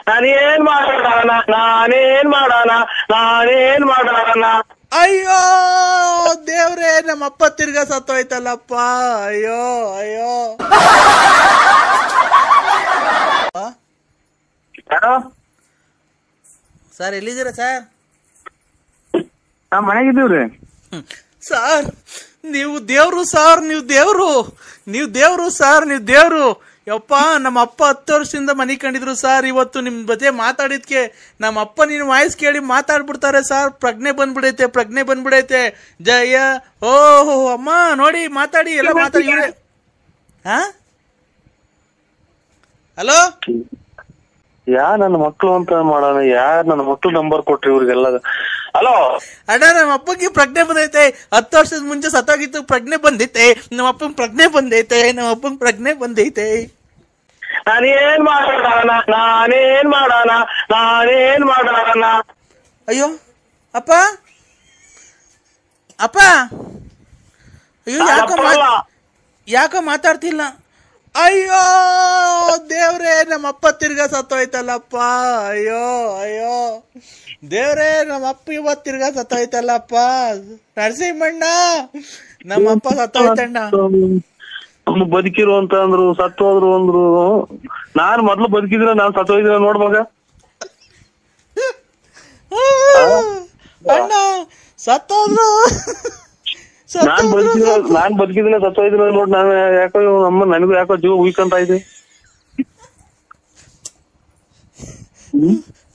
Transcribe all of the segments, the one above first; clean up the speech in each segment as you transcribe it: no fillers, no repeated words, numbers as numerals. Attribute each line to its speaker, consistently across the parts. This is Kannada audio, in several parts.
Speaker 1: ನಾನೇನ್ ಮಾಡೋಣ.
Speaker 2: ಅಯ್ಯೋ ದೇವ್ರೇ, ನಮ್ಮಪ್ಪ ತಿರ್ಗಾ ಸತ್ತೋಯ್ತಲ್ಲಪ್ಪ. ಅಯ್ಯೋ ಅಯ್ಯೋ.
Speaker 1: ಯಾರೋ
Speaker 2: ಸರ್, ಎಲ್ಲಿದ್ದೀರಾ ಸರ್?
Speaker 1: ನಾವ್ ಮನೆಗಿದ್ದೀವ್ರಿ
Speaker 2: ಸರ್. ನೀವು ದೇವ್ರು ಸರ್, ನೀವು ದೇವ್ರು ಸರ್, ನೀವು ದೇವ್ರು. ಯಪ್ಪ, ನಮ್ಮ ಅಪ್ಪ 10 ವರ್ಷದಿಂದ ಮನೆ ಕಂಡಿದ್ರು ಸರ್. ಇವತ್ತು ನಿಮ್ ಜೊತೆ ಮಾತಾಡಿದ್ಕೆ ನಮ್ಮ ಅಪ್ಪ ನಿನ್ ವಾಯ್ಸ್ ಕೇಳಿ ಮಾತಾಡ್ಬಿಡ್ತಾರೆ ಸರ್. ಪ್ರಜ್ಞೆ ಬಂದ್ಬಿಡೈತೆ. ಜಯ ಓಹೋ ಅಮ್ಮ, ನೋಡಿ ಮಾತಾಡಿ, ಎಲ್ಲ ಮಾತಾಡಿ. ಇವ್ರೆ ಹಲೋ,
Speaker 1: ನನ್ನ ಮಕ್ಳು ಅಂತ ಮಾಡೋಣ. ನನ್ನ ಮಕ್ಳು ನಂಬರ್ ಕೊಟ್ರಿ ಇವ್ರಿಗೆಲ್ಲ. ಹಲೋ
Speaker 2: ಅಣ್ಣ, ನಮ್ಮ ಅಪ್ಪಗೆ ಪ್ರಜ್ಞೆ ಬಂದೈತೆ. 10 ವರ್ಷದ ಮುಂಚೆ ಸತ್ತೋಗಿತ್ತು, ಪ್ರಜ್ಞೆ ಬಂದೈತೆ. ನಮ್ಮ ಅಪ್ಪನ ಪ್ರಜ್ಞೆ ಬಂದೈತೆ.
Speaker 1: ನಾನೇನ್ ಮಾಡೋಣ.
Speaker 2: ಅಯ್ಯೋ ಅಪ್ಪ, ಅಯ್ಯೋ ಯಾಕೋ ಮಾತಾಡ್ತಿಲ್ಲ. ಅಯ್ಯೋ ದೇವ್ರೇ, ನಮ್ಮಪ್ಪ ತಿರ್ಗಾ ಸತ್ತೋಯ್ತಲ್ಲಪ್ಪ. ಅಯ್ಯೋ ಅಯ್ಯೋ ದೇವ್ರೇ, ನಮ್ಮಪ್ಪ ಇವತ್ತು ತಿರ್ಗಾ ಸತ್ತೋಯ್ತಲ್ಲಪ್ಪ. ನರಸಿಂಹಣ್ಣ, ನಮ್ಮಪ್ಪ ಸತ್ತೋಯ್ತಣ್ಣ.
Speaker 1: ಬದುಕಿರು ಅಂತ ಅಂದ್ರು, ಸತ್ತು ಹೋದ್ರು ಅಂದ್ರು. ನಾನ್ ಮೊದ್ಲು ಬದುಕಿದ್ರೆ ನಾನ್ ಸತ್ತೋಯ್ದಿರ ನೋಡ್ವಾಗ.
Speaker 2: ಅಣ್ಣ ಸತ್ತೋದ್ರು.
Speaker 1: ನಾನ್ ಬದುಕಿದ್ರೆ ಸತ್ತೋಯ್ದಿರ ನೋಡ್. ನಾನು ಯಾಕೋ ಅಮ್ಮ ನನಗೂ ಯಾಕೋ ಜೀವ ಉಯ್ಕಂತ ಇದೆ.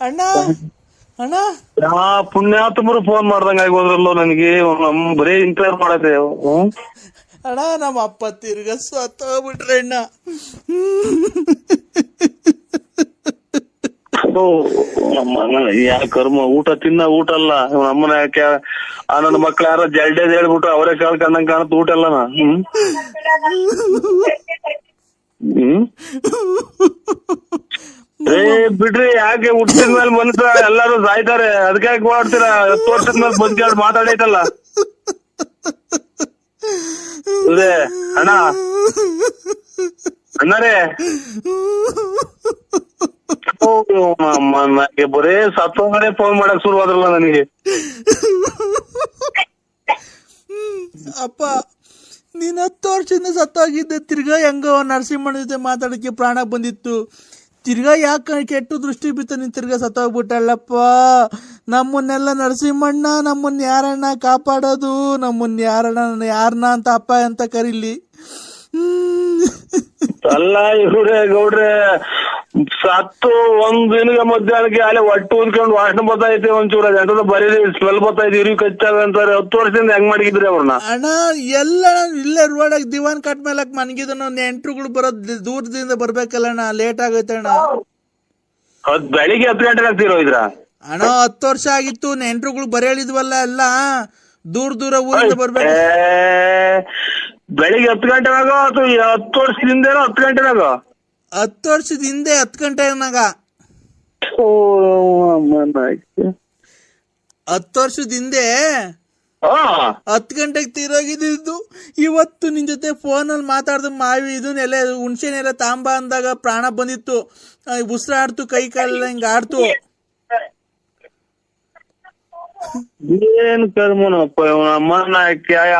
Speaker 2: ಅಣ್ಣ
Speaker 1: ಪುಣ್ಯಾತ್ಮರು ಫೋನ್ ಮಾಡ್ದಂಗ ಆಗೋದ್ರಲ್ಲೋ ನನಗೆ. ಬರೀ ಇಂಟರ್ ಮಾಡತ್ತೆ.
Speaker 2: ಅಣ್ಣ, ನಮ್ಮ ಅಪ್ಪ ತಿರ್ಗ ಸತ್ತೋಗ್ಬಿಟ್ರೆ ಅಣ್ಣ.
Speaker 1: ಯಾ ಕರ್ಮ, ಊಟ ಅಲ್ಲ ನಮ್ಮನ. ಯಾಕೆ ನನ್ನ ಮಕ್ಳು ಯಾರೋ ಜಲ್ಡೇದ್ ಹೇಳ್ಬಿಟ್ಟು ಅವರೇ ಕಂಡಂಗ್ ಕಾಣತ್ ಊಟ ಅಲ್ಲನ. ಬಿಡ್ರಿ, ಯಾಕೆ ಹುಟ್ಟಿದ ಮೇಲೆ ಮನುಷ್ಯ ಎಲ್ಲಾರು ಸಾಯ್ತಾರೆ, ಅದಕ್ಕೆ ಯಾಕೆ ಮಾಡ್ತೀರಾ? 10 ವರ್ಷದ ಮೇಲೆ ಬಂದ್ಕೊಂಡು ಮಾತಾಡೈತಲ್ಲ. ಅಣ್ಣರೇ, ನನಗೆ ಬರೇ ಸತ್ತೋಗಡೆ ಫೋನ್ ಮಾಡಕ್ ಶುರುವಾದ್ರಲ್ಲ ನನಗೆ.
Speaker 2: ಅಪ್ಪ, ನೀನ್ 10 ವರ್ಷದಿಂದ ಸತ್ತೋಗಿದ್ದೆ. ತಿರ್ಗಾ ಹೆಂಗೋ ನರಸಿಂಹಣ್ಣ ಜೊತೆ ಮಾತಾಡಕ್ಕೆ ಪ್ರಾಣ ಬಂದಿತ್ತು. ತಿರ್ಗಾ ಯಾಕೆ ಕೆಟ್ಟು ದೃಷ್ಟಿ ಬಿತ್ತು, ನೀನ್ ತಿರ್ಗಾ ಸತ್ತೋಗ್ಬಿಟ್ಟಲ್ಲಪ್ಪ. ನಮ್ಮನ್ನೆಲ್ಲ ನರಸಿಂಹಣ್ಣ, ನಮ್ಮನ್ನ ಯಾರಣ್ಣ ಕಾಪಾಡೋದು? ಯಾರನ್ನ ಅಂತ ಅಪ್ಪ ಅಂತ ಕರೀಲಿ?
Speaker 1: ಅಲ್ಲ ಇವ್ರೆ ಗೌಡ್ರೆ, ಸತ್ತು ಒಂದ್ ದಿನದ ಮಧ್ಯಾಹ್ನಕ್ಕೆ ಅಲ್ಲೇ ಹೊಟ್ಟೆ ಊದ್ಕೊಂಡು ವಾಸನೆ ಬರ್ತೈತೆ. ಒಂಚೂರ ಎಂತದ ಬರೀ ಸ್ಮೆಲ್ ಬರ್ತೈತೆ, ಇರಿ ಕಚ್ಚಾಗ ಅಂತಾರೆ. 10 ವರ್ಷದಿಂದ ಹೆಂಗ್ ಮಾಡಿದ್ರಿ ಅವ್ರನ್ನ?
Speaker 2: ಅಣ್ಣ, ಎಲ್ಲ ಇಲ್ಲೇ ರೋಡಾಗ ದಿವಾನ್ ಕಟ್ ಮೇಲಕ್ ಮನ್ಗಿದನು. ನೆಂಟ್ರುಗಳು ಬರೋದ್ ದೂರದಿಂದ ಬರ್ಬೇಕಲ್ಲ ಅಣ್ಣ, ಲೇಟ್ ಆಗೈತೆ ಅಣ್ಣ.
Speaker 1: ಬೆಳಿಗ್ಗೆ 10 ಗಂಟೆಗೆ ಆಗ್ತಿರೋ ಇದ್ರ
Speaker 2: ಅಣ್ಣ? 10 ವರ್ಷ ಆಗಿತ್ತು. ನೆಂಟ್ರುಗಳು ಬರೇಳಿದ್ವಲ್ಲ, ಎಲ್ಲ ದೂರ ಊರಿಂದ ಬರ್ಬೇಕು.
Speaker 1: ಬೆಳಿಗ್ಗೆ 10 ಗಂಟೆನಾಗ ಅಥವಾ 10 ವರ್ಷದಿಂದ 10 ಗಂಟೆನಾಗ?
Speaker 2: 10 ವರ್ಷದ ಹಿಂದೆ 10 ಗಂಟೆನಾಗ. 10 ವರ್ಷದ ಹಿಂದೆ 10 ಗಂಟೆಗೆ ತೀರೋಗಿದ್ದು. ಇವತ್ತು ನಿನ್ ಜೊತೆ ಫೋನಲ್ಲಿ ಮಾತಾಡ್ದು ಮಾವಿ ಇದನ್ನೆಲ್ಲ ಹುಣ್ಸೆನೆಲ್ಲ ತಾಂಬ ಅಂದಾಗ ಪ್ರಾಣ ಬಂದಿತ್ತು. ಉಸಿರಾಡ್ತು, ಕೈ ಕಾಲೆಲ್ಲ ಹಿಂಗ ಆಡ್ತು.
Speaker 1: ಏನ್ ಕರ್ಮನಪ್ಪ ಅಮ್ಮನ.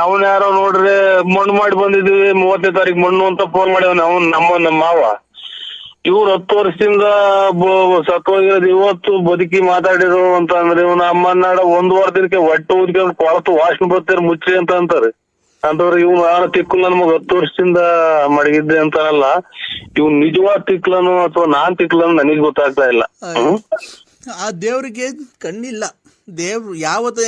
Speaker 1: ಅವನ್ ಯಾರೋ ನೋಡ್ರಿ ಮಣ್ಣು ಮಾಡಿ ಬಂದಿದ್ವಿ 30ನೇ ತಾರೀಕು ಮಣ್ಣು ಅಂತ ಫೋನ್ ಮಾಡಿವನ. ಅವ್ನ್ ನಮ್ಮ ಮಾವ. ಇವ್ರು 10 ವರ್ಷದಿಂದ ಸತ್ತೋಗಿರೋದು, ಇವತ್ತು ಬದುಕಿ ಮಾತಾಡಿರೋ ಅಂತ ಅಂದ್ರೆ ಇವ್ನ ಅಮ್ಮನಾಡ 1 ವಾರ ದಿನಕ್ಕೆ ಹೊಟ್ಟೆ ಊದ್ಕೊಂಡು ಕೊಳತು ವಾಸನೆ ಬರ್ತಾರೆ ಮುಚ್ಚಿ ಅಂತ ಅಂತಾರೆ. ಅಂತವ್ರಿಗೆ ಇವ್ನು ಯಾರ ತಿಕ್ಕು ನಮ್ಗೆ 10 ವರ್ಷದಿಂದ ಮಡಗಿದ್ದೆ ಅಂತಾರಲ್ಲ, ಇವ್ನು ನಿಜವಾದ ತಿಕ್ಲನು ಅಥವಾ ನಾನ್ ತಿಕ್ಲನು ನನಗ್ ಗೊತ್ತಾಗ್ತಾ ಇಲ್ಲ.
Speaker 2: ಆ ದೇವ್ರಿಗೆ ಕಣ್ಣಿಲ್ಲ. ದೇವ್ರು ಯಾವತ್ತು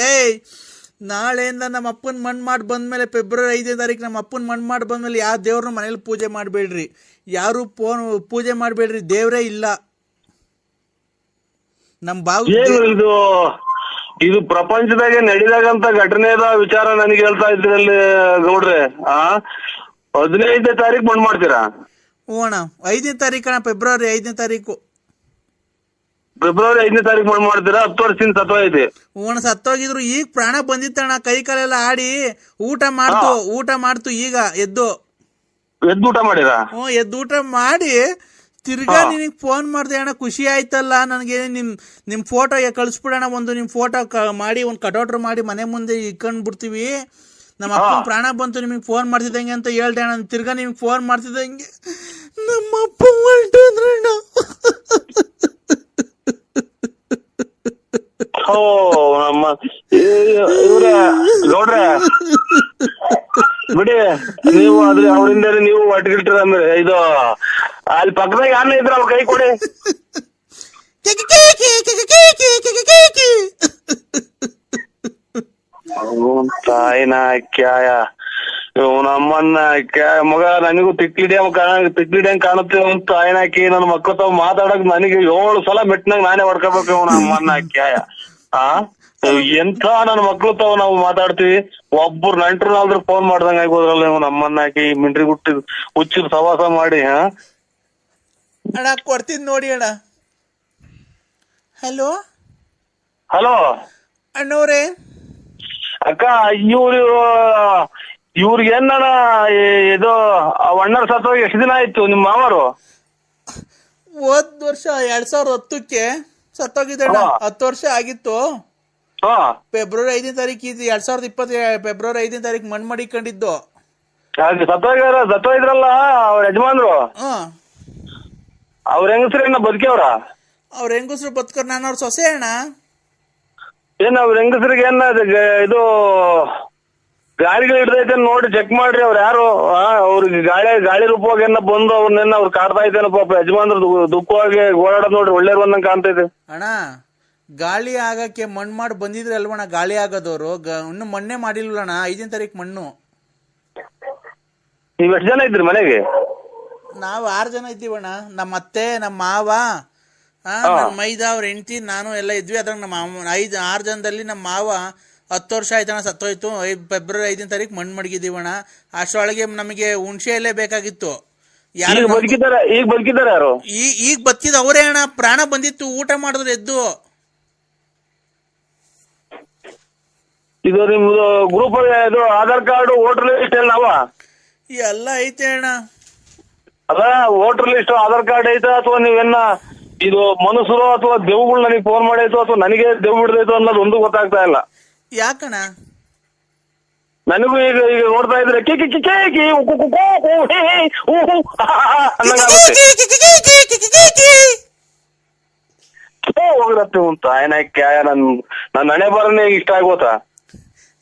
Speaker 2: ನಾಳೆಯಿಂದ ನಮ್ಮ ಅಪ್ಪನ ಮಣ್ಣು ಮಾಡಿ ಬಂದ್ಮೇಲೆ ಫೆಬ್ರವರಿ 5ನೇ ತಾರೀಕು ನಮ್ಮ ಅಪ್ಪನ ಮಣ್ಣು ಮಾಡಿ ಬಂದ್ಮೇಲೆ ಯಾವ ದೇವ್ರನ್ನ ಮನೇಲಿ ಪೂಜೆ ಮಾಡಬೇಡ್ರಿ, ಯಾರು ಪೂಜೆ ಮಾಡಬೇಡ್ರಿ. ದೇವ್ರೇ ಇಲ್ಲ ನಮ್ ಬಾವು.
Speaker 1: ಇದು ಪ್ರಪಂಚದಾಗೆ ನಡಿದಾಗಂತ ಘಟನೆದ ವಿಚಾರ ನನಗೆ ಹೇಳ್ತಾ ಇದ್ರಲ್ಲಿ ಗೌಡ್ರೆ. 15ನೇ ತಾರೀಕು ಮಣ್ಣು ಮಾಡ್ತೀರಾ?
Speaker 2: ಹ್ಞೂ ಅಣ್ಣ, 5ನೇ ತಾರೀಕು ಅಣ್ಣ, ಫೆಬ್ರವರಿ 5ನೇ ತಾರೀಕು.
Speaker 1: ಫೆಬ್ರವರಿ 5ನೇ ತಾರೀಕು ಮಣ್ಣು ಮಾಡ್ತೀರಾ? 10 ವರ್ಷದಿಂದ ಸತ್ತೋಯ್ತಿ.
Speaker 2: ಹ್ಞೂ, ಸತ್ತೋಗಿದ್ರು. ಈಗ ಪ್ರಾಣ ಬಂದಿತ್ತಣ್ಣ, ಕೈ ಕಾಲೆಲ್ಲ ಆಡಿ ಊಟ ಮಾಡ್ತು. ಈಗ ಎದ್ದು
Speaker 1: ಊಟ ಮಾಡಿರಾ?
Speaker 2: ಎದ್ದು ಊಟ ಮಾಡಿ ತಿರ್ಗಾ ನಿನಗ್ ಫೋನ್ ಮಾಡ್ದೆ ಅಣ್ಣ, ಖುಷಿ ಆಯ್ತಲ್ಲ ನನಗೆ. ನಿಮ್ ಫೋಟೋ ಕಳಿಸ್ಬಿಡೋಣ, ಒಂದು ನಿಮ್ ಫೋಟೋ ಮಾಡಿ ಒಂದು ಕಟೌಟ್ರ್ ಮಾಡಿ ಮನೆ ಮುಂದೆ ಇಟ್ಕೊಂಡ್ ಬಿಡ್ತೀವಿ. ನಮ್ಮ ಅಪ್ಪನ ಪ್ರಾಣ ಬಂತು ನಿಮಗೆ ಫೋನ್ ಮಾಡ್ತಿದ್ದಂಗೆ ಅಂತ ಹೇಳ್ದೆ ಅಣ್ಣ. ತಿರ್ಗಾ ನಿಮ್ಗೆ ಫೋನ್ ಮಾಡ್ತಿದ್ದಂಗೆ ನಮ್ಮ ಅಪ್ಪ ಹೊರಟೋದ್ರಣ್ಣ.
Speaker 1: ಓ ನಮ್ಮ ಇವ್ರೆ ನೋಡ್ರೆ ಬಿಡಿ, ನೀವು ಅವರಿಂದ ನೀವು ಒಟ್ಟಿಗಿಟ್ರ ಅಂದ್ರೆ ಇದು ಅಲ್ಲಿ ಪಕ್ಕದಾಗ ಯಾರನ್ನ ಇದ್ರ ಅವ್ರ ಕೈ ಕೊಡಿ. ತಾಯಿನ ಕ್ಯಾಯ ನಮ್ಮನ್ನ ಮಗ ನನಗೂ ತಿಕ್ಲಿಡಿಯಂಗ್ ಕಾಣುತ್ತೆ ಅಂತ ತಾಯಿನಾಕಿ ನನ್ನ ಮಕ್ಕಳ ತಾವ್ ಮಾತಾಡಕ್ ನನಗೆ 7 ಸಲ ಮೆಟ್ನಾಗ ನಾನೇ ಹೊಡ್ಕೋಬೇಕು ಇವ್ ನಮ್ಮನ್ನ ಕ್ಯಾಯ. ಎಂತ ನನ್ನ ಮಕ್ಳು ತಾವ್ ನಾವು ಮಾತಾಡ್ತೀವಿ, ಒಬ್ಬರು ನಂಟ್ರು ನಾಲ್ದ್ರ ಫೋನ್ ಮಾಡ್ದಂಗ ಆಗೋದ್ರಲ್ಲ ಇವ್ ನಮ್ಮನ್ನ ಹಾಕಿ ಮಿಂಟ್ರಿ ಹುಚ್ಚಿದ ಸವಾಸ ಮಾಡಿ.
Speaker 2: ಅಣ್ಣ ಕೊಡ್ತೀನಿ ನೋಡಿ ಅಣ್ಣ. ಹಲೋ
Speaker 1: ಹಲೋ
Speaker 2: ಅಣ್ಣವ್ರೆ.
Speaker 1: ಅಕ್ಕ ಇವ್ರಿಗೆ ಏನ ಇದು ಅಣ್ಣರ್ ಸತ್ತೋಗಿ ಎಷ್ಟು ದಿನ ಆಯ್ತು ನಿಮ್ಮ ಮಾವರು?
Speaker 2: ಹೋದ್ ವರ್ಷ 2010ಕ್ಕೆ ಸತ್ತೋಗಿದ್ದಣ್ಣ. 10 ವರ್ಷ ಆಗಿತ್ತು. ಫೆಬ್ರವರಿ 5ನೇ ತಾರೀಕು 2020 ಫೆಬ್ರವರಿ 5ನೇ ತಾರೀಕು ಮಣ್ಣು ಮಾಡಿಕೊಂಡಿದ್ದು.
Speaker 1: ಸತ್ತೋಗಿದ್ರಲ್ಲ ಅವ್ರ ಯಜಮಾನ್ರು, ಅವ್ರ ಹೆಂಗಸ್ರೇನ ಬದುಕ್ಯವ್ರ?
Speaker 2: ಅವ್ರ ಹೆಂಗಸ್ರು ಬದುಕರ್, ನಾನು ಅವ್ರ ಸೊಸೆ ಅಣ್ಣ.
Speaker 1: ಏನ್ ಅವ್ರ ಹೆಂಗಸ್ರಿಗೆ ಏನ ಇದು ಗಾಳಿಗಳು ಹಿಡ್ದೈತೆ ನೋಡಿ ಚೆಕ್ ಮಾಡ್ರಿ. ಅವ್ರ ಯಾರು ಅವ್ರಿಗೆ ಗಾಳಿ ರೂಪವಾಗಿ ಏನ ಬಂದು ಅವ್ರನ್ನೆಲ್ಲ ಅವ್ರು ಕಾಡ್ತಾ ಇದ್ದೇನೆ ಪಾಪ. ಯಜಮಾನ್ರು ದುಃಖವಾಗಿ ಓಡಾಡೋದ್ ನೋಡ್ರಿ ಒಳ್ಳೆ ಬಂದಂಗ ಕಾಣ್ತೈತೆ
Speaker 2: ಅಣ್ಣ. ಗಾಳಿ ಆಗಕ್ಕೆ ಮಣ್ಣು ಮಾಡಿ ಬಂದಿದ್ರೆ ಅಲ್ವಣ್ಣ ಗಾಳಿ ಆಗೋದವ್ರು. ಇನ್ನು ಮಣ್ಣೆ ಮಾಡಿಲ್ವಣ್ಣ. 5ನೇ ತಾರೀಕು ಮಣ್ಣು.
Speaker 1: ನೀವ್ ಎಷ್ಟು ಜನ ಇದ್ರಿ ಮನೆಗೆ?
Speaker 2: ನಾವು 6 ಜನ ಇದ್ದೀವಣ್ಣ. ನಮ್ಮ ಅತ್ತೆ, ನಮ್ಮ ಮಾವ, ನಮ್ಮ ಮೈದ, ಅವ್ರ ಹೆಂಡತಿ, ನಾನು ಎಲ್ಲ ಇದ್ವಿ. ಅದ್ರಾಗ ನಮ್ಮ 6 ಜನದಲ್ಲಿ ನಮ್ಮ ಮಾವ 10 ವರ್ಷ ಆಯ್ತಣ್ಣ ಸತ್ತೋಯ್ತು. ಫೆಬ್ರವರಿ 5ನೇ ತಾರೀಕು ಮಣ್ಣು ಮಡಗಿದೀವಣ್ಣ. ಅಷ್ಟರೊಳಗೆ ನಮಗೆ ಹುಣಸೆ ಎಲೆ ಬೇಕಾಗಿತ್ತು.
Speaker 1: ಈಗ ಬದುಕಿದಾರೆ ಯಾರು?
Speaker 2: ಈಗ ಬದುಕಿದ ಅವರೇ ಅಣ್ಣ. ಪ್ರಾಣ ಬಂದಿತ್ತು, ಊಟ ಮಾಡಿದ್ರು ಎದ್ದು.
Speaker 1: ಇದು ನಿಮ್ದು ಗ್ರೂಪ್ ಇದು ಆಧಾರ್ ಕಾರ್ಡ್, ವೋಟರ್ ಲಿಸ್ಟ್
Speaker 2: ಎಲ್ಲ ಐತೆ ಅಣ್ಣ.
Speaker 1: ಅದ ವೋಟರ್ ಲಿಸ್ಟ್, ಆಧಾರ್ ಕಾರ್ಡ್ ಐತ ಅಥವಾ ನೀವೇನ ಇದು ಮನುಷ್ಯರು ಅಥವಾ ದೇವ್ಗಳು ನನಗೆ ಫೋನ್ ಮಾಡೈತು ಅಥವಾ ನನಗೆ ದೇವ್ ಬಿಡ್ದೈತು ಅನ್ನೋದು ಒಂದು ಗೊತ್ತಾಗ್ತಾ ಇಲ್ಲ.
Speaker 2: ಯಾಕಣ್ಣ?
Speaker 1: ನನಗೂ ಈಗ ನೋಡ್ತಾ ಇದ್ರೆ ಹೋಗಿರತ್ತೆ ಉಂಟ ಆಯ್ನಾಯ್ಕೆ. ನನ್ನ ಹಣೆ ಬರನೇ ಇಷ್ಟ ಆಗೋತಾ.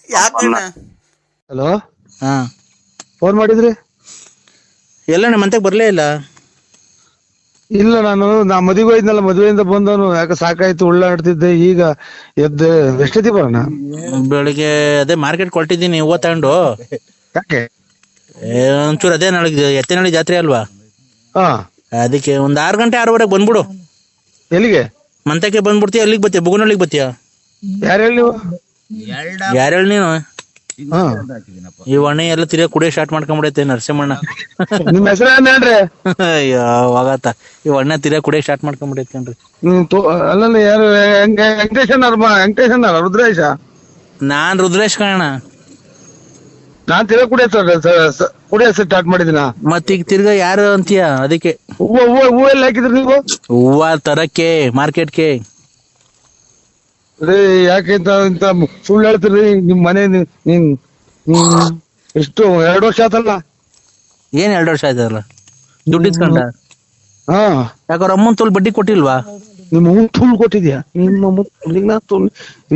Speaker 2: ಯಾಕಣ್ಣ?
Speaker 3: ಹಲೋ, ಫೋನ್ ಮಾಡಿದ್ರಿ?
Speaker 2: ಎಲ್ಲಣ್ಣ ಮಂತಕ್ಕೆ ಬರ್ಲೇ ಇಲ್ಲ.
Speaker 3: ಇಲ್ಲ, ನಾ ಮದುವೆ ಹೋಯ್ದ್ನಲ್ಲ, ಮದುವೆಯಿಂದ ಬಂದವನು. ಯಾಕೆ ಸಾಕಾಯ್ತು, ಉಳ್ಳಾಡ್ತಿದ್ದೆ. ಈಗ ಎದ್ದು ಎಷ್ಟೊತ್ತಿ ಬರೋಣ?
Speaker 2: ಬೆಳಿಗ್ಗೆ ಅದೇ ಮಾರ್ಕೆಟ್ ಕೊಟ್ಟಿದ್ದೀನಿ, ಹೂವ ತಗೊಂಡು.
Speaker 3: ಯಾಕೆ?
Speaker 2: ಒಂಚೂರು ಅದೇ ನಾಳೆ ಎತ್ತಿನಹಳ್ಳಿ ಜಾತ್ರೆ ಅಲ್ವಾ,
Speaker 3: ಹಾ,
Speaker 2: ಅದಕ್ಕೆ ಒಂದ್ 6 ಗಂಟೆ 6:15 ಬಂದ್ಬಿಡು.
Speaker 3: ಎಲ್ಲಿಗೆ?
Speaker 2: ಮಂತಕ್ಕೆ ಬಂದ್ಬಿಡ್ತೀಯ? ಅಲ್ಲಿಗೆ ಬತ್ತೀಯ? ಬುಗುನಳ್ಳಿಗೆ ಬತ್ತೀಯ?
Speaker 3: ಯಾರು ಹೇಳಿ ನೀವು?
Speaker 2: ಯಾರು ಹೇಳಿ ನೀನು? ಈ ಒಣೆ ಎಲ್ಲ ತಿರ್ಗಾ ಕುಡಿಯೋ ಸ್ಟಾರ್ಟ್ ಮಾಡ್ಕೊಂಡ್ಬಿಡೈತೆ ನರಸಿಂಹಣ್ಣ.
Speaker 3: ನಿಮ್ ಹೆಸರು ಏನ್ ಹೇಳ್ರಿ?
Speaker 2: ಅಯ್ಯೋ ಹೋಗತ್ತ, ಈ ಒಣ್ಣೆ ತಿರ್ಗಾ ಕುಡಿಯೋ ಸ್ಟಾರ್ಟ್ ಮಾಡ್ಕೊಂಡ್ಬಿಡೈತೆ ಕಣ್ರಿ.
Speaker 3: ಅಲ್ಲ, ಯಾರು? ವೆಂಕಟೇಶ್ ರುದ್ರೇಶ?
Speaker 2: ನಾನ್ ರುದ್ರೇಶ್ ಕಣ.
Speaker 3: ನಾನ್ ತಿರ್ಗಾ ಕುಡಿಯೋ ಸ್ಟಾರ್ಟ್ ಮಾಡಿದಿನ.
Speaker 2: ಮತ್ತೀಗ ತಿರ್ಗಾ ಯಾರು ಅಂತೀಯ? ಅದಕ್ಕೆ
Speaker 3: ಹೂವ ಎಲ್ಲ ಹಾಕಿದ್ರಿ ನೀವು?
Speaker 2: ಹೂವ ತರಕ್ಕೆ ಮಾರ್ಕೆಟ್ಗೆ.
Speaker 3: ಯಾಕೆ ಇಂತ ಸುಳ್ಳು ಹೇಳ್ತೀರಿ? ನಿಮ್ ಮನೆ ಎಷ್ಟು 2 ವರ್ಷ ಆತಲ್ಲ?
Speaker 2: ಏನ್ 2 ವರ್ಷ ಆಯ್ತಲ್ಲ? ದುಡ್ಡು ಇಸ್ಕೊಂಡ?
Speaker 3: ಹಾ.
Speaker 2: ಯಾಕವ್ರ ಅಮ್ಮನ್ ತೋಲ್ ಬಡ್ಡಿ ಕೊಟ್ಟಿಲ್ವಾ?
Speaker 3: ನಿಮ್ಮ ಅಮ್ಮನ್ ತೂಲ್ ಕೊಟ್ಟಿದ್ಯಾ?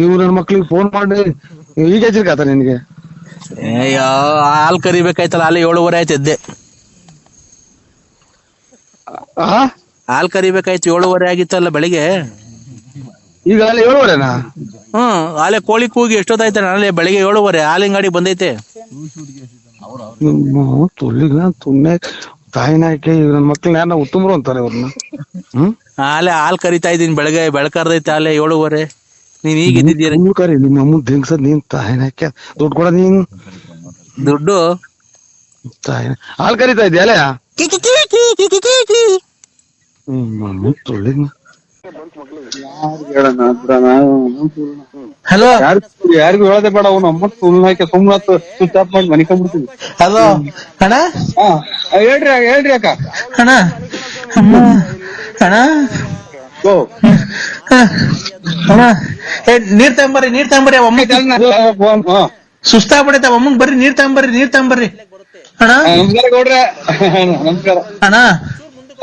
Speaker 3: ಇವ್ ನನ್ ಮಕ್ಳಿಗೆ ಫೋನ್ ಮಾಡಿ ಈಗ ಹೆಸರಿಗಾತ ನಿನ್ಗೆ?
Speaker 2: ಅಯ್ಯೋ, ಹಾಲ್ ಕರಿಬೇಕಾಯ್ತಲ್ಲ, ಹಾಲು 7:15 ಆಯ್ತು ಎದ್ದೆ. ಹಾಲ್ ಕರಿಬೇಕಾಯ್ತು, 7:15 ಆಗಿತ್ತಲ್ಲ ಬೆಳಿಗ್ಗೆ.
Speaker 3: ಈಗ ಅಲ್ಲಿ 7:15ನಾ?
Speaker 2: ಆಲೆ ಕೋಳಿ ಕೂಗಿ ಎಷ್ಟೊತ್ತಾಯ್ತ? ನಾಳೆ ಬೆಳಿಗ್ಗೆ 7:15 ಹಾಲಿನ ಗಾಡಿ ಬಂದೈತೆ.
Speaker 3: ತಾಯಿನಾಕೆ ನನ್ ಮಕ್ಳನ್ನ ಯಾರನ್ನ ಉತ್ತಮರು ಅಂತಾರೆ ಅವ್ರನ್ನ.
Speaker 2: ಆಲೆ ಹಾಲ್ ಕರಿತಾ ಇದೀನಿ, ಬೆಳಗ್ಗೆ ಬೆಳಕರ್ದೈತೆ ಆಲೆ 7:15. ನೀನ್ ಈಗ ಇದ್ದಿದ್ದೀರ?
Speaker 3: ಕರಿ ನಿಮ್ಮ ಅಮ್ಮ ದಿಂಗ್ಸದ್ ನೀನ್. ತಾಯಿನಾಕೆ ದುಡ್ಡು ಕೊಡ ನೀನ್.
Speaker 2: ದುಡ್ಡು
Speaker 3: ತಾಯಿನ ಹಾಲ್ ಕರಿತಾ ಇದ್ಯಾ ಅಲ್ಲ?
Speaker 2: ಹಲೋ,
Speaker 3: ಯಾರಿಗೂ ಹೇಳದೆ ಬೇಡ. ಅವ್ನು ಅಮ್ಮ ಸುಮ್ಮನೆ ಸ್ವಿಚ್ ಆಫ್ ಮಾಡಿ ಮನಿಕೊಂಡ್ಬಿಡ್ತೀವಿ.
Speaker 2: ಹಲೋ ಅಣ್ಣ.
Speaker 3: ಹೇಳ್ರಿ ಅಕ್ಕ.
Speaker 2: ಅಣ್ಣ ಅಮ್ಮ ಅಣ್ಣ
Speaker 3: ಓ
Speaker 2: ಅಣ್ಣ ಏ ನೀರ್ ತಗೊಂಬರ್ರಿ ಅಮ್ಮ ಸುಸ್ತಾಗ್ಬಿಡೈತೆ ಅಮ್ಮಂಗ್ ಬರ್ರಿ ನೀರ್ ತಗೊಂಬರ್ರಿ ಅಣ್ಣ
Speaker 3: ನಮಸ್ಕಾರ ಗೌಡ್ರೆ ನಮಸ್ಕಾರ
Speaker 2: ಅಣ್ಣ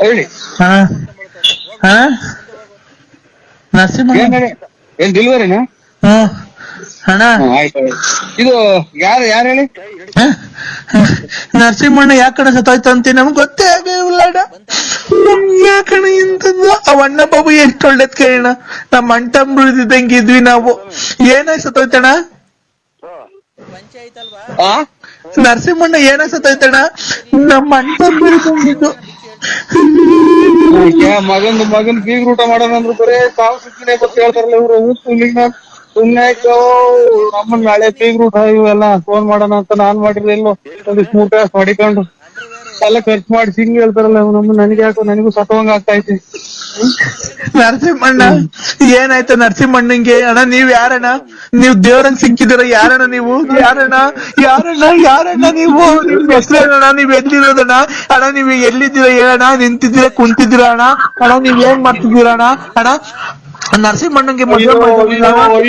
Speaker 3: ಹೇಳಿ
Speaker 2: ಅಣ್ಣ ಅಣ್ಣ ನರಸಿಂಹ
Speaker 3: ಏನ್ ಡೆಲಿವರಿನಾ
Speaker 2: ಹ್ಮ್ ಅಣ್ಣ
Speaker 3: ಆಯ್ತು ಇದು ಯಾರು ಹೇಳಿ
Speaker 2: ನರಸಿಂಹಣ್ಣ ಯಾಕಣ ಸತ್ತೋಯ್ತು ಅಂತ ನಮ್ಗೆ ಗೊತ್ತೇ ಆಗಿಲ್ಲ ಯಾಕಣ ಇಂಥದ್ದು ಅವ್ ಅಣ್ಣ ಬಾಬು ಎಷ್ಟು ಒಳ್ಳೇದ್ ಕೇಳಣ ನಮ್ಮ ಅಂಟಂಬ್ರಿದಂಗೆ ಇದ್ವಿ ನಾವು ಏನಾಯ್ ಸತ್ತೋಯ್ತಣ್ಣ ನರಸಿಂಹಣ್ಣ ಏನಾಯ್ ಸತ್ತೋಯ್ತಣ್ಣ ನಮ್ಮ ಅಂಟಂಬ್ರಿದಂಗಿದ್ದು
Speaker 3: ಮಗನ್ ಬೀಗ್ ಊಟ ಮಾಡೋಣ ಅಂದ್ರು ಬರೇ ಸಾವು ಸುಮ್ಮನೆ ಬರ್ತಾ ಹೇಳ್ತಾರಲ್ಲ ಇವ್ರು ಸುಮ್ನೆ ಅಮ್ಮನ್ ನಾಳೆ ಬೀಗ್ ಊಟ ಇವೆಲ್ಲ ಫೋನ್ ಮಾಡೋಣ ಅಂತ ನಾನ್ ಮಾಡಿರ್ಲಿಲ್ಲ ಒಂದಿಷ್ಟು ಊಟ ಮಾಡಿಕೊಂಡು ಎಲ್ಲ ಖರ್ಚು ಮಾಡಿ ಹಿಂಗ್ ಹೇಳ್ತಾರಲ್ಲ ನಮ್ಮ ನನಗೆ ಯಾಕೋ ನನಗೂ ಸತ್ತವಂಗ ಆಗ್ತಾ ಐತಿ.
Speaker 2: ನರಸಿಂಹಣ್ಣ ಏನಾಯ್ತು ನರಸಿಂಹಣ್ಣಂಗೆ? ಅಣ್ಣ ನೀವ್ ಯಾರಣ್ಣ? ನೀವ್ ದೇವ್ರಂಗ್ ಸಿಕ್ಕಿದಿರ ಯಾರಣ್ಣ ನೀವು? ಯಾರಣ್ಣ ನೀವು? ನಿಮ್ ಹೆಸರೇನಣ್ಣ? ನೀವ್ ಎಲ್ಲಿರೋದಣ್ಣ? ಅಣ್ಣ ನೀವ್ ಎಲ್ಲಿದ್ದೀರ ಹೇಳಣ್ಣ? ನಿಂತಿದ್ದೀರ ಕುಂತಿದ್ದೀರ ಅಣ್ಣ? ಅಣ್ಣ ನೀವ್ ಏನ್ ಮಾಡ್ತಿದ್ದೀರ ಅಣ್ಣ? ಅಣ್ಣ ನರಸಿಂಹಣ್ಣಂಗೆ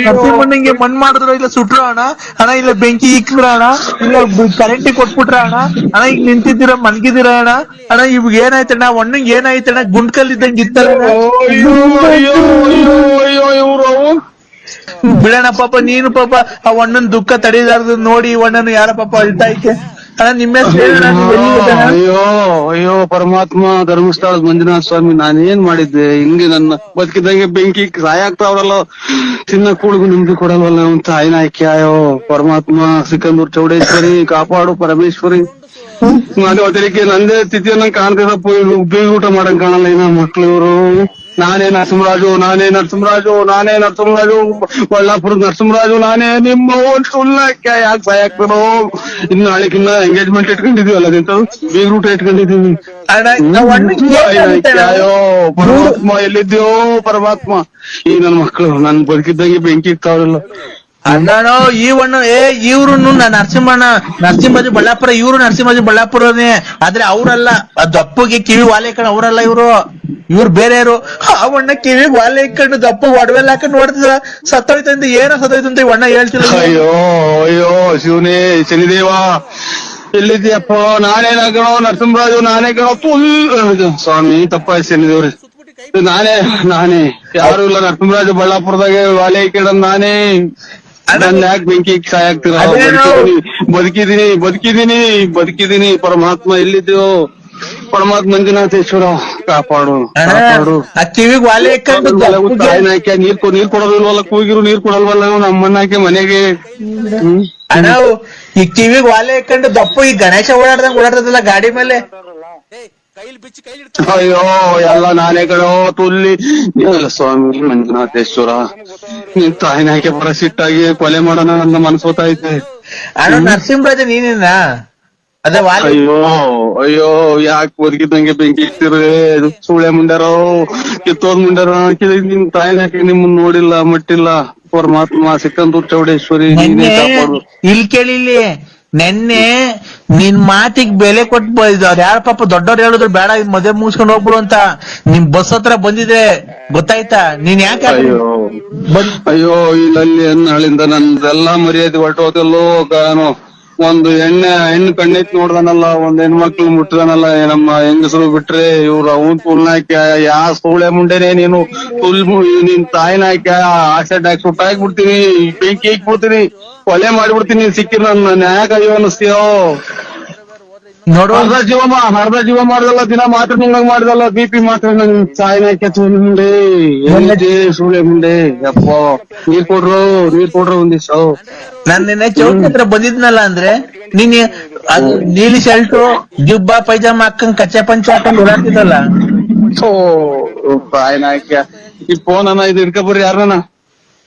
Speaker 2: ನರಸಿಂಹಣ್ಣಂಗೆ ಮಣ್ ಮಾಡಿದ್ರು ಇಲ್ಲ ಸುಟ್ರು ಅಣ್ಣ? ಅಣ್ಣ ಇಲ್ಲ ಬೆಂಕಿ ಇಕ್ಕಿದ್ರ ಅಣ್ಣ? ಇಲ್ಲ ಕರೆಂಟಿಗೆ ಕೊಟ್ಬಿಟ್ರ ಅಣ್ಣ? ಅಣ್ಣ ಈಗ ನಿಂತಿದ್ದೀರ ಮನ್ಗಿದ್ದೀರ ಅಣ್ಣ? ಅಣ್ಣ ಇವಾಗ ಏನಾಯ್ತಣ್ಣ? ಒಣ್ಣಂಗೆ ಏನಾಯ್ತಣ್ಣ? ಗುಂಡ್ಕಲ್ ಇದ್ದಂಗೆ ಬಿಡಣ ಪಾಪ. ನೀನು ಪಾಪ ಆ ಒಣ್ಣನ್ ದುಃಖ ತಡೆದಾರ್ದು ನೋಡಿ ಒಣ್ಣನು ಯಾರ ಪಾಪ ಅಳ್ತಾ ಐತೆ. ಅಣ್ಣ ನಿಮ್ಮ
Speaker 3: ಅಯ್ಯೋ ಪರಮಾತ್ಮ ಧರ್ಮಸ್ಥಳದ ಮಂಜುನಾಥ ಸ್ವಾಮಿ, ನಾನೇನ್ ಮಾಡಿದ್ದೆ? ಹಿಂಗೆ ನನ್ನ ಬದುಕಿದಂಗೆ ಬೆಂಕಿ ಸಾಯಾಗ್ತಾವ್ರಲ್ಲ, ಚಿನ್ನ ಕೂಳಿಗೂ ನಿಮ್ದು ಕೊಡಲ್ವಲ್ಲ ಅಂತ ತಾಯಿನ ಆಯ್ಕೆಯೋ ಪರಮಾತ್ಮ. ಸಿಕಂದೂರ್ ಚೌಡೇಶ್ವರಿ ಕಾಪಾಡು ಪರಮೇಶ್ವರಿ. ಅದೇ ಅದಕ್ಕೆ ನಂದೇ ತಿಥಿಯನ್ನ ಕಾಣ್ತಿದಪ್ಪ, ಬೀಗ ಊಟ ಮಾಡಂಗ್ ಕಾಣಲ್ಲ ಇನ್ನ ಮಕ್ಳು ಇವ್ರು. ನಾನೇ ನರಸಿಂಹರಾಜು ಬಳ್ಳಾಪುರದ ನರಸಿಂಹರಾಜು, ನಾನೇ ನಿಮ್ಮ ಸುಳ್ಳಕ್ಕೆ ಯಾಕೆ ಸಾಯಾಗ್ತಾರೋ? ಇನ್ನು ನಾಳೆಗಿನ್ನ ಎಂಗೇಜ್ಮೆಂಟ್ ಇಟ್ಕೊಂಡಿದೀವಲ್ಲ ಅದಂತ ಬೀಗ ಊಟ ಇಟ್ಕೊಂಡಿದೀವಿ. ಅಯ್ಯೋ ಪರಮಾತ್ಮ ಎಲ್ಲಿದ್ಯೋ ಪರಮಾತ್ಮ. ಈ ನನ್ ಮಕ್ಳು ನನ್ ಬದುಕಿದ್ದಂಗೆ ಬೆಂಕಿ ಇರ್ತಾವ್ರಲ್ಲ.
Speaker 2: ಅಣ್ಣನೋ ಈ ಒಣ್ಣ ಇವ್ರು ನರಸಿಂಹರಾಜು ಬಳ್ಳಾಪುರ, ಇವ್ರು ನರಸಿಂಹರಾಜು ಬಳ್ಳಾಪುರನೇ. ಆದ್ರೆ ಅವ್ರಲ್ಲ, ದಪ್ಪಗೆ ಕಿವಿ ವಾಲೆ ಇಕ್ಕೊಂಡು ಅವ್ರಲ್ಲ ಇವ್ರು ಬೇರೆಯವರು. ಆ ಒಣ್ಣ ಕಿವಿ ವಾಲೆ ಇಕ್ಕೊಂಡು ದಪ್ಪ ಒಡವೆಲ್ಲ ಹಾಕೊಂಡು ನೋಡ್ತಿದ್ರ ಸತ್ತೋಯ್ತಂತ. ಏನೋ ಸತ್ತೋಯ್ತು ಅಂತ ಒಣ್ಣ ಹೇಳ್ತಿಲ್ಲ.
Speaker 3: ಅಯ್ಯೋ ಶಿವನೇ ಶನಿದೇವ ಎಲ್ಲಿದ್ಯಪ್ಪ? ನಾನೇನಾಗಣೋ ನರಸಿಂಹರಾಜು, ನಾನೇ ಕಣೋ ಸ್ವಾಮಿ. ತಪ್ಪಾಯ್ತು ಶನಿದೇವ್ರಿ, ನಾನೇ ಯಾರು ಇಲ್ಲ. ನರಸಿಂಹರಾಜು ಬಳ್ಳಾಪುರದಾಗೆ ವಾಲೆ ಇಕ್ಕೊಂಡ್ ನಾನೇ. ನನ್ನ ಯಾಕೆ ಬೆಂಕಿ ಸಾಯಾಗ್ತೀರ? ಬದುಕಿದೀನಿ ಪರಮಾತ್ಮ ಎಲ್ಲಿದ್ಯೋ? ಪರಮಾತ್ಮ ಮಂಜುನಾಥೇಶ್ವರ ಕಾಪಾಡು.
Speaker 2: ಕಿವಿಗ್ ವಾಲೆ ಇಕ್ಕೊಂಡು
Speaker 3: ತಾಯಿನಾಕೆ ನೀರ್ ಕೊಡೋದಿಲ್ವಲ್ಲ, ಕೂಗಿರು ನೀರ್ ಕೊಡಲ್ವಲ್ಲ ನಮ್ಮನ್ನಾಕೆ ಮನೆಗೆ.
Speaker 2: ಅಣ್ಣ ಈ ಕಿವಿಗ್ ವಾಲೆ ಇಕ್ಕೊಂಡು ದಪ್ಪ ಈ ಗಣೇಶ ಓಡಾಡ್ತದಲ್ಲ ಗಾಡಿ ಮೇಲೆ.
Speaker 3: ಅಯ್ಯೋ ಎಲ್ಲ ನಾನೇ ಕಣೋ ತುಲ್ಲಿ. ಸ್ವಾಮಿ ಮಂಜುನಾಥೇಶ್ವರ, ನೀನ್ ತಾಯಿನಾಕೆ ಬರ ಸಿಟ್ಟಾಗಿ ಕೊಲೆ ಮಾಡೋಣ ನನ್ನ ಮನಸ್ಸೋತೈತೆ.
Speaker 2: ಅಣ್ಣ ನರಸಿಂಹರಾಜ ನೀನೇನಾ? ಅದೇ
Speaker 3: ಅಯ್ಯೋ ಯಾಕೆ ಬದುಕಿದಂಗೆ ಬೆಂಕಿ ಇಕ್ತಿರ್ರೆ? ಸುಳೆ ಮುಂಡ್ಯಾರೋ ಕಿತ್ತೋದ್ ಮುಂಡ್ಯಾರೋ. ನಿಮ್ ತಾಯಿನಾಕೆ ನಿಮ್ಮನ್ನ ನೋಡಿಲ್ಲ ಮಟ್ಟಿಲ್ಲ ಪರಮಾತ್ಮ. ಸಿಕಂದೂರ್ ಚೌಡೇಶ್ವರಿ ನೀನೇ ಕಾಪಾಡು.
Speaker 2: ಇಲ್ಲಿ ಕೇಳಿಲ್ಲಿ, ನೆನ್ನೆ ನಿನ್ ಮಾತಿಗೆ ಬೆಲೆ ಕೊಟ್ಟು ಅವ್ರ ಯಾರ ಪಾಪ ದೊಡ್ಡವ್ರು ಹೇಳಿದ್ರು ಬೇಡ ಮದುವೆ ಮುಗಿಸ್ಕೊಂಡು ಹೋಗ್ಬಿಡು ಅಂತ. ನಿಮ್ ಬಸ್ ಹತ್ರ ಬಂದಿದ್ರೆ ಗೊತ್ತಾಯ್ತಾ? ನೀನ್ ಯಾಕೆ
Speaker 3: ಅಯ್ಯೋ ಇಲ್ಲಲ್ಲಿ ನಾಳಿಂದ ನಂದೆಲ್ಲಾ ಮರ್ಯಾದೆ ಹೊರಟೋದಲ್ಲೋ. ಒಂದು ಹೆಣ್ಣು ಕಣ್ಣೈತ್ ನೋಡ್ದಾನಲ್ಲ, ಒಂದ್ ಹೆಣ್ಮಕ್ಳು ಮುಟ್ಟದಾನಲ್ಲ, ನಮ್ಮ ಹೆಂಗಸರು ಬಿಟ್ರೆ ಇವ್ರು ಅವನ್ ತುಲ್ನಾಕ ಯಾ ಸೋಳೆ ಮುಂಡೆನೆ ನೀನು ನಿನ್ ತಾಯಿನಾಕ ಆಕ್ಸಿಡೆಂಟ್ ಆಗಿ ಸುಟ್ಟಾಕ್ಬಿಡ್ತೀನಿ, ಬೆಂಕಿ ಹಾಕ್ಬಿಡ್ತೀನಿ, ಕೊಲೆ ಮಾಡ್ಬಿಡ್ತೀನಿ. ಸಿಕ್ಕಿರ್ ನನ್ನ ನ್ಯಾಯ ಅಯ್ಯೋ ಅನ್ನಿಸ್ತೀಯೋ?
Speaker 2: ನೋಡು
Speaker 3: ಅರ್ಧ ಜೀವ ಮಾಡ್ದಲ್ಲ, ದಿನ ಮಾತ್ರ ನುಂಗಂಗ್ ಮಾಡ್ದಲ್ಲ, BP ಮಾತ್ರ ನನ್ ತಾಯಿನಾಕೆ ಮುಂಡೆ ಎಲ್ಲಿದೆ ಸೂಳೆ ಮುಂಡೆ. ಯಪ್ಪ ನೀರ್ ಕೊಡ್ರು ಒಂದಿವ್ಸ.
Speaker 2: ನಾನ್ ನಿನ್ನೆ ಚೌಕಿ ಹತ್ರ ಬಂದಿದ್ನಲ್ಲ ಅಂದ್ರೆ ನೀನ್ ನೀಲಿ ಶರ್ಟು ಜುಬ್ಬಾ ಪೈಜಾಮ ಹಾಕೊಂಡ್ ಕಚ್ಚೆ ಪಂಚ ಹಾಕೊಂಡ್ ಓಡಾಡ್ತಿದ್ದಲ್ಲ.
Speaker 3: ತಾಯಿನಾಕೆ ಈ ಫೋನ್ ಅನ್ನ ಇದು ಹಿಡ್ಕೊಬರ್ರಿ, ಯಾರನ್ನ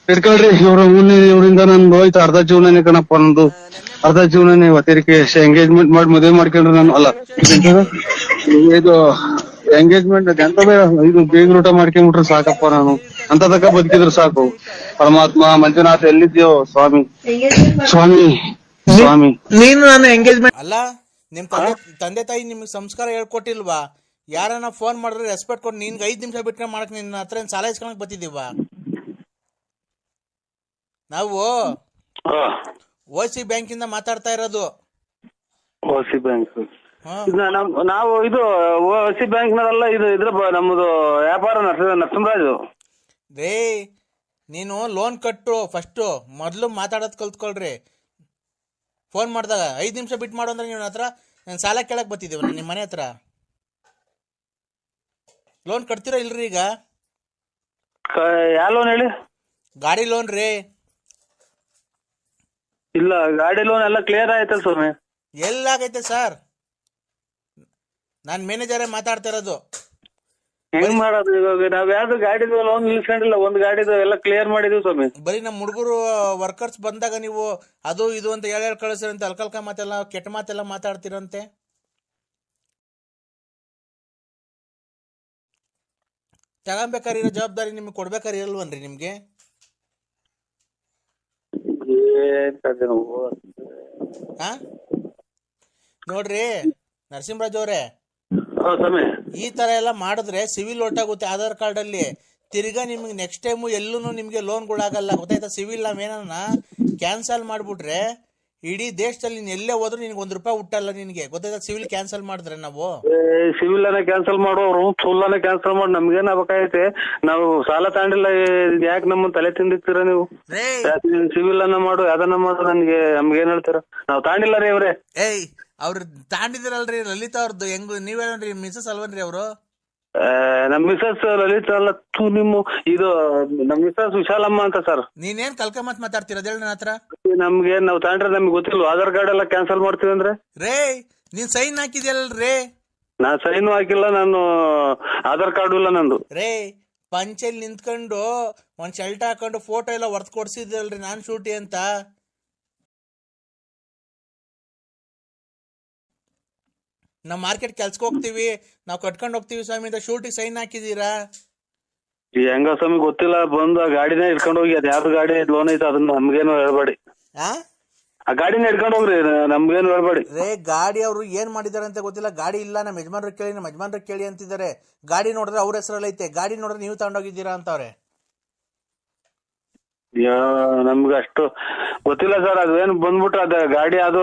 Speaker 3: ಹಿಡ್ಕೊಳ್ರಿ. ಇವರಿಂದ ನಂದು ಹೋಯ್ತು ಅರ್ಧ ಜೀವನನೇ ಕಣಪ್ಪ. ನಂದು ಅರ್ಧ ಜೀವನನೇ ಒತ್ತರಿಕೆ. ಎಂಗೇಜ್ಮೆಂಟ್ ಮಾಡಿ ಮದುವೆ ಮಾಡ್ಕೊಂಡ್ರೆ ನಾನು ಅಲ್ಲ ಇದು ಎಂಗೇಜ್ಮೆಂಟ್ ಇದು ಬೇಗ ಊಟ ಮಾಡ್ಕೊಂಡ್ಬಿಟ್ರೆ ಸಾಕಪ್ಪ. ನಾನು ಅಂತ ತಕ್ಕ ಬದುಕಿದ್ರು ಸಾಕು. ಪರಮಾತ್ಮ ಮಂಜುನಾಥ ಎಲ್ಲಿದ್ಯೋ ಸ್ವಾಮಿ.
Speaker 2: ನೀನು ನಾನು ಎಂಗೇಜ್ಮೆಂಟ್ ಅಲ್ಲ, ನಿಮ್ ತಂದೆ ತಾಯಿ ನಿಮ್ಗೆ ಸಂಸ್ಕಾರ ಹೇಳ್ಕೊಟ್ಟಿಲ್ವಾ? ಯಾರನ್ನ ಫೋನ್ ಮಾಡಿದ್ರೆ ರೆಸ್ಪೆಕ್ಟ್ ಕೊಟ್ಟು ನಿನ್ಗೆ 5 ನಿಮಿಷ ಬಿಟ್ರೆ ಮಾಡಕ್ ನಿನ್ನ ಹತ್ರ ಏನ್ ಸಾಲ ಇಸ್ಕೊಳಕ್ ಬತ್ತಿದೀವ ನಾವು? OC ಬ್ಯಾಂಕಿಂದ ಮಾತಾಡ್ತಾ ಇರೋದು.
Speaker 1: OC ಬ್ಯಾಂಕ್ ನಾವು ಇದು OC ಬ್ಯಾಂಕ್ ನಲ್ಲ ಇದು ನಮ್ಮದು ವ್ಯಾಪಾರ ನರಸಿಂಹರಾಜು.
Speaker 2: ರೇ ನೀನು ಲೋನ್ ಕಟ್ಟು ಫಸ್ಟ್, ಮೊದ್ಲು ಮಾತಾಡೋದ್ ಕಲ್ತ್ಕೊಳ್ರಿ. ಫೋನ್ ಮಾಡಿದಾಗ 5 ನಿಮಿಷ ಬಿಟ್ಟು ಮಾಡು ಅಂದ್ರೆ ನಿಮ್ಮ ಹತ್ರ ನಾನು ಸಾಲ ಕೇಳಕ್ ಬತ್ತಿದ್ದೀವ ನಿಮ್ಮ ಮನೆ ಹತ್ರ. ಲೋನ್ ಕಟ್ತೀರಾ ಇಲ್ರಿ ಈಗ?
Speaker 1: ಯಾವ ಲೋನ್ ಹೇಳಿ?
Speaker 2: ಗಾಡಿ ಲೋನ್ ರೀ.
Speaker 1: ಇಲ್ಲ, ಗಾಡಿ ಲೋನ್ ಎಲ್ಲ ಕ್ಲಿಯರ್ ಆಯ್ತಲ್ಲ ಸ್ವಾಮಿ.
Speaker 2: ಎಲ್ಲಾಗೈತೆ ಸರ್? ನಾನ್ ಮ್ಯಾನೇಜರೇ ಮಾತಾಡ್ತಾ ಇರೋದು.
Speaker 1: ಹೆಂಗ್ ಮಾಡೋದು ಇವಾಗ? ನಾವ್ ಯಾವ್ದು ಗಾಡಿ ಲೋನ್ ನಿಲ್ಸ್ಕೊಂಡಿಲ್ಲ, ಒಂದ್ ಗಾಡಿದು ಎಲ್ಲ ಕ್ಲಿಯರ್ ಮಾಡಿದ್ವಿ ಸ್ವಾಮಿ.
Speaker 2: ಬರೀ ನಮ್ಮ ಹುಡುಗರು ವರ್ಕರ್ಸ್ ಬಂದಾಗ ನೀವು ಅದು ಇದು ಅಂತ ಹೇಳಿ ಕಳಿಸಿರಂತೆ, ಅಲ್ಕಲ್ಕ ಮಾತೆಲ್ಲ ಕೆಟ್ಟ ಮಾತೆಲ್ಲ ಮಾತಾಡ್ತಿರಂತೆ. ತಗೊಂಬೇಕಾರಿರೋ ಜವಾಬ್ದಾರಿ ನಿಮ್ಗೆ ಕೊಡ್ಬೇಕಾರಿ ಇರಲ್ವನ್ರಿ ನಿಮ್ಗೆ? ನೋಡ್ರಿ ನರಸಿಂಹರಾಜ್ ಅವ್ರೆ, ಈ ತರ ಎಲ್ಲ ಮಾಡಿದ್ರೆ ಸಿವಿಲ್ ಒಟ್ಟಾಗುತ್ತೆ ಆಧಾರ್ ಕಾರ್ಡ್ ಅಲ್ಲಿ. ತಿರ್ಗಾ ನಿಮ್ಗೆ ನೆಕ್ಸ್ಟ್ ಟೈಮು ಎಲ್ಲೂ ನಿಮ್ಗೆ ಲೋನ್ಗಳಾಗಲ್ಲ, ಗೊತ್ತಾಯ್ತಾ? ಸಿವಿಲ್ ನಾವೇನ ಕ್ಯಾನ್ಸಲ್ ಮಾಡ್ಬಿಟ್ರೆ ಇಡೀ ದೇಶದಲ್ಲಿ ನೀನ್ ಎಲ್ಲೇ ಹೋದ್ರು ನಿನ್ಗೆ ₹1 ಹುಟ್ಟಲ್ಲ ನಿನ್ಗೆ, ಗೊತ್ತಾಯ್ತಾ? ಸಿವಿಲ್ ಕ್ಯಾನ್ಸಲ್ ಮಾಡಿದ್ರೆ ನಾವು
Speaker 1: ಸಿವಿಲ್ ಅನ್ನ ಕ್ಯಾನ್ಸಲ್ ಮಾಡೋರು ಸುಳ್ಳನ್ನ ಕ್ಯಾನ್ಸಲ್ ಮಾಡಿ ನಮ್ಗೇನ್ ಆಗ್ಬೇಕಾಗೈತೆ? ನಾವು ಸಾಲ ತಗೊಂಡಿಲ್ಲ, ಯಾಕೆ ನಮ್ಮ ತಲೆ ತಿಂದಿರ್ತೀರ ನೀವು? ಸಿವಿಲ್ ಅನ್ನ ಮಾಡು, ಯಾವ್ದನ್ನ ಮಾಡು, ನಮ್ಗೇನ್ ಹೇಳ್ತೀರ? ನಾವ್ ತಗೊಂಡಿಲ್ಲ ರೀ ಅವ್ರೆ.
Speaker 2: ಏಯ್ ಅವ್ರ ತಾಂಡಿದಿರಲ್ರಿ ಲಲಿತಾ ಅವ್ರದ್ದು, ಹೆಂಗ್ ನೀವ್ ಹೇಳನ್ರಿ ಮಿಸಸ್ ಅಲ್ವನ್ರಿ ಅವರು?
Speaker 1: ನಮ್ ಮಿಸಸ್ ಲಲಿತಾ ಅಲ್ಲ, ನಿಮ್ಮ ಇದು ನಮ್ ಮಿಸಸ್ ವಿಶಾಲಮ್ಮ ಅಂತ ಸರ್.
Speaker 2: ನೀನೇನ್ ಕಲ್ಕ ಮಾತಾಡ್ತಿರೋದ್ ಹೇಳಿ ನನ್ನ ಹತ್ರ?
Speaker 1: ನಮ್ಗೆ ನಾವ್ ತಗೊಂಡ್ರೆ ನಮ್ಗೆ ಗೊತ್ತಿಲ್ಲ, ಆಧಾರ್ ಕಾರ್ಡ್ ಎಲ್ಲ ಕ್ಯಾನ್ಸಲ್ ಮಾಡ್ತೀವಿ ಅಂದ್ರೆ.
Speaker 2: ರೇ ನೀನ್ ಸೈನ್ ಹಾಕಿದ್ಯಲ್ರೇ?
Speaker 1: ನಾ ಸೈನು ಹಾಕಿಲ್ಲ, ನಾನು ಆಧಾರ್ ಕಾರ್ಡು ಇಲ್ಲ ನಂದು.
Speaker 2: ರೇ ಪಂಚೆಲ್ ನಿಂತ್ಕೊಂಡು ಒಂದ್ ಶರ್ಟ್ ಹಾಕೊಂಡು ಫೋಟೋ ಎಲ್ಲ ಹೊರ್ತ್ ಕೊಡ್ಸಿದ್ರಲ್ರಿ ನಾನ್ ಶೂಟಿ ಅಂತ. ನಾವ್ ಮಾರ್ಕೆಟ್ ಕೆಲ್ಸಕ್ಕೆ ಹೋಗ್ತೀವಿ, ನಾವ್ ಕಟ್ಕೊಂಡ್ ಹೋಗ್ತೀವಿ ಸ್ವಾಮಿ ಅಂತ ಶೂಟಿಗೆ ಸೈನ್ ಹಾಕಿದೀರಾ?
Speaker 1: ಹೆಂಗ ಸ್ವಾಮಿ ಗೊತ್ತಿಲ್ಲ, ಬಂದು ಆ ಗಾಡಿನೇ ಇಟ್ಕೊಂಡು ಹೋಗಿ, ಅದ್ ಯಾವ್ದು ಗಾಡಿ ಲೋನ್ ಐತೆ ಅದನ್ನ ನಮ್ಗೇನು ಹೇಳ್ಬೇಡಿ. ಆ ಗಾಡಿನ ಇಟ್ಕೊಂಡು ಹೋಗ್ರಿ, ನಮ್ಗೇನು ಹೇಳ್ಬೇಡಿ.
Speaker 2: ರೇ ಗಾಡಿ ಅವ್ರು ಏನ್ ಮಾಡಿದಾರೆ ಅಂತ ಗೊತ್ತಿಲ್ಲ. ಗಾಡಿ ಇಲ್ಲ, ನಮ್ಮ ಯಜಮಾನ್ರ ಕೇಳಿ ಅಂತಿದ್ದಾರೆ. ಗಾಡಿ ನೋಡಿದ್ರೆ ಅವ್ರ ಹೆಸರಲ್ಲಿ ಐತೆ, ಗಾಡಿ ನೋಡಿದ್ರೆ ನೀವು ತಗೊಂಡೋಗಿದ್ದೀರಾ ಅಂತವ್ರೆ.
Speaker 1: ನಮ್ಗೆ ಅಷ್ಟು ಗೊತ್ತಿಲ್ಲ ಸರ್. ಅದೇನು ಬಂದ್ಬಿಟ್ರೆ ಅದ ಗಾಡಿ, ಅದು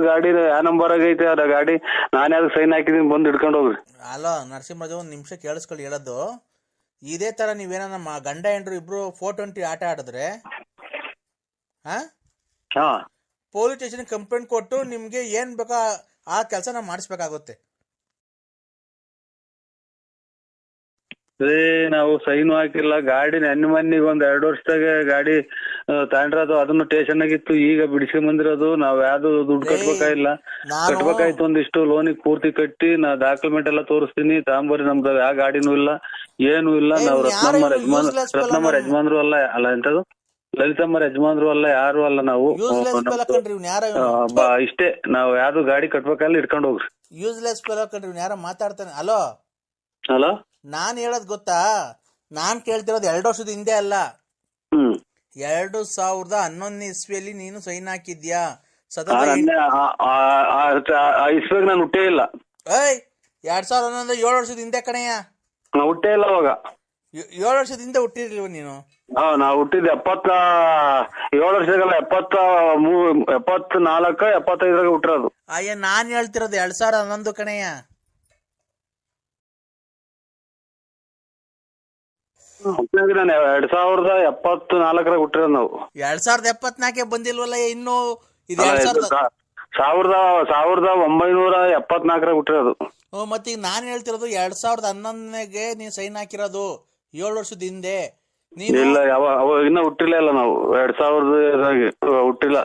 Speaker 1: ಗಾಡಿ ಯಾವ ನಂಬರ್ ಆಗೈತೆ ಅದ ಗಾಡಿ, ನಾನು ಯಾವ್ದು ಸೈನ್ ಹಾಕಿದೀನಿ, ಬಂದು ಇಟ್ಕೊಂಡು ಹೋಗ್ರಿ.
Speaker 2: ಅಲೋ ನರಸಿಂಹರಾಜ್, ಒಂದ್ ನಿಮಿಷ ಕೇಳಿಸ್ಕೊಳ್ಳಿ ಹೇಳೋದು. ಇದೇ ತರ ನೀವೇನ ನಮ್ಮ ಗಂಡ ಹೆಂಡ್ರು ಇಬ್ರು 420 ಆಟ ಆಡಿದ್ರೆ ಪೊಲೀಸ್ ಸ್ಟೇಷನ್ ಕಂಪ್ಲೇಂಟ್ ಕೊಟ್ಟು ನಿಮ್ಗೆ ಏನ್ ಬೇಕಾ ಆ ಕೆಲಸ ಮಾಡಿಸ್ಬೇಕಾಗುತ್ತೆ.
Speaker 1: ನಾವು ಸೈನು ಹಾಕಿಲ್ಲ, ಗಾಡಿ ಮೊನ್ನೆಗೆ ಒಂದ್ 2 ವರ್ಷದಾಗ ಗಾಡಿ ತಗೊಂಡ್ರದು, ಅದನ್ನು ಸ್ಟೇಷನ್ ಆಗಿತ್ತು, ಈಗ ಬಿಡಿಸ್ಕೊಂಡ್ ಬಂದಿರೋದು. ನಾವ್ ಯಾವ್ದು ದುಡ್ಡು ಕಟ್ಬೇಕಾಗಿಲ್ಲ, ಕಟ್ಬೇಕಾಯ್ತು ಒಂದಿಷ್ಟು ಲೋನಿಗೆ ಪೂರ್ತಿ ಕಟ್ಟಿ ನಾ ಡಾಕ್ಯುಮೆಂಟ್ ಎಲ್ಲ ತೋರಿಸ್ತೀನಿ, ತಾಂಬರಿ. ನಮ್ದು ಯಾವ ಗಾಡಿನೂ ಇಲ್ಲ, ಏನು ಇಲ್ಲ. ನಾವು ರತ್ನಮ್ಮರ ಯಜಮಾನ್ರು ಅಲ್ಲ ಎಂತದು ಲಲಿತಮ್ಮರ ಯಜಮಾನ್ರು ಅಲ್ಲ, ಯಾರು ಅಲ್ಲ. ನಾವು ಇಷ್ಟೇ, ನಾವ್ ಯಾವ್ದು ಗಾಡಿ ಕಟ್ಬೇಕಲ್ಲ ಇಟ್ಕೊಂಡ್ ಹೋಗ್ರಿ.
Speaker 2: ಯೂಸ್ಲೆಸ್ ಕಣ್ರಿ ಯಾರ ಮಾತಾಡ್ತಾನೆ. ಅಲೋ
Speaker 1: ಹಲೋ,
Speaker 2: ನಾನ್ ಹೇಳದ್ ಗೊತ್ತಾ? ನಾನ್ ಕೇಳ್ತಿರೋದು 2 ವರ್ಷದ ಹಿಂದೆ ಅಲ್ಲ, 2011 ಇಸ್ವಿಯಲ್ಲಿ ನೀನು ಸೈನ್ ಹಾಕಿದ್ಯಾ?
Speaker 1: ಇಸ್ವಿಗೆ ನಾನು ಹುಟ್ಟೇ ಇಲ್ಲ.
Speaker 2: 2011 7 ವರ್ಷದ ಹಿಂದೆ ಕಣಯ್ಯ.
Speaker 1: ನಾ ಹುಟ್ಟೇ ಇಲ್ಲ ಅವಾಗ.
Speaker 2: 7 ವರ್ಷದ ಹಿಂದೆ ಹುಟ್ಟಿರ್ಲಿಲ್ವ ನೀನು?
Speaker 1: ನಾವು ಹುಟ್ಟಿದ್ದು 7 ವರ್ಷಗಲ್ಲ, 74 75 ಹುಟ್ಟಿರೋದು.
Speaker 2: ಅಯ್ಯ ನಾನ್ ಹೇಳ್ತಿರೋದು 2011 ಕಣಯ್ಯ.
Speaker 1: ನಾನು 2074 ಹುಟ್ಟಿರೋದು. ನಾವು
Speaker 2: 2074 ಬಂದಿಲ್ವಲ್ಲ ಇನ್ನು? ಇದು
Speaker 1: 1974 ಹುಟ್ಟಿರೋದು.
Speaker 2: ಮತ್ತೀಗ ನಾನ್ ಹೇಳ್ತಿರೋದು 2011 ನೀನ್ ಸೈನ್ ಹಾಕಿರೋದು, 7 ವರ್ಷದ ಹಿಂದೆ.
Speaker 1: ಇಲ್ಲ, ಇನ್ನ ಹುಟ್ಟಿಲ್ಲ ಇಲ್ಲ ನಾವು. 2000 ಹುಟ್ಟಿಲ್ಲ.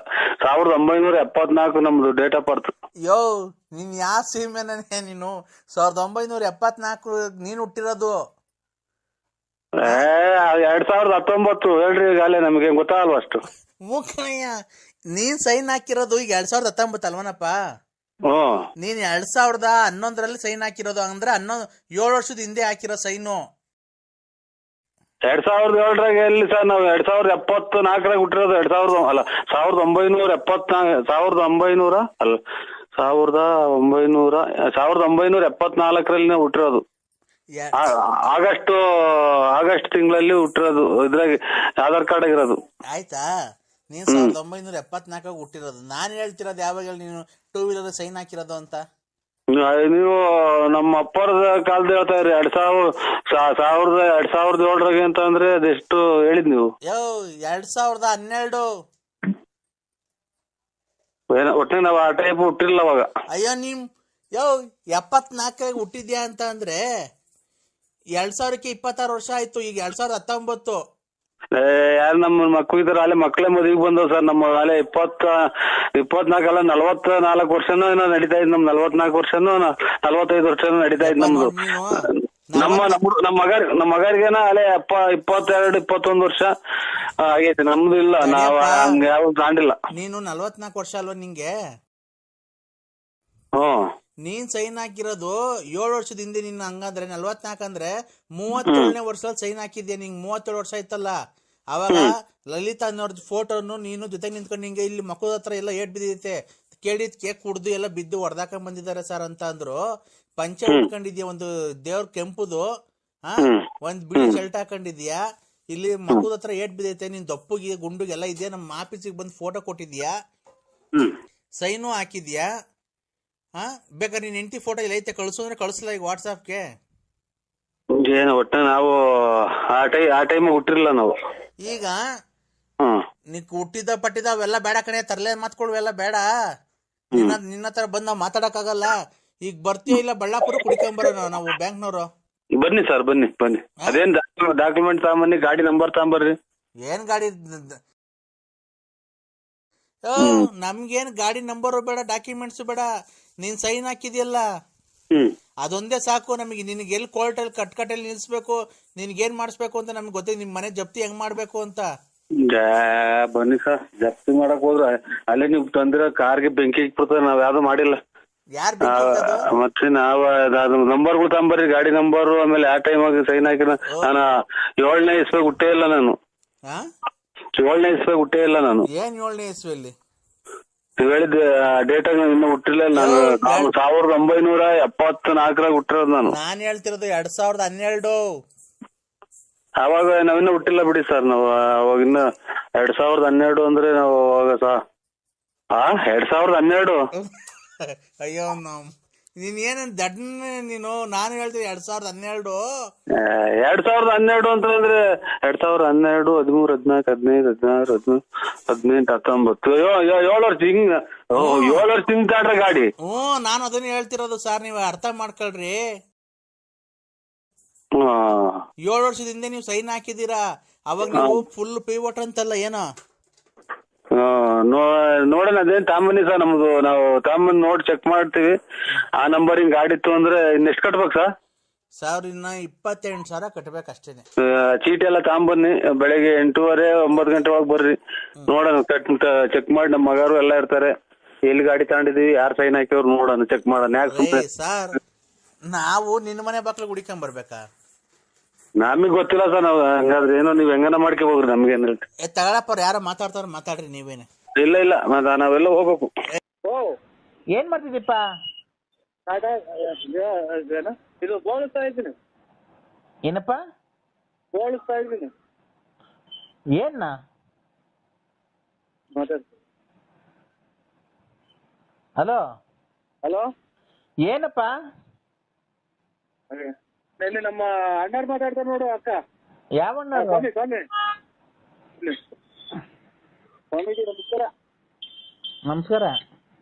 Speaker 1: 1974 ನಮ್ದು ಡೇಟ್ ಆಫ್ ಬರ್ತ್.
Speaker 2: ನೀನ್ ಯಾವ ಸೀಮೆನೇ ನೀನು? 1974 ನೀನ್ ಹುಟ್ಟಿರೋದು.
Speaker 1: 2019 ಹೇಳ್ರಿ ಈಗಾಗಲೇ, ನಮ್ಗೆ ಗೊತ್ತಾಗಲ್ವ ಅಷ್ಟು.
Speaker 2: ಮೂಕಣಯ್ಯ, ನೀನ್ ಸೈನ್ ಹಾಕಿರೋದು ಈಗ 2019 ಅಲ್ವನಪ್ಪ? ನೀನ್ 2011 ಸೈನ್ ಹಾಕಿರೋದು ಅಂದ್ರೆ 7 ವರ್ಷದ ಹಿಂದೆ ಹಾಕಿರೋ ಸೈನು.
Speaker 1: 2007 ಎಲ್ಲಿ ಸರ್? ನಾವು 2074 ಹುಟ್ಟಿರೋದು. 1974 1900 ಅಲ್ಲ ಸಾವಿರದ ಒಂಬೈನೂರ 1974ರಲ್ಲಿ ಹುಟ್ಟಿರೋದು. ಆಗಸ್ಟ್ ತಿಂಗಳಲ್ಲಿ ಹುಟ್ಟಿರೋದು. ಇದ್ರಾಗ ಆಧಾರ್ ಕಾರ್ಡ್ ಆಗಿರೋದು.
Speaker 2: ಆಯ್ತಾ, ನೀನ್ 1974 ಹುಟ್ಟಿರೋದು. ನಾನು ಹೇಳ್ತಿರೋದು ಯಾವಾಗ ನೀನು 2 ವೀಲರ್ ಸೈನ್ ಹಾಕಿರೋದು ಅಂತ.
Speaker 1: ನೀವು ನಮ್ಮ ಅಪ್ಪರದ ಕಾಲದ ಹೇಳ್ತಾ ಇದ್ರಿ 2007 ಅಂತ ಅಂದ್ರೆ ಅದೆಷ್ಟು ಹೇಳಿದ್ ನೀವು?
Speaker 2: 2012.
Speaker 1: ಒಟ್ಟಿಗೆ ನಾವು ಆ ಟೈಪ್ ಹುಟ್ಟಿರ್ಲಿಲ್ಲ ಅವಾಗ.
Speaker 2: ಅಯ್ಯೋ 74 ಹುಟ್ಟಿದ್ಯಾ ಅಂತ ಅಂದ್ರೆ 2000ಕ್ಕೆ 26 ವರ್ಷ ಆಯ್ತು. ಈಗ 2019.
Speaker 1: ಯಾರು ನಮ್ಮ ಮಕ್ಕಳು ಇದಾರೆ, ಅಲ್ಲೇ ಮಕ್ಕಳೇ ಮದುವೆಗೆ ಬಂದವ್ ಸರ್. ನಮ್ಮ ಅಲ್ಲೇ 24 ಅಲ್ಲ 44 ವರ್ಷನೂ ಏನೋ ನಡೀತಾ ಇದ್. ನಮ್ 44 ವರ್ಷನೂ 45 ವರ್ಷನೂ ನಡೀತಾ ಇದ್ ನಮ್ದು. ನಮ್ಮ ಮಗರಿಗೇನ ಅಲ್ಲೇ 22-21 ವರ್ಷ ಆಗೈತಿ. ನಮ್ದು ಇಲ್ಲ, ನಾವ್ ಹಂಗ ಯಾವ ತಾಂಡಿಲ್ಲ.
Speaker 2: ನೀನು 44 ವರ್ಷ ಅಲ್ವಾ ನಿಂಗೆ? ನೀನ್ ಸೈನ್ ಹಾಕಿರೋದು 7 ವರ್ಷದ ಹಿಂದೆ. ನಿನ್ನ ಹಂಗಂದ್ರೆ 44 ಅಂದ್ರೆ 37ನೇ ವರ್ಷದಲ್ಲಿ ಸೈನ್ ಹಾಕಿದ್ಯಾ. ನಿಂಗೆ 37 ವರ್ಷ ಆಯ್ತಲ್ಲ. ಅವಾಗ ಲಲಿತಾ ಅನ್ನೋರ್ದು ಫೋಟೋನು ನೀನು ಜೊತೆ ನಿಂತ್ಕೊಂಡು ನಿಂಗೆ ಇಲ್ಲಿ ಮಕ್ಕಳ ಹತ್ರ ಎಲ್ಲ ಏಟ್ ಬಿದ್ದೈತೆ. ಕೇಳಿದ್ಕೆ ಕುಡ್ದು ಎಲ್ಲ ಬಿದ್ದು ಹೊಡೆದಾಕೊಂಡ್ ಬಂದಿದ್ದಾರೆ ಸರ್ ಅಂತ ಅಂದ್ರು. ಪಂಚೆ ಉಟ್ಕೊಂಡಿದ್ಯಾ, ಒಂದು ದೇವ್ರ ಕೆಂಪುದು, ಒಂದ್ ಬಿಳಿ ಶರ್ಟ್ ಹಾಕೊಂಡಿದ್ಯಾ, ಇಲ್ಲಿ ಮಕ್ಕಳ ಹತ್ರ ಏಟ್ ಬಿದ್ದೈತೆ, ನೀನ್ ದಪ್ಪುಗೆ ಗುಂಡುಗೆ ಎಲ್ಲ ಇದೆಯಾ, ನಮ್ಮ ಆಫೀಸಿಗೆ ಬಂದು ಫೋಟೋ ಕೊಟ್ಟಿದ್ಯಾ, ಸೈನು ಹಾಕಿದ್ಯಾ. ಬೇಕಾದ್ರೆ ನೀನ್ ಹೆಂಡತಿ ಫೋಟೋ ಇಲ್ಲ ಐತೆ, ಕಳ್ಸು ಅಂದ್ರೆ ಕಳ್ಸಲ್ಲ ಈಗ ವಾಟ್ಸಾಪ್ಗೆ.
Speaker 1: ಏನು ಒಟ್ಟ ನಾವು ಆ ಟೈಮ್ ಹುಟ್ಟಿರ್ಲಿಲ್ಲ ನಾವು.
Speaker 2: ಈಗ ನೀ ಹುಟ್ಟಿದ ಪಟ್ಟಿದ ಅವೆಲ್ಲ ಬೇಡ ಕಣೆ, ತರಲೆ ಮಾತ್ಕೊಳ್ವೆಲ್ಲ ಬೇಡ. ನಿನ್ನ ಹತ್ರ ಬಂದ್ ನಾವ್ ಮಾತಾಡಕ್ ಆಗಲ್ಲ. ಈಗ ಬರ್ತೀಯ ಇಲ್ಲ ಬಳ್ಳಾಪುರ ಕುಡಿಕೊಂಬರೋ ನಾವು ಬ್ಯಾಂಕ್ನವರು.
Speaker 1: ಬನ್ನಿ ಸರ್, ಬನ್ನಿ. ಅದೇನ್ ಡಾಕ್ಯುಮೆಂಟ್ ತಗೊಂಬನ್ನಿ, ಗಾಡಿ ನಂಬರ್ ತಗೊಂಬರ್ರಿ.
Speaker 2: ಏನ್ ಗಾಡಿ? ನಮ್ಗೇನ್ ಗಾಡಿ ನಂಬರು ಬೇಡ, ಡಾಕ್ಯುಮೆಂಟ್ಸ್ ಬೇಡ. ನೀನ್ ಸೈನ್ ಹಾಕಿದ್ಯಲ್ಲ ಅದೊಂದೇ ಸಾಕು ನಮಗೆ. ನಿನ್ಗೆ ಎಲ್ಲಿ ಕೋರ್ಟಲ್ಲಿ ಕಟ್ಕಟ್ಟಲ್ಲಿ ನಿಲ್ಸ್ಬೇಕು, ನಿನ್ಗೇನ್ ಮಾಡಿಸ್ಬೇಕು ಅಂತ ನಮ್ಗೆ ಗೊತ್ತಿದೆ. ನಿಮ್ ಮನೆ ಜಪ್ತಿ ಹೆಂಗ್ ಮಾಡ್ಬೇಕು ಅಂತ.
Speaker 1: ಬನ್ನಿ ಸರ್, ಜಪ್ತಿ ಮಾಡಕ್ ಹೋದ್ರ ಅಲ್ಲೇ ನೀವು ತಂದಿರೋ ಕಾರ್ಗೆ ಬೆಂಕಿ ಇಕ್ಬಿಡ್ತಾರೆ. ನಾವ್ ಯಾವ್ದು ಮಾಡಿಲ್ಲ. ಮತ್ತೆ ನಾವ್ ನಂಬರ್ಗಳು ತಗೊಂಬರ್ರಿ, ಗಾಡಿ ನಂಬರ್. ಆಮೇಲೆ ಆ ಟೈಮ್ ಆಗಿ ಸೈನ್ ಹಾಕಿದ ನಾನು 7ನೇ ಇಸ್ವಿ ಹುಟ್ಟೇ ಇಲ್ಲ. ನಾನು 7ನೇ ಇಸ್ವಿ ಹುಟ್ಟೇ ಇಲ್ಲ. ನಾನು
Speaker 2: ಏನ್ 7ನೇ ಇಸ್ವಿಯಲ್ಲಿ
Speaker 1: ಹೇಳಿದ ಡೇಟ್ ಆಗಿ ಇನ್ನು ಹುಟ್ಟಿಲ್ಲ. ನಾನು 1974 ಹುಟ್ಟಿರೋದು.
Speaker 2: ನಾನು ಹೇಳ್ತಿರೋದು 2012.
Speaker 1: ಅವಾಗ ನಾವಿನ್ನ ಹುಟ್ಟಿಲ್ಲ ಬಿಡಿ ಸರ್. ನಾವು ಅವಾಗ ಇನ್ನ 2012 ಅಂದ್ರೆ ನಾವು ಅವಾಗ 2012.
Speaker 2: ಅಯ್ಯೋ ನೀನ್ ಏನೇನ್ ದಡ್ ನೀನು. ನಾನು ಹೇಳ್ತೀನಿ 2012.
Speaker 1: 2012 ಅಂತಂದ್ರೆ 2012, 13, 14, 15, 16, 17, 18, 19. 7 ವರ್ಷ ಹಿಂಗ 7 ವರ್ಷ ಹಿಂದಾಡ್ರ ಗಾಡಿ.
Speaker 2: ನಾನು ಅದನ್ನ ಹೇಳ್ತಿರೋದು ಸರ್, ನೀವ್ ಅರ್ಥ ಮಾಡ್ಕೊಳ್ರಿ. 7 ವರ್ಷದಿಂದ ನೀವು ಸೈನ್ ಹಾಕಿದೀರಾ. ಅವಾಗ ನೀವು ಫುಲ್ ಪಿವೋಟ್ ಅಂತಲ್ಲ ಏನೋ.
Speaker 1: ನೋಡೋಣ, ಅದೇನ್ ತಾಂಬನ್ನಿ ಸರ್. ನಮ್ದು ನಾವು ತಾಂಬನ್ ನೋಡಿ ಚೆಕ್ ಮಾಡ್ತೀವಿ. ಆ ನಂಬರ್ ಹಿಂಗ್ ಗಾಡಿ ಇತ್ತು ಅಂದ್ರೆ ಇನ್ನೆಷ್ಟು ಕಟ್ಬೇಕು ಸರ್?
Speaker 2: ಸರ್ ಇನ್ನ 28,000 ಕಟ್ಬೇಕಷ್ಟೇನೆ.
Speaker 1: ಚೀಟಿ ಎಲ್ಲ ತಾಂಬನ್ನಿ. ಬೆಳಿಗ್ಗೆ 8:30, 9 ಗಂಟೆ ಒಳಗೆ ಬರ್ರಿ. ನೋಡೋಣ, ಚೆಕ್ ಮಾಡಿ. ನಮ್ಮ ಮಗರು ಎಲ್ಲ ಇರ್ತಾರೆ. ಎಲ್ಲಿ ಗಾಡಿ ತಗೊಂಡಿದೀವಿ, ಯಾರು ಸೈನ್ ಹಾಕಿವ್ರು ನೋಡೋಣ, ಚೆಕ್ ಮಾಡೋಣ. ಯಾಕೆ
Speaker 2: ಸರ್ ನಾವು ನಿನ್ನ ಮನೆ ಬಾಕ್ಲಿಗೆ ಹುಡಿಕೊಂಡ್ ಬರ್ಬೇಕಾ?
Speaker 1: ನಮಗ್ ಗೊತ್ತಿಲ್ಲ ಸರ್. ನಾವ್ ಹಂಗಾದ್ರೆ ಏನೋ ನೀವ್ ಹೆಂಗನ ಮಾಡ್ಕೊ ಹೋಗ್ರಿ, ನಮ್ಗೇನ್
Speaker 2: ತಗೊಳಪ್ಪ. ಯಾರೋ ಮಾತಾಡ್ತಾರ, ಮಾತಾಡ್ರಿ ನೀವೇನೆ.
Speaker 1: ಇಲ್ಲ ನಾವೆಲ್ಲ ಹೋಗ್ಬೇಕು.
Speaker 2: ಏನ್ ಮಾಡ್ತಿದ್ದೀಪ್ಪ?
Speaker 1: ಇದು ಬೋಳಿಸ್ತಾ ಇದ್ದೀನಿ.
Speaker 2: ಏನಪ್ಪ
Speaker 1: ಬೋಳಿಸ್ತಾ ಇದ್ದೀನಿ?
Speaker 2: ಏನ್ನ ಹಲೋ ಏನಪ್ಪ?
Speaker 1: ಇಲ್ಲಿ ನಮ್ಮ ಅಣ್ಣಾರ್ ಮಾತಾಡ್ತಾರೆ ನೋಡು. ಅಕ್ಕ
Speaker 2: ಯಾವ ಅಣ್ಣ?
Speaker 1: ಸ್ವಾಮೀಜಿ ನಮಸ್ಕಾರ.
Speaker 2: ನಮಸ್ಕಾರ.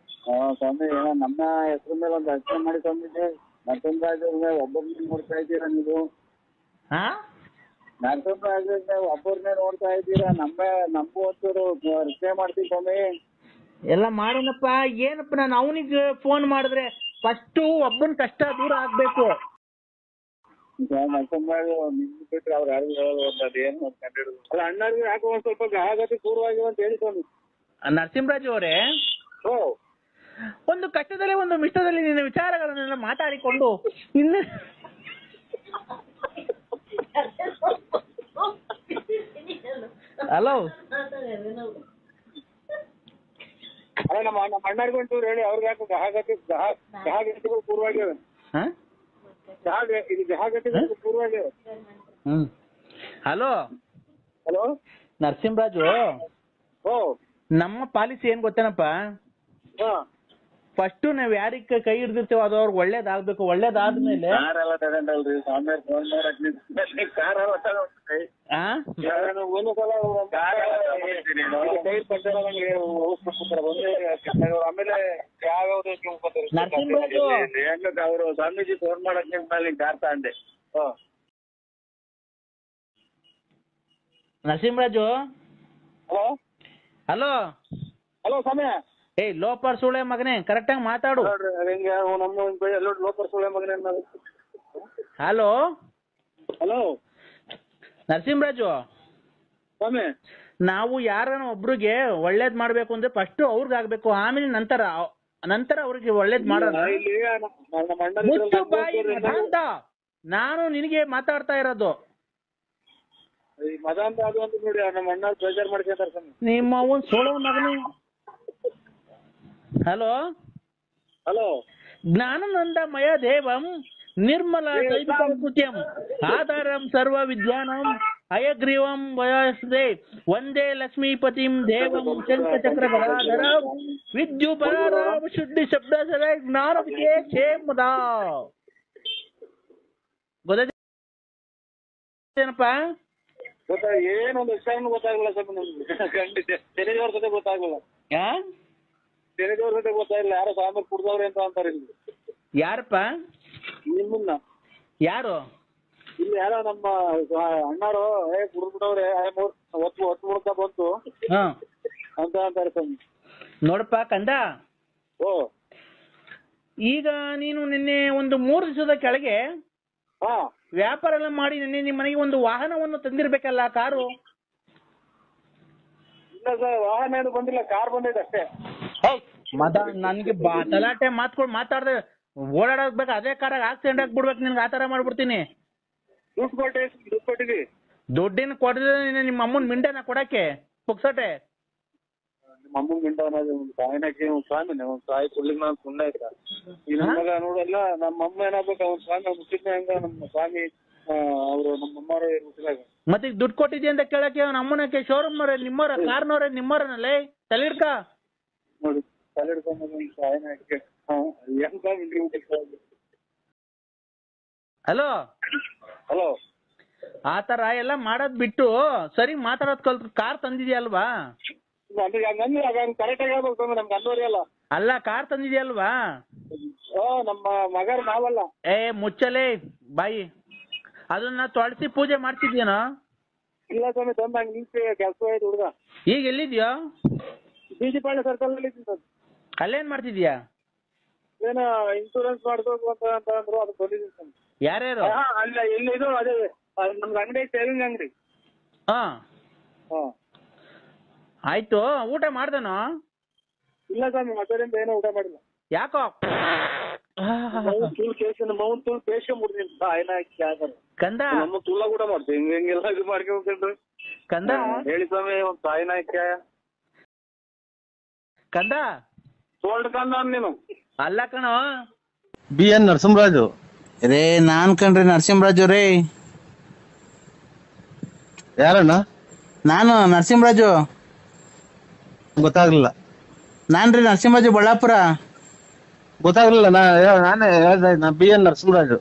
Speaker 1: ಸ್ವಾಮಿ, ನಮ್ಮ ಹೆಸರು ಮೇಲೆ ಒಂದು ಅರ್ಚನೆ ಮಾಡಿ ಸ್ವಾಮೀಜಿ. ನರಸಿಂಹರಾಜ್ ಒಬ್ಬರನ್ನೇ ನೋಡ್ತಾ ಇದ್ದೀರಾ ನೀವು? ನರಸಿಂಹರಾಜ್ ಒಬ್ಬರನ್ನೇ ನೋಡ್ತಾ ಇದ್ದೀರಾ? ನಮಗೂ ಒಂಚೂರು ರಚನೆ ಮಾಡ್ತೀವಿ ಸ್ವಾಮಿ.
Speaker 2: ಎಲ್ಲ ಮಾಡೋಣಪ್ಪ. ಏನಪ್ಪ, ನಾನು ಅವನಿಗೆ ಫೋನ್ ಮಾಡಿದ್ರೆ ಫಸ್ಟ್ ಒಬ್ಬನ ಕಷ್ಟ ದೂರ ಆಗ್ಬೇಕು.
Speaker 1: ನರಸಿಂಹರಾಜ್ ನಿಮ್ ಬಿಟ್ರೆ ಅವ್ರು ಯಾರು ಹೇಳೋದು ಅದೇನು ಕಂಡಿಡಿದ್ರು. ಅಲ್ಲ, ಅಣ್ಣರಿಗೆ ಯಾಕೆ ಒಂದ್ ಸ್ವಲ್ಪ ಆಗತಿ ಪೂರ್ವವಾಗಿವೆ ಅಂತ ಹೇಳಿ ಸ್ವಾಮಿ.
Speaker 2: ನರಸಿಂಹರಾಜ್ ಅವರೇ, ಒಂದು ಕಷ್ಟದಲ್ಲಿ ಒಂದು ಮಿಷ್ಟದಲ್ಲಿ ನಿನ್ನ ವಿಚಾರಗಳನ್ನೆಲ್ಲ ಮಾತಾಡಿಕೊಂಡು ಇನ್ನು ಹಲೋ
Speaker 1: ಅಲ್ಲ ನಮ್ಮ ಅಣ್ಣಾರ್ಗೂ ಒಂಚೂರು ಹೇಳಿ, ಅವ್ರಿಗೆ ಯಾಕೆ ಗೃಹಗತಿಗಳು ಪೂರ್ವಾಗ್ಯವೆ. ಇದು ಗೃಹಗತಿಗಳು ಪೂರ್ವಾಗ್ಯವೆ.
Speaker 2: ಹಲೋ
Speaker 1: ಹಲೋ
Speaker 2: ನರಸಿಂಹರಾಜು,
Speaker 1: ಓ
Speaker 2: ನಮ್ಮ ಪಾಲಿಸಿ ಏನ್ ಗೊತ್ತೇನಪ್ಪ,
Speaker 1: ಹಾ
Speaker 2: ಫಸ್ಟ್ ನಾವ್ ಯಾರಿಗ ಕೈ ಹಿಡ್ದಿರ್ತೇವ ಅದು ಅವ್ರಿಗೆ ಒಳ್ಳೇದಾಗ್ಬೇಕು. ಒಳ್ಳೇದಾದ್ಮೇಲೆ ನರಸಿಂಹರಾಜು
Speaker 1: ಅವರು ಸ್ವಾಮೀಜಿ ಫೋನ್ ಮಾಡಕ್ ಕಾರ್ ತಗೊಂಡೆ.
Speaker 2: ನರಸಿಂಹರಾಜು,
Speaker 1: ಹಲೋ
Speaker 2: ಹಲೋ
Speaker 1: ಹಲೋ ಸಮಯ
Speaker 2: ಏಯ್ ಲೋಪರ್ ಸುಳೆ ಮಗನೇ, ಕರೆಕ್ಟ್ ಆಗಿ ಮಾತಾಡು.
Speaker 1: ಲೋಕರ್ ಸುಳೆ ಮಗನೇ.
Speaker 2: ಹಲೋ
Speaker 1: ಹಲೋ
Speaker 2: ನರಸಿಂಹರಾಜು,
Speaker 1: ಸ್ವಾಮಿ
Speaker 2: ನಾವು ಯಾರನ್ನ ಒಬ್ರಿಗೆ ಒಳ್ಳೇದ್ ಮಾಡ್ಬೇಕು ಅಂದ್ರೆ ಫಸ್ಟ್ ಅವ್ರಿಗೆ ಆಗ್ಬೇಕು, ಆಮೇಲೆ ನಂತರ ಅವ್ರಿಗೆ ಒಳ್ಳೇದ್ ಮಾಡೋದು. ಮುಚ್ಚು ಬಾಯಿ ಮದಾಂತ, ನಾನು ನಿನಗೆ ಮಾತಾಡ್ತಾ ಇರೋದು.
Speaker 1: ಮದಾಂತ ಅದು ಅಂತ ನೋಡಿ ನಮ್ಮ ಅಣ್ಣ ಬೇಜಾರ್ ಮಾಡ್ಕೊಂತಾರೆ ಸ್ವಾಮಿ.
Speaker 2: ನಿಮ್ಮ ಅವನ್ ಸೋಳೆ ಮಗನೇ. ಹಲೋ
Speaker 1: ಹಲೋ
Speaker 2: ಜ್ಞಾನನಂದಮಯ ದೇವಂ ನಿರ್ಮಲ ಚೈತನ್ಯಂ ಆಧಾರಂ ಸರ್ವ ವಿದ್ಯಾನಂ ಅಯಗ್ರೀವಂ ವಯಸ್ದೆ ವಂದೇ ಲಕ್ಷ್ಮೀಪತಿಂ ದೇವಂ ಶಂಖಚಕ್ರ ಗದಾಧರಂ ವಿದ್ಯುಪರಾರಾಮ ಶುದ್ಧಿ ಶಬ್ದ ಸದ ಜ್ಞಾನ ವಿದ್ಯೆ ಕ್ಷೇಮದ. ಗೊತ್ತೇನಪ್ಪ?
Speaker 1: ಏನೊಂದು ವಿಷಯನೂ ಗೊತ್ತಾಗಲ್ಲ ಸ್ವಲ್ಪ ನಮ್ಗೆ. ಖಂಡಿತ ತೆರೆದವ್ರ ಜೊತೆ ಗೊತ್ತಾಗಲ್ಲ, ತೆರೆದವ್ರ ಜೊತೆ ಗೊತ್ತಾಗಿಲ್ಲ. ಯಾರೋ ಸ್ವಾಮಿ ಕುಡ್ದವ್ರೆ ಅಂತ ಅಂತಾರೆ ಇಲ್ಲಿ.
Speaker 2: ಯಾರಪ್ಪ?
Speaker 1: ನಿಮ್ಮನ್ನ
Speaker 2: ಯಾರು?
Speaker 1: ಇಲ್ಲಿ ಯಾರೋ ನಮ್ಮ ಅಣ್ಣಾರು ಕುಡ್ದ್ಬಿಟ್ಟವ್ರೆ, ಒತ್ತು ಮುಡ್ಕ ಬಂತು ಅಂತ ಅಂತಾರೆ ಸ್ವಾಮಿ.
Speaker 2: ನೋಡಪ್ಪ ಕಂದ,
Speaker 1: ಓ
Speaker 2: ಈಗ ನೀನು ನಿನ್ನೆ ಒಂದು 3 ದಿವಸದ ಕೆಳಗೆ
Speaker 1: ಹಾ
Speaker 2: ವ್ಯಾಪಾರ ಎಲ್ಲ ಮಾಡಿ ನಿನ್ನೆ ನಿಮ್ಮ ಮನೆಗೆ ಒಂದು ವಾಹನವನ್ನು ತಂದಿರ್ಬೇಕಲ್ಲ, ಕಾರು?
Speaker 1: ಇಲ್ಲ ಸರ್, ವಾಹನ ಏನು ಬಂದಿಲ್ಲ, ಕಾರ್ ಬಂದಿದೆ ಅಷ್ಟೇ.
Speaker 2: ನನ್ಗೆ ತಲಾಟೆ ಮಾತಾಡ್ದೆ ಓಡಾಡಬೇಕು, ಅದೇ ಕಾರಾಗ ಆಕ್ಸಿಡೆಂಟ್ ಆಗ್ಬಿಡ್ಬೇಕು ನಿನ್ಗೆ, ಆತರ ಮಾಡ್ಬಿಡ್ತೀನಿ.
Speaker 1: ದುಡ್ಡು ಕೊಟ್ಟಿವಿ.
Speaker 2: ದುಡ್ಡಿನ ಕೊಡದೆ ನಿಮ್ಮ ಅಮ್ಮನ್ ಮಿಂಡನ ಕೊಡಕ್ಕೆ ಪುಕ್ಸಟೆ.
Speaker 1: ನಿಮ್ಮ ಅಮ್ಮನ್ ಮಿಂಡ ಅನ್ನೋದು ಒಂದು ಸಾಯಿನಕ್ಕೆ ಸ್ವಾಮಿನೇ, ಒಂದು ಸಾಯಿ ಕುಳ್ಳಿಗೆ ನಾನು ಸುಮ್ಮನೆ ಆಯ್ತಾ. ಈ ನಮ್ಗ ನೋಡಲ್ಲ, ನಮ್ಮ ಅಮ್ಮ ಏನಾಗ್ಬೇಕು, ಅವ್ನ ಸ್ವಾಮಿ ಮುಟ್ಟಿದ್ನ ಹೆಂಗ ನಮ್ಮ ಸ್ವಾಮಿ ಅವರು ನಮ್ಮ ಅಮ್ಮವ್ರ ಮುಟ್ಟಿದಾಗ.
Speaker 2: ಮತ್ತೆ ಈಗ ದುಡ್ಡು ಕೊಟ್ಟಿದ್ದೆ ಅಂತ ಕೇಳಕ್ಕೆ ಅವ್ನ ಅಮ್ಮನಕ್ಕೆ ಶೋರೂಮ್ ಅವ್ರೆ ನಿಮ್ಮವ್ರ, ಕಾರ್ನವ್ರೆ ನಿಮ್ಮವ್ರನಲ್ಲೇ ತಲೆಡ್ಕ
Speaker 1: ನೋಡಿ, ತಲೆ ಹಿಡ್ಕೊಂಡು ಸಾಯಿನಕ್ಕೆ
Speaker 2: ಹಲೋ
Speaker 1: ಹಲೋ
Speaker 2: ಆತರ ಎಲ್ಲ ಮಾಡೋದ್ ಬಿಟ್ಟು ಸರಿ ಮಾತಾಡೋದ್ ಕಲ್ತು ಕಾರ್ ತಂದಿದ್ಯಲ್ವಾ?
Speaker 1: ಕರೆಕ್ಟ್ ಆಗಿ ಹೇಳ್ಬೇಕು ನಮ್ಗೆ ಅನ್ನೋರಿಯಲ್ಲ.
Speaker 2: ಅಲ್ಲ, ಕಾರ್ ತಂದಿದ್ಯಲ್ವಾ?
Speaker 1: ನಮ್ಮ ಮಗರ್ ನಾವಲ್ಲ.
Speaker 2: ಮುಚ್ಚಲೇ ಬಾಯಿ, ಅದನ್ನ ತೊಳಸಿ ಪೂಜೆ ಮಾಡ್ತಿದ್ಯೇನೋ?
Speaker 1: ಇಲ್ಲ ಸ್ವಾಮಿ, ತಂದ ಹಂಗೆ ನಿಂತು ಕೆಲಸ ಆಯ್ತು ಹುಡುಗ. ಈಗ
Speaker 2: ಎಲ್ಲಿದ್ಯೋ?
Speaker 1: ಬೀಜಿಪಾಳ್ಯ ಸರ್ಕಲ್ ನಲ್ಲಿ ಇದ್ದೀನಿ ಸರ್.
Speaker 2: ಅಲ್ಲೇನ್ ಮಾಡ್ತಿದ್ಯಾ?
Speaker 1: ಏನ ಇನ್ಶೂರೆನ್ಸ್ ಮಾಡ್ಬೇಕು ಅಂತ ಅಂದ್ರು, ಅದಕ್ಕೆ ಬಂದಿದ್ದೀನಿ ಸರ್.
Speaker 2: ಯಾರ್ಯಾರು?
Speaker 1: ಅಲ್ಲ, ಇಲ್ಲಿ ಇದು ಅದೇ ನಮ್ಗೆ ಅಂಗಡಿ, ಸೇವಿಂಗ್ ಅಂಗಡಿ.
Speaker 2: ಹಾ ಆಯ್ತು. ಊಟ ಮಾಡ್ದನೋ?
Speaker 1: ಇಲ್ಲ ಸ್ವಾಮಿ, ಮಧ್ಯಾಹ್ನದಿಂದ ಏನೋ ಊಟ ಮಾಡಿಲ್ಲ.
Speaker 2: ಯಾಕೋ? ಕಂದ
Speaker 1: ನಮ್ಮ ತುಲ್ಲ ಕೂಡ ಮಾಡ್ತೀವಿ, ಹಿಂಗೆಲ್ಲ ಇದು ಮಾಡ್ಕೊಂಡ್ರಿ.
Speaker 2: ಕಂದ
Speaker 1: ಹೇಳಿ ಸ್ವಾಮಿ, ಒಂದು ಸಾಯಿ ನಾಯ್ಕ
Speaker 2: ಕಂದ
Speaker 1: ಸೋಲ್ಡ್ ಕಂದ ನೀನು.
Speaker 2: ಅಲ್ಲ ಕಣೋ,
Speaker 3: BN ನರಸಿಂಹರಾಜು
Speaker 2: ರೇ. ನಾನ್ ಕಣ್ರಿ ನರಸಿಂಹರಾಜು ರೇ.
Speaker 3: ಯಾರಣ್ಣ?
Speaker 2: ನಾನು ನರಸಿಂಹರಾಜು.
Speaker 3: ಗೊತ್ತಾಗ್ಲಿಲ್ಲ.
Speaker 2: ನಾನ್ರಿ ನರಸಿಂಹರಾಜು, ಬಳ್ಳಾಪುರ.
Speaker 3: ಗೊತ್ತಾಗ್ಲಿಲ್ಲ. ನಾನೇ ಹೇಳ್ದೆ, ನಾ BN ನರಸಿಂಹರಾಜು.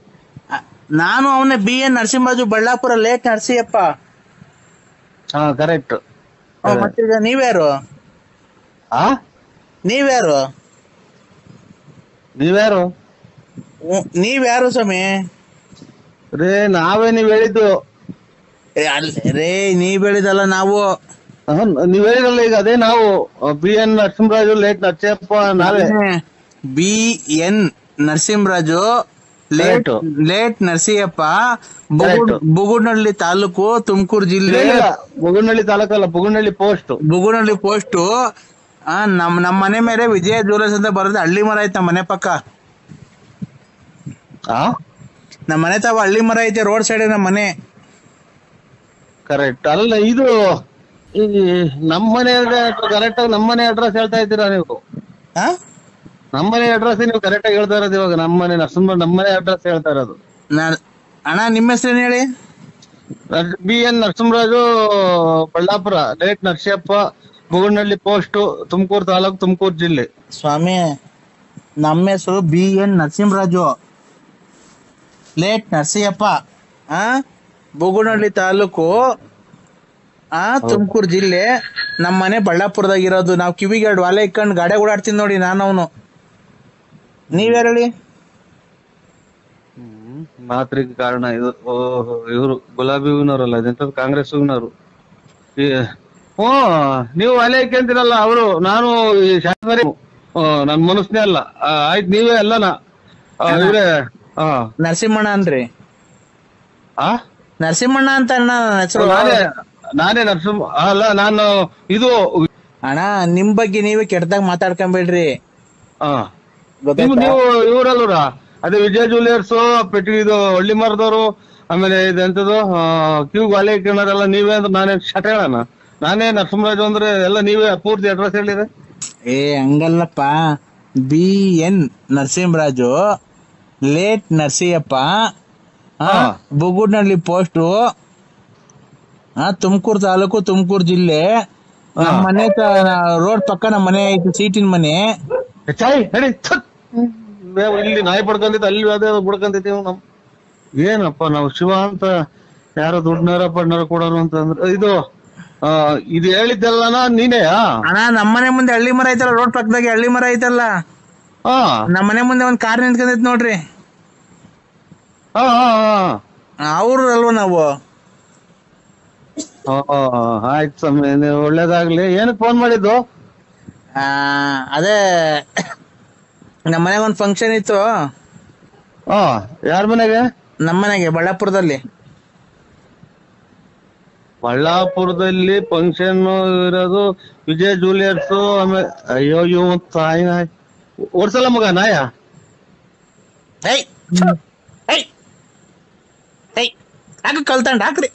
Speaker 2: ನಾನು ಅವನೇ BN ನರಸಿಂಹರಾಜು, ಬಳ್ಳಾಪುರ, ಲೇಟ್ ನರಸಿಯಪ್ಪ.
Speaker 3: ಹಾ ಕರೆಕ್ಟ್.
Speaker 2: ಮತ್ತೀಗ ನೀವ್ಯಾರು? ನೀವ್ಯಾರು?
Speaker 3: ನೀವ್ಯಾರು?
Speaker 2: ನೀವ್ಯಾರು ಸ್ವಾಮಿ?
Speaker 3: ರೇ ನಾವೇ, ನೀವ್ ಹೇಳಿದ್ದು.
Speaker 2: ರೇ ನೀವ್ ಹೇಳಿದಲ್ಲ ನಾವು.
Speaker 3: ನೀವ್ ಹೇಳಿರಲ್ಲ ಈಗ, ಅದೇ ನಾವು. BN ನರಸಿಂಹರಾಜು, ಲೇಟ್ ನರಸಿಯಪ್ಪ ನಾವೇ.
Speaker 2: BN ನರಸಿಂಹರಾಜು, ಲೇಟ್ ನರಸಿಯಪ್ಪ, ಬುಗುನಹಳ್ಳಿ ತಾಲೂಕು, ತುಮಕೂರು ಜಿಲ್ಲೆ.
Speaker 3: ಬುಗುನಹಳ್ಳಿ ತಾಲೂಕಲ್ಲ, ಬುಗುನಹಳ್ಳಿ ಪೋಸ್ಟ್.
Speaker 2: ಬುಗುನಹಳ್ಳಿ ಪೋಸ್ಟ್. ನಮ್ಮ ಮನೆ ಮೇಲೆ ವಿಜಯ ಜ್ಯುವೆಲರ್ಸ್ ಅಂತ ಬರೋದು, ಹಳ್ಳಿ ಮರ ಐತೆ ನಮ್ಮ ಮನೆ ಪಕ್ಕ. ನಮ್ಮ ಮನೆ ತಾವ ಹಳ್ಳಿ ಮರ ಐತೆ, ರೋಡ್ ಸೈಡ್ ನಮ್ಮ ಮನೆ.
Speaker 3: ಕರೆಕ್ಟ್. ಅಲ್ಲ, ಇದು ಈ ನಮ್ಮನೆ ಕರೆಕ್ಟ್ ಆಗಿ ನಮ್ಮನೆ ಅಡ್ರೆಸ್ ಹೇಳ್ತಾ ಇದ್ದೀರಾ ನೀವು?
Speaker 2: ಹಾ
Speaker 3: ನಮ್ಮನೆ ಅಡ್ರೆಸ್ ನೀವು ಕರೆಕ್ಟ್ ಆಗಿ ಹೇಳ್ತಾ ಇರೋದು ಇವಾಗ. ನಮ್ಮನೆ ಅಡ್ರೆಸ್ ಹೇಳ್ತಾ ಇರೋದು.
Speaker 2: ಅಣ್ಣ ನಿಮ್ಮ ಹೆಸರೇನು ಹೇಳಿ?
Speaker 3: BN Narasimharaju, Ballapura, late Narasiyappa, Bugunahalli post, Tumakuru taluk, Tumakuru ಜಿಲ್ಲೆ.
Speaker 2: ಸ್ವಾಮಿ, ನಮ್ಮ ಹೆಸರು BN ನರಸಿಂಹರಾಜು, ಲೇಟ್ ನರಸಿಯಪ್ಪ, ಬುಗುನಹಳ್ಳಿ ತಾಲೂಕು, ತುಮಕೂರು ಜಿಲ್ಲೆ. ನಮ್ಮ ಮನೆ ಬಳ್ಳಾಪುರದಾಗ ಇರೋದು. ನಾವು ಕಿವಿಗೆ 2 ವಾಲೆ ಇಕ್ಕೊಂಡು ಗಾಡಿ ಓಡಾಡ್ತೀನಿ ನೋಡಿ ನಾನು. ಅವನು ನೀವ್ಯಾರು ಹೇಳಿ?
Speaker 3: ಮಾತ್ರಿಗೆ ಕಾರಣ ಇದು. ಇವರು ಗುಲಾಬಿ ಹೂವಿನವರಲ್ಲ, ಇದೆಂತದ್ದು ಕಾಂಗ್ರೆಸ್ ಹೂವಿನವರು. ನೀವು ವಾಲೆ ಇಕ್ಕಂತೀರಲ್ಲ ಅವರು. ನಾನು ಶಾಸಕರೇ, ನನ್ ಮನಸ್ನೇ ಅಲ್ಲ. ಆಯ್ತು, ನೀವೇ ಅಲ್ಲನಾ ಇವ್ರೆ?
Speaker 2: ನರಸಿಂಹಣ್ಣ ಅನ್ರಿ. ನರಸಿಂಹಣ್ಣ ಅಂತ ಅಣ್ಣ ನನ್ನ ಹೆಸರು.
Speaker 3: ನಾನೇ ನರಸಿಂಹ ಅಲ್ಲ, ನಾನು ಇದು
Speaker 2: ಅಣ್ಣ. ನಿಮ್ ಬಗ್ಗೆ ನೀವೇ ಕೆಟ್ಟದಾಗ ಮಾತಾಡ್ಕೊಂಬೇಡ್ರಿ.
Speaker 3: ನೀವು ಇವ್ರಲ್ವರ? ಅದೇ ವಿಜಯ ಜ್ಯುವೆಲರ್ಸ್, ಇದು ಹಳ್ಳಿ ಮರದವರು, ಆಮೇಲೆ ಇದೆಂತದ್ದು ಕ್ಯೂ ವಾಲೆ ಇಕ್ಕಣರೆಲ್ಲ ನೀವೇ ಅಂದ್ರೆ ನಾನೇ ಶಟ ಹೇಳಣ? ನಾನೇ ನರಸಿಂಹರಾಜು ಅಂದ್ರೆ ಎಲ್ಲ ನೀವೇ ಪೂರ್ತಿ ಅಡ್ರೆಸ್ ಹೇಳಿದ್ರೆ?
Speaker 2: ಹಂಗಲ್ಲಪ್ಪ. BN Narasimharaju, late Narasiyappa, Bugunahalli post, Tumakuru taluk, Tumakuru ಜಿಲ್ಲೆ. ನಮ್ಮ ಮನೆ ರೋಡ್ ಪಕ್ಕ ನಮ್ಮ ಮನೆ ಐತಿ, ಸೀಟಿನ ಮನೆ.
Speaker 3: ಇಲ್ಲಿ ನಾಯಿ ಪಡ್ಕೊಂತೈತಿ, ಅಲ್ಲಿ ಅದೇ ಬಡ್ಕೊಂತೈತಿ. ಏನಪ್ಪ ನಾವು ಶಿವ ಅಂತ ಯಾರೋ ದುಡ್ಡನಾರ ಪಡ್ನಾರ ಕೊಡೋರು ಅಂತಂದ್ರೆ ಇದು ಹೇಳಿದ್ದೆಲ್ಲನಾ ನೀನೇ?
Speaker 2: ಅಣ್ಣ, ನಮ್ಮನೆ ಮುಂದೆ ಹಳ್ಳಿ ಮರ ಐತಲ್ಲ, ರೋಡ್ ಪಕ್ಕದಾಗೆ ಹಳ್ಳಿ ಮರ ಐತಲ್ಲ, ನಮ್ಮನೆ ಮುಂದೆ ಒಂದ್ ಕಾರ್ ನಿಂತ್ಕೊಂಡೈತಿ ನೋಡ್ರಿ. ಅವ್ರು ಅಲ್ವ ನಾವು?
Speaker 3: ಆಯ್ತು ಸ್ವಾಮಿ, ಒಳ್ಳೇದಾಗ್ಲಿ. ಏನಕ್ಕೆ ಫೋನ್ ಮಾಡಿದ್ದು?
Speaker 2: ಅದೇ ನಮ್ಮ ಮನೆಗೆ ಒಂದ್ ಫಂಕ್ಷನ್ ಇತ್ತು.
Speaker 3: ಯಾರ ಮನೆಗೆ?
Speaker 2: ನಮ್ಮ ಮನೆಗೆ, ಬಳ್ಳಾಪುರದಲ್ಲಿ.
Speaker 3: ಬಳ್ಳಾಪುರದಲ್ಲಿ ಫಂಕ್ಷನ್ ಇರೋದು ವಿಜಯ್ ಜ್ಯುವೆಲರ್ಸ್. ಆಮೇಲೆ ಅಯ್ಯೋ ತಾಯಿ ನಾಯಿ ಓಡ್ಸಲ್ಲ ಮಗ ನಾಯ.
Speaker 2: ಕಲ್ತಂಡ್ ಹಾಕ್ರಿ,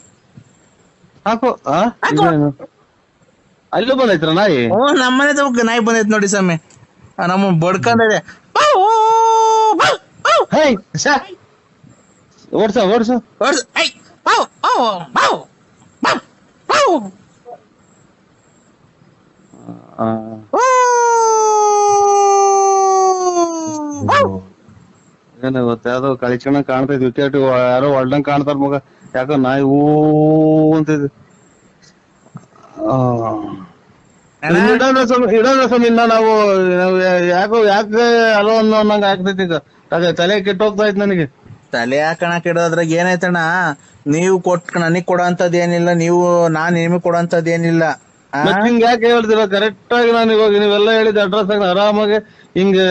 Speaker 3: ಹಾಕು. ಅಲ್ಲೂ ಬಂದೈತ್ರ ನಾಯಿ?
Speaker 2: ನಮ್ಮನೆ ತಗ ನಾಯಿ ಬಂದೈತ್ ನೋಡಿ ಸ್ವಾಮಿ. ನಮ್ಮ ಬಡ್ಕೊಂಡೆ.
Speaker 3: ಓಡ್ಸ ಓಡ್ಸ ಓಡ್ಸ. ಏನ ಗೊತ್ತ, ಯಾವ್ದೋ ಕಳಿಚಣ ಕಾಣ್ತೈತಿ. ವಿಕೆಟ್ ಯಾರೋ ಹೊಡ್ದಂಗ್ ಕಾಣ್ತಾರ ಮಗ. ಯಾಕೋ ನಾಯಿ ಹೂ ಅಂತಿದ್. ಇಡೋಣ ಸ್ವಾಮಿ. ನಾವು ಯಾಕೆ ಅಲೋ ಅನ್ನೋಂಗ ಆಗ್ತೈತಿ. ಈಗ ತಲೆ ಕೆಟ್ಟೋಗ್ತಾ ಇತ್ತು ನನಗೆ.
Speaker 2: ತಲೆ ಹಾಕಣಕ್ ಇಡೋದ್ರಾಗ ಏನಾಯ್ತಣ್ಣ? ನೀವು ನನಗ್ ಕೊಡೋ ಅಂತದ್ ಏನಿಲ್ಲ, ನಾನ್ ನಿಮಗ್ ಕೊಡೋ ಅಂತದ್ ಏನಿಲ್ಲ.
Speaker 3: ಹಿಂಗ ಯಾಕೆ ಹೇಳ್ತೀರ? ಕರೆಕ್ಟ್ ಆಗಿ ನಾನು ಇವಾಗ ನೀವೆಲ್ಲ ಹೇಳಿದ ಅಡ್ರೆಸ್ ಆಗಿ ಆರಾಮಾಗಿ ಹಿಂಗೆ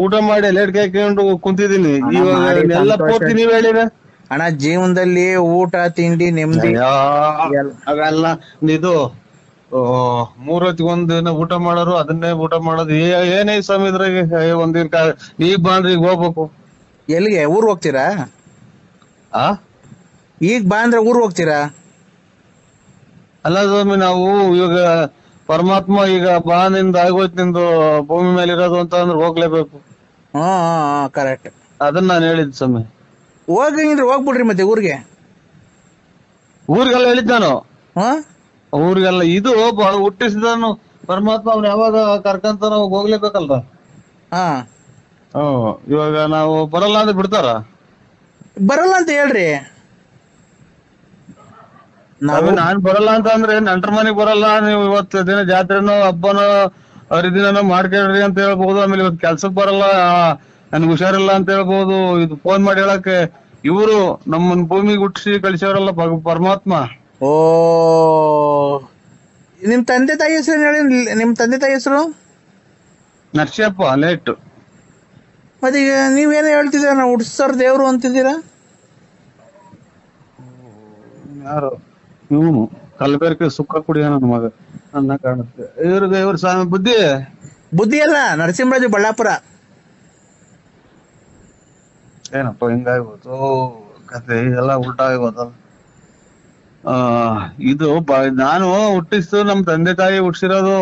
Speaker 3: ಊಟ ಮಾಡಿ ಲೇಟ್ ಹಾಕೊಂಡು ಕುಂತಿದೀನಿ. ಇವಾಗ ಎಲ್ಲ ಪೂರ್ತಿ ನೀವ್ ಹೇಳಿರ
Speaker 2: ಅಣ್ಣ. ಜೀವನದಲ್ಲಿ ಊಟ ತಿಂಡಿ ನೆಮ್ಮದಿ
Speaker 3: ಅವೆಲ್ಲ ಇದು 3 ಹೊತ್ತಿಗೊಂದಿನ ಊಟ ಮಾಡೋರು, ಅದನ್ನೇ ಊಟ ಮಾಡೋದು. ಏನೇ ಸ್ವಾಮಿ ಇದ್ರಾಗೆ ಒಂದಿನ ಈಗ ಬಾಂಡ್ರಿ ಈಗ ಹೋಗ್ಬೇಕು.
Speaker 2: ಎಲ್ಲಿಗೆ? ಊರ್ ಹೋಗ್ತೀರಾ? ಈಗ ಬಾ ಅಂದ್ರೆ ಊರ್ ಹೋಗ್ತೀರಾ?
Speaker 3: ಅಲ್ಲ ಸ್ವಾಮಿ, ನಾವು ಇವಾಗ ಪರಮಾತ್ಮ ಈಗ ಬಾ ನಿಂದ ಆಗೋಯ್ತು, ನಿಂದು ಭೂಮಿ ಮೇಲೆ ಇರೋದು ಅಂತ ಅಂದ್ರೆ ಹೋಗ್ಲೇಬೇಕು.
Speaker 2: ಕರೆಕ್ಟ್.
Speaker 3: ಅದನ್ನ ನಾನು ಹೇಳಿದ್ ಸ್ವಾಮಿ.
Speaker 2: ಹೋಗಂಗಿದ್ರೆ ಹೋಗ್ಬಿಡ್ರಿ ಮತ್ತೆ ಊರಿಗೆ.
Speaker 3: ಊರಿಗೆಲ್ಲ ಹೇಳಿದ್ ನಾನು. ಊರಿಗೆಲ್ಲ ಇದು ಹುಟ್ಟಿಸಿದನು ಪರಮಾತ್ಮ. ಅವ್ನು ಯಾವಾಗ ಕರ್ಕಂತ ನಾವು ಹೋಗ್ಲೇಬೇಕಲ್ರ. ಇವಾಗ ನಾವು ಬರಲ್ಲ ಅಂದ್ರೆ ಬಿಡ್ತಾರ?
Speaker 2: ಬರಲ್ಲ ಅಂತ ಹೇಳ್ರಿ.
Speaker 3: ನಾನ್ ಬರಲ್ಲ ಅಂತ ಅಂದ್ರೆ ನೆಂಟ್ರ ಮನೆಗ್ ಬರಲ್ಲ, ನೀವು ಇವತ್ತು ದಿನ ಜಾತ್ರೆನೋ ಹಬ್ಬನೋ ಹರಿದಿನನೋ ಮಾಡ್ಕೊಳ್ರಿ ಅಂತ ಹೇಳ್ಬಹುದು. ಆಮೇಲೆ ಇವತ್ತು ಕೆಲ್ಸಕ್ ಬರಲ್ಲ, ನನ್ಗೆ ಹುಷಾರಿಲ್ಲ ಅಂತ ಹೇಳ್ಬಹುದು. ಇದು ಫೋನ್ ಮಾಡಿ ಹೇಳಕ್ಕೆ ಇವರು ನಮ್ಮನ್ ಭೂಮಿಗೆ ಹುಟ್ಟಿಸಿ ಕಳಿಸೋರಲ್ಲ ಪರಮಾತ್ಮ.
Speaker 2: ನಿಮ್ ತಂದೆ ತಾಯಿ ಹೆಸರು ಹೇಳಿ. ನಿಮ್ ತಂದೆ ತಾಯಿ ಹೆಸರು?
Speaker 3: ನರಸಿಯಪ್ಪ, ಲೇಟ್.
Speaker 2: ಮತ್ತೆ ಈಗ ನೀವೇನು ಹೇಳ್ತಿದ್ದೀರಾ? ನಾವು ಹುಟ್ಟಿಸೋರ್ ದೇವ್ರು ಅಂತಿದ್ದೀರಾ?
Speaker 3: ಯಾರು ಇವನು? ಕಲ್ಬೇರ್ಕೆ ಸುಕ್ಕ ಕುಡಿಯ ನನ್ನ ಮಗ ನನ್ನ ಕಾಣುತ್ತೆ. ಇವ್ರ ಸ್ವಾಮಿ ಬುದ್ಧಿ
Speaker 2: ಅಲ್ಲ, ನರಸಿಂಹರಾಜು, ಬಳ್ಳಾಪುರ.
Speaker 3: ಏನಪ್ಪ ಹಿಂಗಾಗ್ಬೋದು ಕತೆ, ಎಲ್ಲ ಉಲ್ಟಾ ಆಗ್ಬೋದಲ್ಲ. ಇದು ನಾನು ಹುಟ್ಟಿಸ್ತು, ನಮ್ ತಂದೆ ತಾಯಿ ಹುಟ್ಟಿಸಿರೋದು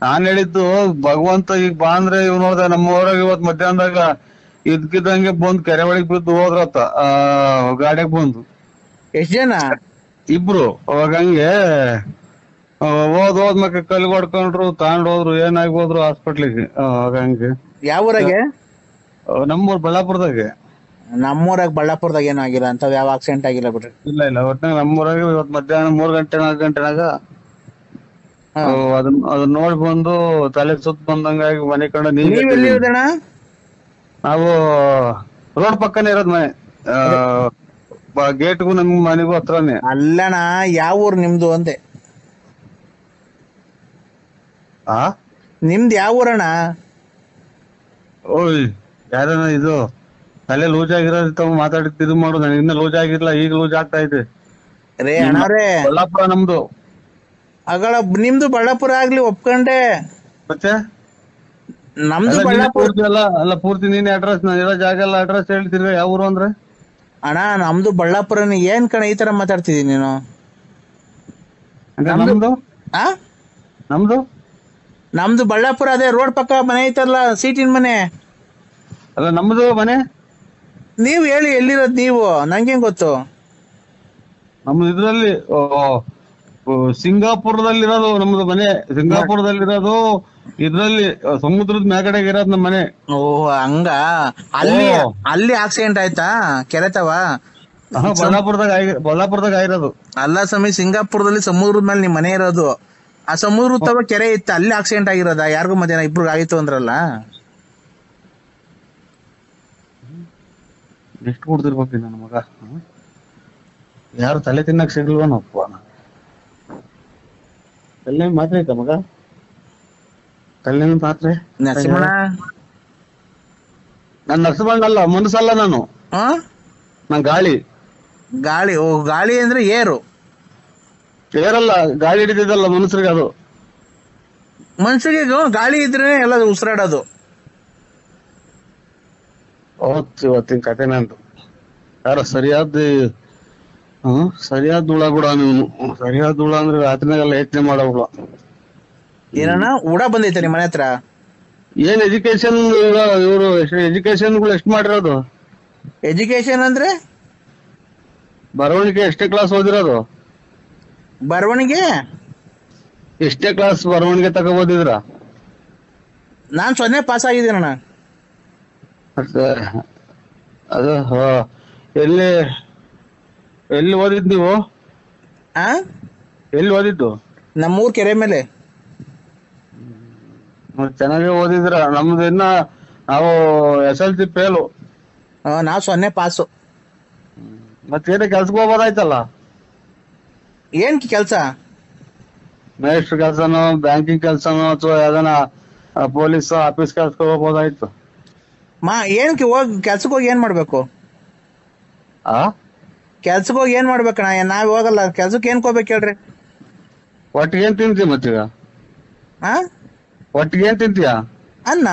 Speaker 3: ನಾನ್ ಹೇಳಿದ್ದು ಭಗವಂತ ಈಗ ಬಾ ಅಂದ್ರೆ ಇವ್ ನೋಡ್ದ ನಮ್ಮ ಊರಾಗ ಇವತ್ ಮಧ್ಯಾಹ್ನದಾಗ ಇದ್ಕಿದ್ದಂಗೆ ಬಂದ್ ಕೆರೆ ಒಳಗ್ ಬಿದ್ದು ಹೋದ್ರತ್ತ ಗಾಡಿಯಾಗ ಬಂದು
Speaker 2: ಎಷ್ಟ್ ಜನ?
Speaker 3: ಇಬ್ರು. ಅವಾಗ ಹಂಗೆ ಹೋದ್ಮಕ್ಕ ಕಲ್ಲು ಹೊಡ್ಕೊಂಡ್ರು ತಗೊಂಡ್ ಹೋದ್ರು, ಏನಾಗಿ ಹೋದ್ರು ಹಾಸ್ಪಿಟ್ಲಿಗೆ. ಅವಾಗ ಹಂಗೆ.
Speaker 2: ಯಾವ ಊರಾಗೆ?
Speaker 3: ನಮ್ಮೂರ್ ಬಳ್ಳಾಪುರದಾಗೆ.
Speaker 2: ನಮ್ಮೂರಾಗ ಬಳ್ಳಾಪುರದಾಗ ಏನೂ ಆಗಿಲ್ಲ, ಅಂತ ಯಾವ ಆಕ್ಸಿಡೆಂಟ್ ಆಗಿಲ್ಲ ಬಿಡ್ರಿ.
Speaker 3: ಇಲ್ಲ ಒಟ್ನಾಗ ನಮ್ಮೂರಾಗ ಇವತ್ ಮಧ್ಯಾಹ್ನ 3 ಗಂಟೆ 4 ಗಂಟೆನಾಗ ಅದನ್ನ ನೋಡಿ ಬಂದು ತಲೆ ಸುತ್ತ ಬಂದಂಗಾಗಿ ಮನೆ ಕಂಡ
Speaker 2: ನೀವೆಲ್ಲಿ ಇರೋದಣ್ಣ?
Speaker 3: ನಾವು ರೋಡ್ ಪಕ್ಕನೇ ಇರೋದ್ ಮನೆ, ಗೇಟ್ಗೂ ನಮ್ ಮನೆಗೂ ಹತ್ರನೇ.
Speaker 2: ಅಲ್ಲಣ್ಣ, ಯಾವ ಊರು ನಿಮ್ದು ಅಂದೆ? ನಿಮ್ದು ಯಾವ ಊರಣ್ಣ?
Speaker 3: ಓಯ್ ಯಾರನ ಇದು ತಲೆ ಲೂಸ್ ಆಗಿರೋದು ಮಾತಾಡಿದ್ ಇದು ಮಾಡು. ನನಗೆ ಇನ್ನ ಲೂಸ್ ಆಗಿರ್ಲ, ಈಗ ಲೂಸ್ ಆಗ್ತಾ ಇದೆ.
Speaker 2: ರೇ ಅಣ್ಣಾರೇ,
Speaker 3: ಬಳ್ಳಾಪುರ ನಮ್ದು.
Speaker 2: ಅಗಳ ನಿಮ್ದು ಬಳ್ಳಾಪುರ ಆಗ್ಲಿ ಒಪ್ಕೊಂಡೆ,
Speaker 3: ಮತ್ತೆ
Speaker 2: ನಮ್ದು ಬಳ್ಳಾಪುರ
Speaker 3: ಅಲ್ಲ ಪೂರ್ತಿ ನೀನ್ ಅಡ್ರೆಸ್, ನಾನು ಇರೋ ಜಾಗ ಎಲ್ಲ ಅಡ್ರೆಸ್ ಹೇಳ್ತಿರ್ಗ ಯಾವ ಊರು ಅಂದ್ರೆ?
Speaker 2: ಅಣ್ಣ ನಮ್ದು ಬಳ್ಳಾಪುರನೇ. ಏನ್ ಕಣ ಈ ತರ ಮಾತಾಡ್ತಿದೀನಿ ನೀನು?
Speaker 3: ನಮ್ದು ನಮ್ದು
Speaker 2: ನಮ್ದು ಬಳ್ಳಾಪುರ, ಅದೇ ರೋಡ್ ಪಕ್ಕ ಮನೆ ಐತಲ್ಲ, ಸೀಟಿನ ಮನೆ.
Speaker 3: ಅಲ್ಲ ನಮ್ದು ಮನೆ.
Speaker 2: ನೀವ್ ಹೇಳಿ ಎಲ್ಲಿರೋದ್ ನೀವು, ನಂಗೇನ್ ಗೊತ್ತು?
Speaker 3: ನಮ್ದು ಇದ್ರಲ್ಲಿ ಸಿಂಗಾಪುರದಲ್ಲಿರೋದು ನಮ್ದು ಮನೆ. ಸಿಂಗಾಪುರದಲ್ಲಿರೋದು ಇದ್ರಲ್ಲಿ ಸಮುದ್ರದ ಮ್ಯಾಗಡೆಗೆ ಇರೋದು ನಮ್ಮ ಮನೆ.
Speaker 2: ಓಹ್ ಹಂಗ. ಅಲ್ಲಿ ಆಕ್ಸಿಡೆಂಟ್ ಆಯ್ತಾ ಕೆರೆತವ?
Speaker 3: ಬಳ್ಳಾಪುರದಾಗ ಆಗಿರೋದು.
Speaker 2: ಅಲ್ಲ ಸ್ವಾಮಿ, ಸಿಂಗಾಪುರದಲ್ಲಿ ಸಮುದ್ರದ ಮೇಲೆ ನಿಮ್ ಮನೆ ಇರೋದು. ಆ ಸಮುದ್ರ ತವ ಕೆರೆ ಇತ್ತು, ಅಲ್ಲಿ ಆಕ್ಸಿಡೆಂಟ್ ಆಗಿರೋದ? ಯಾರಿಗೂ ಮಧ್ಯಾಹ್ನ ಇಬ್ರು ಆಗಿತ್ತು ಅಂದ್ರಲ್ಲ.
Speaker 3: ಎಷ್ಟು ಕೊಡ್ತಿರ್ಬೇಕು ನನ್ನ ಮಗ? ಯಾರು ತಲೆ ತಿನ್ನಕ್ ಸಿಗ್ಲ್ವನಪ್ಪ. ತಲೆ ಮಾತ್ರೆ ಐತ ಮಗ? ತಲೆ ಮಾತ್ರೆ
Speaker 2: ನರಸಿಂಹಣ್ಣ,
Speaker 3: ನಾನ್ ನರಸಿಂಹಣ್ಣಲ್ಲ, ಮನಸ್ಸಲ್ಲ ನಾನು. ನಾನ್ ಗಾಳಿ.
Speaker 2: ಗಾಳಿ? ಓ ಗಾಳಿ ಅಂದ್ರೆ ಏರು.
Speaker 3: ಏರಲ್ಲ, ಗಾಳಿ ಹಿಡಿದಿದ್ದಲ್ಲ ಮನುಷ್ಯರಿಗೆ. ಅದು
Speaker 2: ಮನುಷ್ಯರಿಗೆ ಗಾಳಿ ಇದ್ರೆ ಎಲ್ಲ ಉಸಿರಾಡೋದು.
Speaker 3: ಇವತ್ತಿನ ಕತೆ ನಂದು. ಯಾರ ಸರಿಯಾದ ಹುಳ ಕೂಡ ನೀವು. ಸರಿಯಾದ ಹುಳ ಅಂದ್ರೆ ರಾತ್ರಿನಾಗೆಲ್ಲ ಯೋಚನೆ ಮಾಡೋಳ.
Speaker 2: ಏನಣ್ಣ ಹುಳ ಬಂದೈತೆ ನಿಮ್ ಮನೆ ಹತ್ರ?
Speaker 3: ಏನ್ ಎಜುಕೇಶನ್ ಇವರು ಎಜುಕೇಶನ್ ಗಳು ಎಷ್ಟು ಮಾಡಿರೋದು?
Speaker 2: ಎಜುಕೇಶನ್ ಅಂದ್ರೆ
Speaker 3: ಬರವಣಿಗೆ ಎಷ್ಟೇ ಕ್ಲಾಸ್ ಓದಿರೋದು?
Speaker 2: ಬರವಣಿಗೆ
Speaker 3: ಎಷ್ಟೇ ಕ್ಲಾಸ್ ಬರವಣಿಗೆ ತಗೋಬೋದಿದ್ರ?
Speaker 2: ನಾನ್ 0 ಪಾಸ್ ಆಗಿದ್ದೀನಣ್ಣ.
Speaker 3: ಅದು ಎಲ್ಲಿ ಓದಿದ್ ನೀವು? ಎಲ್ಲಿ ಓದಿದ್ದು?
Speaker 2: ನಮ್ಮೂರ್ ಕೆರೆ ಮೇಲೆ.
Speaker 3: ಚೆನ್ನಾಗಿ ಓದಿದ್ರ. ನಮ್ದು ಇನ್ನ ನಾವು SLC ಫೇಲು.
Speaker 2: ನಾವ್ 0 ಪಾಸು.
Speaker 3: ಮತ್ತೇನ ಕೆಲ್ಸಕ್ಕೆ ಹೋಗ್ಬೋದಾಯ್ತಲ್ಲ?
Speaker 2: ಏನ್ ಕೆಲ್ಸ?
Speaker 3: ಮೇಸ್ಟ್ರ್ ಕೆಲ್ಸನೋ, ಬ್ಯಾಂಕಿಂಗ್ ಕೆಲ್ಸನೋ, ಅಥವಾ ಯಾವ್ದಾನ ಪೊಲೀಸ್ ಆಫೀಸ್ ಕೆಲ್ಸಕ್ಕೆ ಹೋಗ್ಬೋದಾಯ್ತು.
Speaker 2: ಏನಕ್ಕೆ ಕೆಲ್ಸಕ್ಕೆ ಹೋಗಿ ಏನ್ ಮಾಡ್ಬೇಕು? ಕೆಲ್ಸಕ್ಕೆ ಹೋಗಿ ಏನ್ ಮಾಡ್ಬೇಕಣ್ಣ? ನಾವ್ ಹೋಗಲ್ಲ ಕೆಲ್ಸಕ್ಕೆ. ಏನ್ ಹೋಗ್ಬೇಕು ಹೇಳ್ರಿ?
Speaker 3: ಒಟ್ಟಿಗೆ ಏನ್ ತಿಂತೀಯ ಮತ್ತೀಗ? ಒಟ್ಟಿಗೆ ಏನ್ ತಿಂತೀಯ?
Speaker 2: ಅನ್ನ,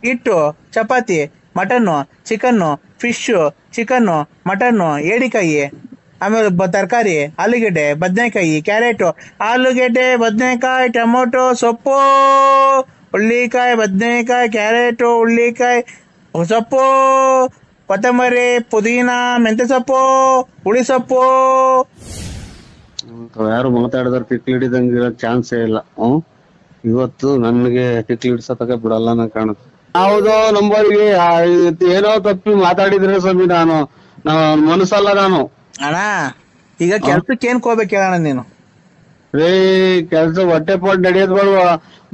Speaker 2: ಹಿಟ್ಟು, ಚಪಾತಿ, mutton, chicken, fish, chicken, mutton, ಏಡಿಕಾಯಿ, ಆಮೇಲೆ ತರಕಾರಿ, ಆಲೂಗೆಡ್ಡೆ, ಬದನೆಕಾಯಿ, ಕ್ಯಾರೆಟು, ಆಲೂಗೆಡ್ಡೆ, ಬದನೆಕಾಯಿ, ಟೊಮೊಟೊ, ಸೊಪ್ಪು, ಹುಳ್ಳಿಕಾಯಿ, ಬದನೆಕಾಯಿ, ಕ್ಯಾರೆಟು, ಹುಳ್ಳಿಕಾಯಿ, ಸೊಪ್ಪು, ಕೊತ್ತಂಬರಿ, ಪುದೀನ, ಮೆಂತ್ಯ ಸೊಪ್ಪು, ಹುಳಿ ಸೊಪ್ಪು.
Speaker 3: ಯಾರು ಮಾತಾಡಿದ್ರೆ ಟಿಕ್ಲಿ ಹಿಡಿದಂಗಿರೋ ಚಾನ್ಸೇ ಇಲ್ಲ. ಇವತ್ತು ನನ್ಗೆ ಟಿಕ್ಲಿ ಹಿಡ್ಸತಕ ಬಿಡಲ್ಲ ನಾ ಕಾಣುತ್ತೆ. ಹೌದು, ನಂಬರಿಗೆ ಏನೋ ತಪ್ಪಿ ಮಾತಾಡಿದ್ರೆ ಸ್ವಾಮಿ, ನಾನು ಮನಸ್ಸಲ್ಲ ನಾನು.
Speaker 2: ಅಣ್ಣ ಈಗ ಕೆಲ್ಸಕ್ಕೆ ಏನ್ ಹೋಗ್ಬೇಕು ಹೇಳಣ್ಣ ನೀನು?
Speaker 3: ಕೆಲ್ಸ ಹೊಟ್ಟೆ ಪಾಟ್ ನಡೆಯೋದ್ ಬರುವ.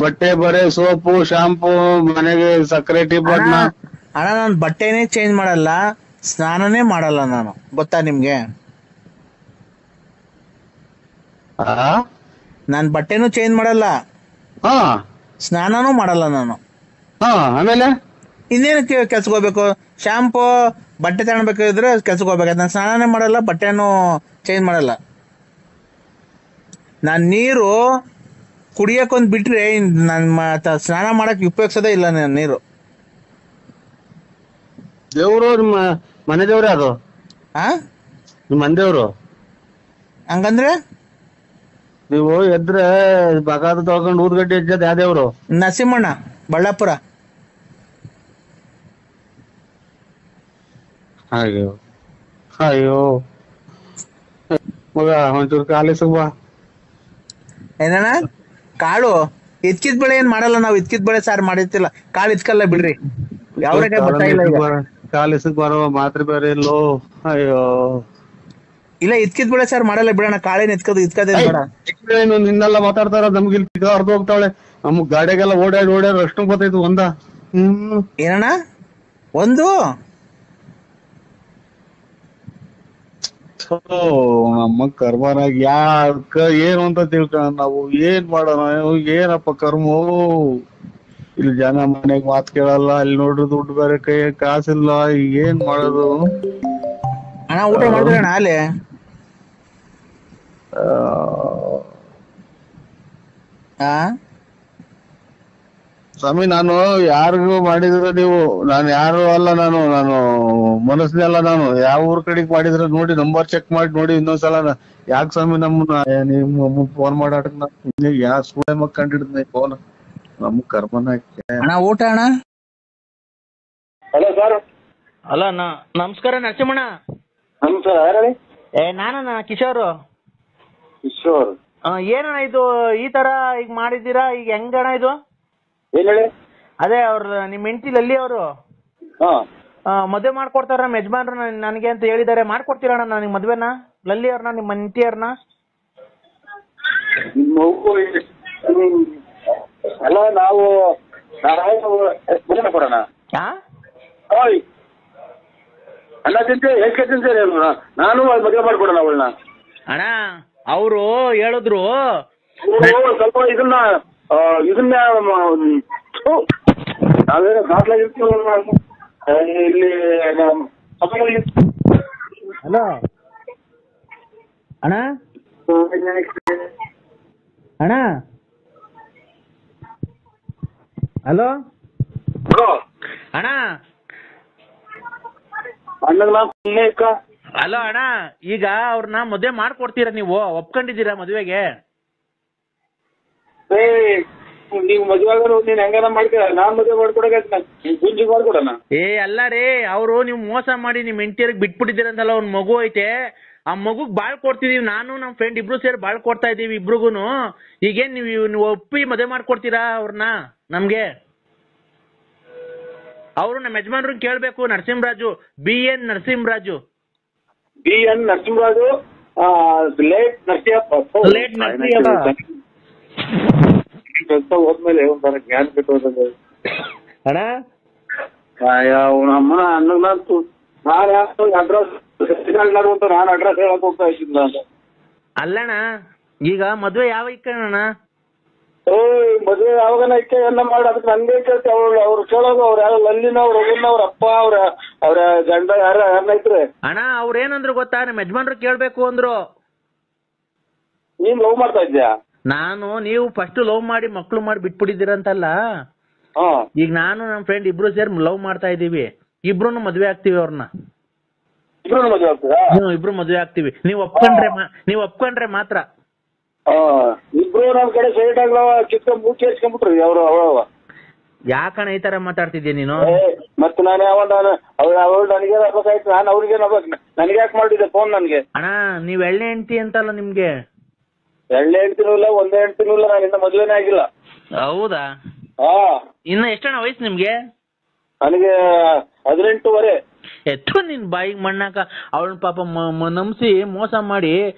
Speaker 3: ಬಟ್ಟೆ ಬರೆ, ಸೋಪು, ಶಾಂಪೂ, ಮನೆಗೆ ಸಕ್ಕರೆ, ಟೀ ಪಾಟ್ನ.
Speaker 2: ಅಣ್ಣ ನಾನು ಬಟ್ಟೆನೇ ಚೇಂಜ್ ಮಾಡಲ್ಲ, ಸ್ನಾನನೇ ಮಾಡಲ್ಲ ನಾನು, ಗೊತ್ತಾ ನಿಮ್ಗೆ? ನಾನ್ ಬಟ್ಟೆನೂ ಚೇಂಜ್ ಮಾಡಲ್ಲ, ಸ್ನಾನನೂ ಮಾಡಲ್ಲ ನಾನು.
Speaker 3: ಆಮೇಲೆ
Speaker 2: ಇನ್ನೇನಕ್ಕೆ ಕೆಲ್ಸಕ್ಕೆ ಹೋಗ್ಬೇಕು? ಶಾಂಪೂ, ಬಟ್ಟೆ ತಗೊಳ್ಬೇಕಾದ್ರೆ ಕೆಲ್ಸಕ್ಕೆ ಹೋಗ್ಬೇಕು. ನಾನು ಸ್ನಾನನೇ ಮಾಡಲ್ಲ, ಬಟ್ಟೆನೂ ಚೇಂಜ್ ಮಾಡಲ್ಲ. ನಾನ್ ನೀರು ಕುಡಿಯಕ್ಕೊಂದ್ ಬಿಟ್ರೆ ಸ್ನಾನ ಮಾಡಕ್ ಉಪಯೋಗಿಸೋದೇ ಇಲ್ಲ ನಾನು ನೀರು.
Speaker 3: ದೇವ್ರು ನಿಮ್ಮ ಮನೆ ದೇವ್ರೇ ಅದು? ನಿಮ್ಮ ಮನೆ ದೇವ್ರು?
Speaker 2: ಹಂಗಂದ್ರೆ
Speaker 3: ನೀವು ಎದ್ರೆ ಬಗಾದ ತೊಳ್ಕೊಂಡು ಊದ್ಗಡ್ಡೆ ಹೆಚ್ಚದ ಯಾವ್ದೇವ್ರು?
Speaker 2: ನರಸಿಂಹಣ್ಣ, ಬಳ್ಳಾಪುರ.
Speaker 3: ಅಯ್ಯೋ ಅಯ್ಯೋ ಮಗ ಒಂಚೂರು ಕಾಲೇಜ್ ಬಾ.
Speaker 2: ಏನಣ್ಣ? ಕಾಳು ಇದ್ಕಿದ್ ಬೆಳೆ ಏನ್ ಮಾಡಲ್ಲ ನಾವು. ಇದ್ಕಿದ್ ಬೆಳೆ ಸಾರ್ ಮಾಡಿರ್ತಿಲ್ಲ. ಕಾಳು ಇದ್ಕಲ್ಲ ಬಿಡ್ರಿ. ಯಾವ್ರಿಗೆ ಬರ್ತಾ ಇಲ್ಲ ಈಗ.
Speaker 3: ಕಾಲೇಜ್ ಬರುವ ಮಾತ್ರ ಬೇರೆ ಇಲ್ಲೋ. ಅಯ್ಯೋ
Speaker 2: ಇಲ್ಲ, ಇದ್ಕಿದ್ ಬೆಳೆ ಸಾರ್ ಮಾಡಲ್ಲ ಬಿಡೋಣ. ಕಾಳೇನ್ ಇದ್ಕದೇನ್ ಬೇಡ.
Speaker 3: ನಿನ್ನೆಲ್ಲ ಮಾತಾಡ್ತಾರ, ನಮ್ಗೆ ಇಲ್ಲಿ ಅರ್ಧ ಹೋಗ್ತಾಳೆ. ನಮ್ಗ್ ಗಾಡಿಗೆಲ್ಲ ಓಡಾಡಿ ಅಷ್ಟು ಗೊತ್ತಾಯ್ತು ಒಂದ.
Speaker 2: ಏನಣ್ಣ? ಒಂದು
Speaker 3: ನಮ್ಮ ಕರ್ಮನಾಗ ಯಾಕ ಏನು ಅಂತ ತಿಳ್ಕೊಳ ನಾವು. ಏನ್ ಮಾಡೋಣ? ಏನಪ್ಪ ಕರ್ಮೋ. ಇಲ್ಲಿ ಜನ ಮನೆಗ್ ಮಾತ್ ಕೇಳಲ್ಲ, ಇಲ್ಲಿ ನೋಡ್ರಿ ದುಡ್ಡು ಬೇರೆ ಕೈ ಕಾಸಿಲ್ಲ, ಏನ್ ಮಾಡೋದು?
Speaker 2: ಅಣ್ಣ ಊಟ ಮಾಡಿದ್ರಣ್ಣ ಅಲ್ಲಿ?
Speaker 3: ಸ್ವಾಮಿ, ನಾನು ಯಾರಿಗೂ ಮಾಡಿದ್ರೆ ನೀವು, ನಾನು ಯಾರು ಅಲ್ಲ, ನಾನು ಮನಸ್ಸಿನ ಅಲ್ಲ. ನಾನು ಯಾವ ಊರ್ ಕಡೆಗ್ ಮಾಡಿದ್ರೆ ನೋಡಿ, ನಂಬರ್ ಚೆಕ್ ಮಾಡಿ ನೋಡಿ ಇನ್ನೊಂದ್ಸಲ. ಯಾಕೆ ಸ್ವಾಮಿ ನಿಮ್ಮ ಫೋನ್ ಮಾಡಾಟಕ್ ಯಾ ಸುಳೆ ಮಕ್ಕಂಡಿಡ್ದ ಫೋನ್. ನಮ್ ಕರ್ಮನ
Speaker 2: ಅಣ್ಣ ಊಟ ಅಣ್ಣ.
Speaker 1: Hello sir.
Speaker 2: ಹಲೋ ನಮಸ್ಕಾರ ನರಸಿಂಹಣ್ಣ.
Speaker 1: ನಮಸ್ಕಾರ, ಯಾರು?
Speaker 2: ನಾನಣ್ಣ ಕಿಶೋರ್.
Speaker 1: ಕಿಶೋರ್?
Speaker 2: ಏನಣ್ಣ ಇದು ಈ ತರ ಈಗ ಮಾಡಿದ್ದೀರಾ? ಈಗ ಹೆಂಗಣ್ಣ ಇದು?
Speaker 1: ಏನ್ ಹೇಳಿ?
Speaker 2: ಅದೇ ಅವ್ರ ನಿಮ್ ಹೆಂಡತಿ ಲಲ್ಲಿ ಅವರು ಮದ್ವೆ ಮಾಡ್ಕೊಡ್ತಾರ ನಮ್ಮ ಯಜಮಾನ್ರು ನನಗೆ ಅಂತ ಹೇಳಿದಾರೆ. ಮಾಡ್ಕೊಡ್ತೀರಣ್ಣ ನನಗೆ ಮದ್ವೆನ? ಲಲ್ಲಿ ಅವ್ರನ್ನ, ನಿಮ್ಮ ಹೆಂಡತಿ ಅವ್ರನ್ನ?
Speaker 1: ಅಲ್ಲ, ನಾವು ಮದುವೆ ಕೊಡೋಣ. ಅಲ್ಲ ತಿಂತೆ ಎಷ್ಟು ತಿಂತೀರಿ? ನಾನು ಮದುವೆ ಮಾಡ್ಕೊಡೋಣ ಅವಳನ್ನ.
Speaker 2: ಅಣ್ಣ ಅವರು ಹೇಳಿದ್ರು
Speaker 1: ಸ್ವಲ್ಪ ಇದನ್ನ ನಾವೇನೋ ದಾಖಲಾಗಿರ್ತೀವಿ ಇಲ್ಲಿ.
Speaker 2: ಹಲೋ ಅಣ್ಣ. ಅಣ್ಣ ಹಲೋ ಅಣ್ಣ. ಹಲೋ ಅಣ್ಣ, ಈಗ ಅವ್ರನ್ನ ಮದ್ವೆ ಮಾಡ್ಕೊಡ್ತೀರಾ ನೀವು? ಒಪ್ಕೊಂಡಿದ್ದೀರಾ ಮದ್ವೆಗೆ?
Speaker 1: ನೀವು ಮದ್ವೆ ನೀನ್ ಹೆಂಗಾರ ಮಾಡ್ತೀರ, ನಾನ್ ಮದ್ವೆ ಮಾಡ್ಕೊಡಕ ಗುಂಜಿ ಮಾಡ್ಕೊಡೋಣ.
Speaker 2: ಅಲ್ಲ ರೀ, ಅವರು ನೀವು ಮೋಸ ಮಾಡಿ ನಿಮ್ ಹೆಂಡತಿಯರಿಗೆ ಬಿಟ್ಬಿಟ್ಟಿದ್ದೀರಂತಲ್ಲ. ಒಂದ್ ಮಗು ಐತೆ, ಆ ಮಗುಗ್ ಬಾಳ್ ಕೊಡ್ತಿದೀವಿ. ನಾನು ನಮ್ ಫ್ರೆಂಡ್ ಇಬ್ರು ಸೇರಿ ಬಾಳ್ ಕೊಡ್ತಾ ಇದೀವಿ ಇಬ್ರಿಗೂನು. ಈಗೇನ್ ನೀವು ಒಪ್ಪಿ ಮದ್ವೆ ಮಾಡ್ಕೊಡ್ತೀರಾ ಅವ್ರನ್ನ ನಮ್ಗೆ? ಅವರು ನಮ್ಮ ಯಜಮಾನ್ರು ಕೇಳ್ಬೇಕು. Narasimharaju, BN Narasimharaju.
Speaker 1: BN Narasimharaju, late Narasimhappa.
Speaker 2: Late Narasimhappa
Speaker 1: ಹೋದ್ಮೇಲೆ ಒಂಥರ ಜ್ಞಾನ ಬಿಟ್ಟು
Speaker 2: ಅಣ್ಣ.
Speaker 1: ನಮ್ಮನ ಅನ್ನಂತೂ ನಾನು ಅಡ್ರೆಸ್ ನಾನು ಅಡ್ರೆಸ್ ಹೇಳಕ್ ಹೋಗ್ತಾ ಇದ್ದಿಲ್ಲ.
Speaker 2: ಅಲ್ಲಣ್ಣ, ಈಗ ಮದ್ವೆ ಯಾವ ಇಕ್ಕಣ್ಣ?
Speaker 1: ಮದ್ವೆ ಯಾವಾಗನ ಇಕ್ಕೆ ಎಲ್ಲ ಮಾಡಿ ಅದಕ್ಕೆ ನನ್ಗೆ ಕೇಳ್ತಿ. ಅವ್ರು ಕೇಳೋದು ಅವ್ರು ಯಾರು ಲಲ್ಲಿನ ಅವ್ರ ಅವ್ರ ಅಪ್ಪ ಅವ್ರ ಗಂಡ ಯಾರನ್ನ ಐತ್ರಿ.
Speaker 2: ಅಣ್ಣ ಅವ್ರ ಏನಂದ್ರು ಗೊತ್ತಾ? ನಮ್ಮ ಯಜಮಾನ್ರು ಕೇಳ್ಬೇಕು ಅಂದ್ರು.
Speaker 1: ನೀನ್ ಲವ್ ಮಾಡ್ತಾ ಇದ್ಯಾ?
Speaker 2: ನೀವು ಫಸ್ಟ್ ಲವ್ ಮಾಡಿ ಮಕ್ಳು ಮಾಡಿ ಬಿಟ್ಬಿಟ್ಟಿದ್ದೀರಂತಲ್ಲ. ಈಗ ನಾನು ನಮ್ಮ ಫ್ರೆಂಡ್ ಇಬ್ರು ಸೇರಿ ಲವ್ ಮಾಡ್ತಾ ಇದೀವಿ. ಇಬ್ರು ಮದ್ವೆ ಆಗ್ತೀವಿ ಅವ್ರನ್ನ. ಇಬ್ರು ಮದ್ವೆ ಆಗ್ತೀವಿ. ನೀವು ಒಪ್ಕೊಂಡ್ರೆ ಮಾತ್ರ.
Speaker 1: ಇಬ್ರು ನಮ್ ಕಡೆ ಸೈಡ್ ಆಗ್ಲವ ಕಿತ್ಕೊಂಡ್ ಮೂಚಿ ಹಚ್ಕೊಂಡ್ಬಿಟ್ರಿ ಅವ್ರು.
Speaker 2: ಯಾಕಣ್ಣ ಈ ತರ ಮಾತಾಡ್ತಿದ್ಯಾ ನೀನು?
Speaker 1: ಮತ್ತೆ ನಾನು ಅವಳು ನನಗೆ ಆಗ್ಬೇಕಾಯ್ತು, ನಾನು ಅವ್ರಿಗೆ ನನಗೆ ಯಾಕೆ ಮಾಡಿದ್ದೆ ಫೋನ್ ನನ್ಗೆ?
Speaker 2: ಅಣ್ಣ ನೀವ್ ಎಳ್ಳೆ ಹೆಂಡತಿ ಅಂತಲ್ಲ ನಿಮ್ಗೆ?
Speaker 1: ಎಳ್ಳೆ ಹೆಂಡ್ತಿನೂ ಇಲ್ಲ, ಒಂದೇ ಹೆಂಡ್ತಿನೂ ಇಲ್ಲ. ನಾನು ಇನ್ನ ಮದ್ವೆನೇ ಆಗಿಲ್ಲ.
Speaker 2: ಹೌದಾ? ಇನ್ನ ಎಷ್ಟಣ್ಣ ವಯಸ್ಸು ನಿಮ್ಗೆ?
Speaker 1: ನನಗೆ 18
Speaker 2: ಎತ್ತು ನಿನ್ ಬಾಯಿಗೆ ಮಣ್ಣಾಕ. ಅವಳ ಪಾಪ ನಂಬಿಸಿ ಮೋಸ ಮಾಡಿ